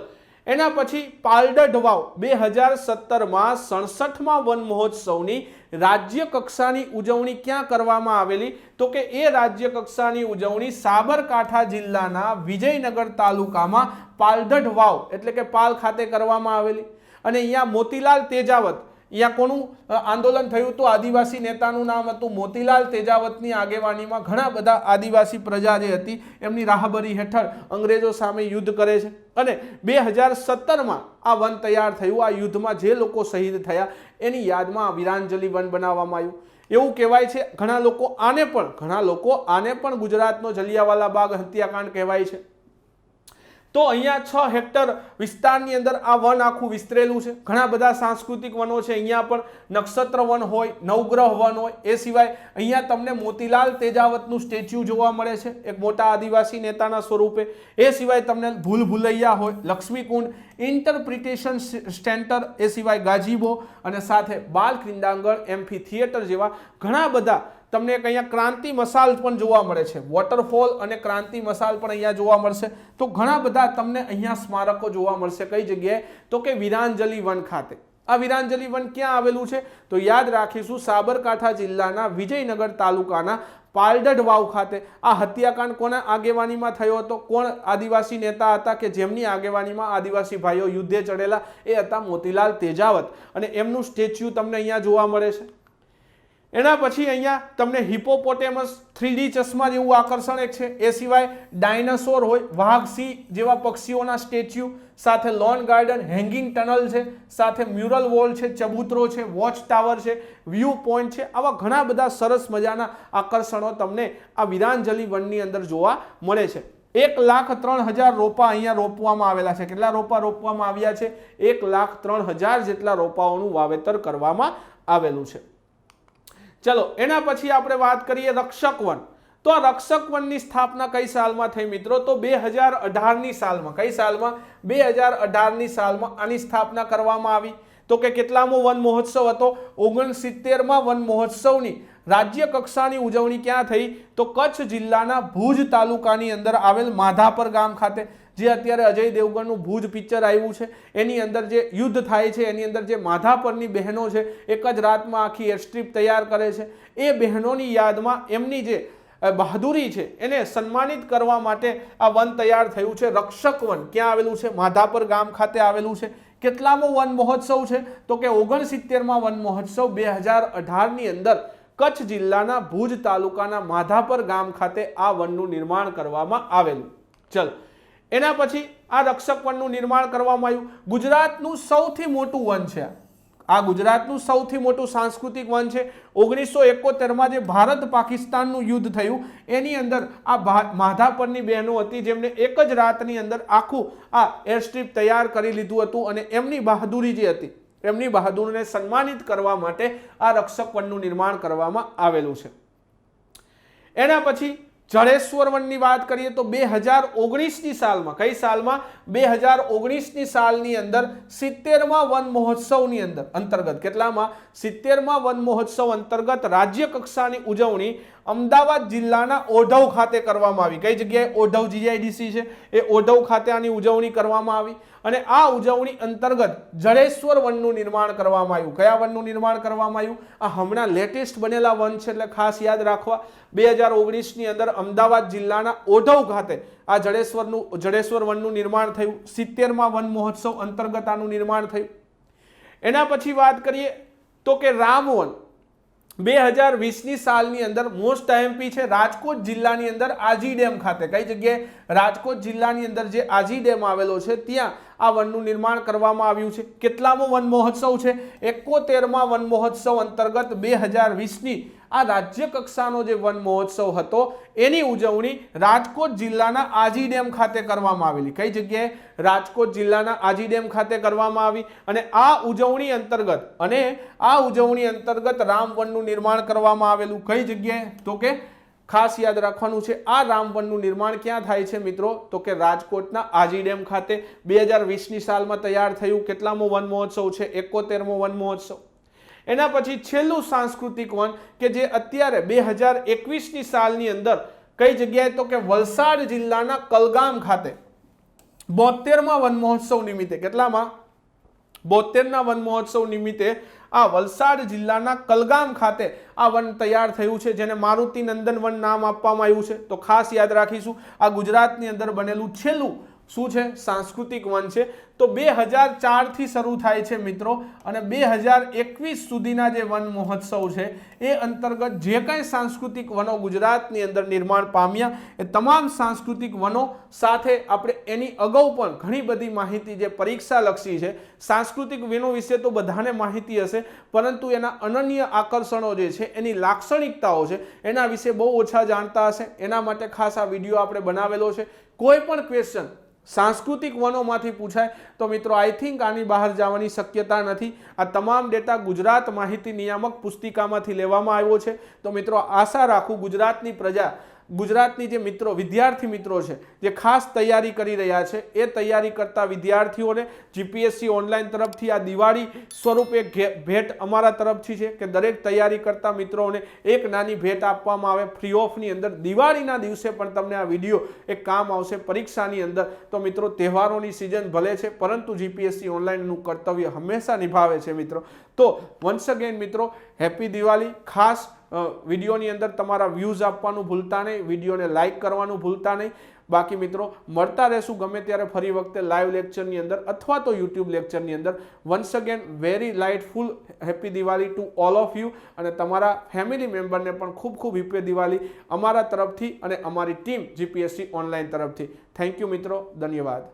એના પછી પાલડઢ વાવ 2017માં 67મા વન મહોત્સવની રાજ્ય કક્ષાની ઉજવણી ક્યાં કરવામાં આવેલી? તો કે એ રાજ્ય કક્ષાની ઉજવણી સાબરકાંઠા જિલ્લાના વિજયનગર તાલુકામાં પાલડઢ વાવ એટલે કે પાલ ખાતે કરવામાં આવેલી. અને અહીંયા મોતીલાલ તેજાવત, અહીંયા કોનું આંદોલન થયું હતું? આદિવાસી નેતાનું નામ હતું મોતીલાલ તેજાવતની આગેવાનીમાં ઘણા બધા આદિવાસી પ્રજા જે હતી એમની રાહબરી હેઠળ અંગ્રેજો સામે યુદ્ધ કરે છે અને 2017માં આ વન તૈયાર થયું. આ યુદ્ધમાં જે લોકો શહીદ થયા એની યાદમાં વીરાંજલિ વન બનાવવામાં આવ્યું. એવું કહેવાય છે ઘણા લોકો આને પણ ગુજરાતનો જલિયાવાલા બાગ હત્યાકાંડ કહેવાય છે. તો અહીંયા 6 હેક્ટર વિસ્તારની અંદર આ વન આખું વિસ્તરેલું છે. ઘણા બધા સાંસ્કૃતિક વનો છે. અહીંયા પણ નક્ષત્ર વન હોય, નવગ્રહ વન હોય, એ સિવાય અહીંયા તમને મોતીલાલ તેજાવતનું સ્ટેચ્યુ જોવા મળે છે એક મોટા આદિવાસી નેતાના સ્વરૂપે. એ સિવાય તમને ભૂલ ભૂલૈયા હોય, લક્ષ્મીકુંડ, ઇન્ટરપ્રિટેશન સેન્ટર, એ સિવાય ગાજીબો અને સાથે બાલ ક્રીડાંગણ, એમ્ફી થિયેટર જેવા ઘણા બધા તમને એક અહીંયા ક્રાંતિ મસાલ પણ જોવા મળે છે. વોટરફોલ અને ક્રાંતિ મસાલ પણ અહીંયા જોવા મળશે. તો ઘણા બધા તમને અહીંયા સ્મારકો જોવા મળશે. કઈ જગ્યાએ? તો કે વીરાંજલિ વન ખાતે. આ વીરાંજલિ વન ક્યાં આવેલું છે? તો યાદ રાખીશું સાબરકાંઠા જિલ્લાના વિજયનગર તાલુકાના પાલડઢ વાવ ખાતે. આ હત્યાકાંડ કોના આગેવાનીમાં થયો હતો? કોણ આદિવાસી નેતા હતા કે જેમની આગેવાનીમાં આદિવાસી ભાઈઓ યુદ્ધે ચડેલા? એ હતા મોતીલાલ તેજાવત અને એમનું સ્ટેચ્યુ તમને અહીંયા જોવા મળે છે. એના પછી અહીંયા તમને હિપોપોટેમસ 3D ચશ્મા જેવું આકર્ષણ એક છે. એ સિવાય ડાયનાસોર હોય, વાઘ, સિંહ જેવા પક્ષીઓના સ્ટેચ્યુ, સાથે લોન ગાર્ડન, હેંગિંગ ટનલ છે, સાથે મ્યુરલ વોલ છે, ચબૂતરો છે, વોચ ટાવર છે, વ્યૂ પોઈન્ટ છે. આવા ઘણા બધા સરસ મજાના આકર્ષણો તમને આ વીરાંજલિ વનની અંદર જોવા મળે છે. 1,03,000 રોપા અહીંયા રોપવામાં આવેલા છે. કેટલા રોપા રોપવામાં આવ્યા છે? 1,03,000 જેટલા રોપાઓનું વાવેતર કરવામાં આવેલું છે. ચલો, એના પછી આપણે વાત કરીએ રક્ષક વન. તો આ રક્ષક વનની સ્થાપના કઈ સાલમાં થઈ મિત્રો? તો 2018ની સાલમાં. કઈ સાલમાં? 2018ની સાલમાં આની સ્થાપના કરવામાં આવી. તો કે કેટલામો વન મહોત્સવ હતો? 69મા વન મહોત્સવની રાજ્ય કક્ષાની ઉજવણી ક્યાં થઈ તો કચ્છ જિલ્લાના ભુજ તાલુકાની અંદર આવેલ માધાપર ગામ ખાતે, જે અત્યારે અજય દેવગણનું ભુજ પિક્ચર આવ્યું છે એની અંદર જે યુદ્ધ થાય છે એની અંદર જે માધાપરની બહેનો છે એક જ રાતમાં આખી એરસ્ટ્રીપ તૈયાર કરે છે, એ બહેનોની યાદમાં એમની જે બહાદુરી છે એને સન્માનિત કરવા માટે આ વન તૈયાર થયું છે. રક્ષક વન ક્યાં આવેલું છે? માધાપર ગામ ખાતે આવેલું છે. કેટલામો વન મહોત્સવ છે તો કે 69માં વન મહોત્સવ 2018ની અંદર કચ્છ જિલ્લાના ભુજ તાલુકાના માધાપર ગામ ખાતે આ વનનું નિર્માણ કરવામાં આવેલું. ચલ, એના પછી આ રક્ષક વનનું નિર્માણ કરવામાં આવ્યું. ગુજરાતનું સૌથી મોટું વન છે આ, ગુજરાતનું સૌથી મોટું સાંસ્કૃતિક વન છે. 1971માં જે ભારત પાકિસ્તાનનું યુદ્ધ થયું એની અંદર આ માધાપરની બહેનો હતી જેમને એક જ રાતની અંદર આખું આ એરસ્ટ્રીપ તૈયાર કરી લીધું હતું અને એમની બહાદુરી જે હતી એમની બહાદુરીને સન્માનિત કરવા માટે આ રક્ષક વનનું નિર્માણ કરવામાં આવેલું છે. એના પછી જડેશ્વર વનની વાત કરીએ તો 2019ની સાલમાં, કઈ સાલમાં? 2019ની સાલની અંદર 70મા વન મહોત્સવની અંદર અંતર્ગત, કેટલામાં? 70મા વન મહોત્સવ અંતર્ગત રાજ્ય કક્ષાની ઉજવણી અમદાવાદ જિલ્લાના ઓઢવ ખાતે કરવામાં આવી. કઈ જગ્યાએ? ઓઢવ જીઆઈડીસી છે એ ઓઢવ ખાતે આની ઉજવણી કરવામાં આવી અને આ ઉજવણી અંતર્ગત જડેશ્વર વનનું નિર્માણ કરવામાં આવ્યું. કયા વનનું નિર્માણ કરવામાં આવ્યું? આ હમણાં લેટેસ્ટ બનેલા વન છે એટલે ખાસ યાદ રાખવા. 2019ની અંદર અમદાવાદ જિલ્લાના ઓઢવ ખાતે આ જડેશ્વર વનનું નિર્માણ થયું. 70મા વન મહોત્સવ અંતર્ગત આનું નિર્માણ થયું. એના પછી વાત કરીએ તો કે રામવન 2020ની સાલની અંદર મોસ્ટ આઈએમપી છે રાજકોટ જિલ્લાની અંદર આજી ડેમ ખાતે. કઈ જગ્યાએ? રાજકોટ જિલ્લાની અંદર જે આજી ડેમ આવેલો છે ત્યાં આ વનનું નિર્માણ કરવામાં આવ્યું છે. કેટલામો વન મહોત્સવ છે? 71મા વન મહોત્સવ અંતર્ગત 2020ની આ રાજ્ય કક્ષાનો જે વન મહોત્સવ હતો એની ઉજવણી રાજકોટ જિલ્લાના આજી ડેમ ખાતે કરવામાં આવેલી. કઈ જગ્યાએ? રાજકોટ જિલ્લાના આજી ડેમ ખાતે કરવામાં આવી અને આ ઉજવણી અંતર્ગત રામ વનનું નિર્માણ કરવામાં આવેલું. કઈ જગ્યાએ? તો કે ખાસ યાદ રાખવાનું છે આ રામ વનનું નિર્માણ ક્યાં થાય છે મિત્રો? તો કે રાજકોટના આજી ડેમ ખાતે 2020ની સાલમાં તૈયાર થયું. કેટલામો વન મહોત્સવ છે? 71મો વન મહોત્સવ. એના પછી છેલ્લું સાંસ્કૃતિક વન કે જે અત્યારે 2021ની સાલની અંદર કઈ જગ્યાએ? તો કે વલસાડ જિલ્લાના કલગામ ખાતે 72મા વન મહોત્સવ નિમિત્તે, કેટલામાં? 72ના વન મહોત્સવ નિમિત્તે આ વલસાડ જિલ્લાના કલગામ ખાતે આ વન તૈયાર થયું છે જેને મારુતિ નંદન વન નામ આપવામાં આવ્યું છે. તો ખાસ યાદ રાખીશું આ ગુજરાતની અંદર બનેલું છેલ્લું શું છે? સાંસ્કૃતિક વન છે. તો 2004થી શરૂ થાય છે મિત્રો અને 2021 સુધીના જે વન મહોત્સવ છે એ અંતર્ગત જે કંઈ સાંસ્કૃતિક વનો ગુજરાતની અંદર નિર્માણ પામ્યા એ તમામ સાંસ્કૃતિક વનો સાથે આપણે એની અગાઉ પણ ઘણી બધી માહિતી જે પરીક્ષાલક્ષી છે, સાંસ્કૃતિક વનો વિશે તો બધાને માહિતી હશે પરંતુ એના અનન્ય આકર્ષણો જે છે એની લાક્ષણિકતાઓ છે એના વિશે બહુ ઓછા જાણતા હશે. એના માટે ખાસ આ વિડીયો આપણે બનાવેલો છે. કોઈ પણ ક્વેશ્ચન सांस्कृतिक वनोमांथी पूछाय तो मित्रों आई थिंक आनी बहार जवानी शक्यता नथी। आ तमाम डेटा गुजरात माहिती नियामक पुस्तिकामांथी लेवामां आव्यो छे। तो मित्रों आशा राखुं गुजरातनी प्रजा गुजरातनी जे मित्रों विद्यार्थी मित्रों छे जे खास तैयारी करी रह्या छे ए तैयारी करता विद्यार्थीओने जीपीएससी ऑनलाइन तरफथी आ दिवाળી स्वरूपे भेट अमारा तरफथी छे के दरेक तैयारी करता मित्रोने एक नानी भेट आपवामां आवे फ्री ऑफनी अंदर। दिवाळीना दिवसे पण तमने आ विडियो एक काम आवशे परीक्षानी अंदर। तो मित्रों तहेवारोनी सीजन भले छे परंतु जीपीएससी ऑनलाइननुं कर्तव्य हमेशा निभावे छे मित्रों। तो वन्स अगेन मित्रों हेपी दिवाળી। खास विडियोनी अंदर तमारा व्यूज आपवानुं भूलता नहीं, विडियोने लाइक करवानुं भूलता नहीं। बाकी मित्रों मळता रहेशुं गमे त्यारे फरी वखते लाइव लेक्चरनी अंदर अथवा तो यूट्यूब लेक्चरनी अंदर। Once again very lightful happy Diwali to all of you अने तमारा फेमिली मेम्बरने पण खूब खूब हेपी दिवाળી अमारा तरफथी अने अमारी टीम जीपीएससी ऑनलाइन तरफथी। थैंक यू मित्रों, धन्यवाद।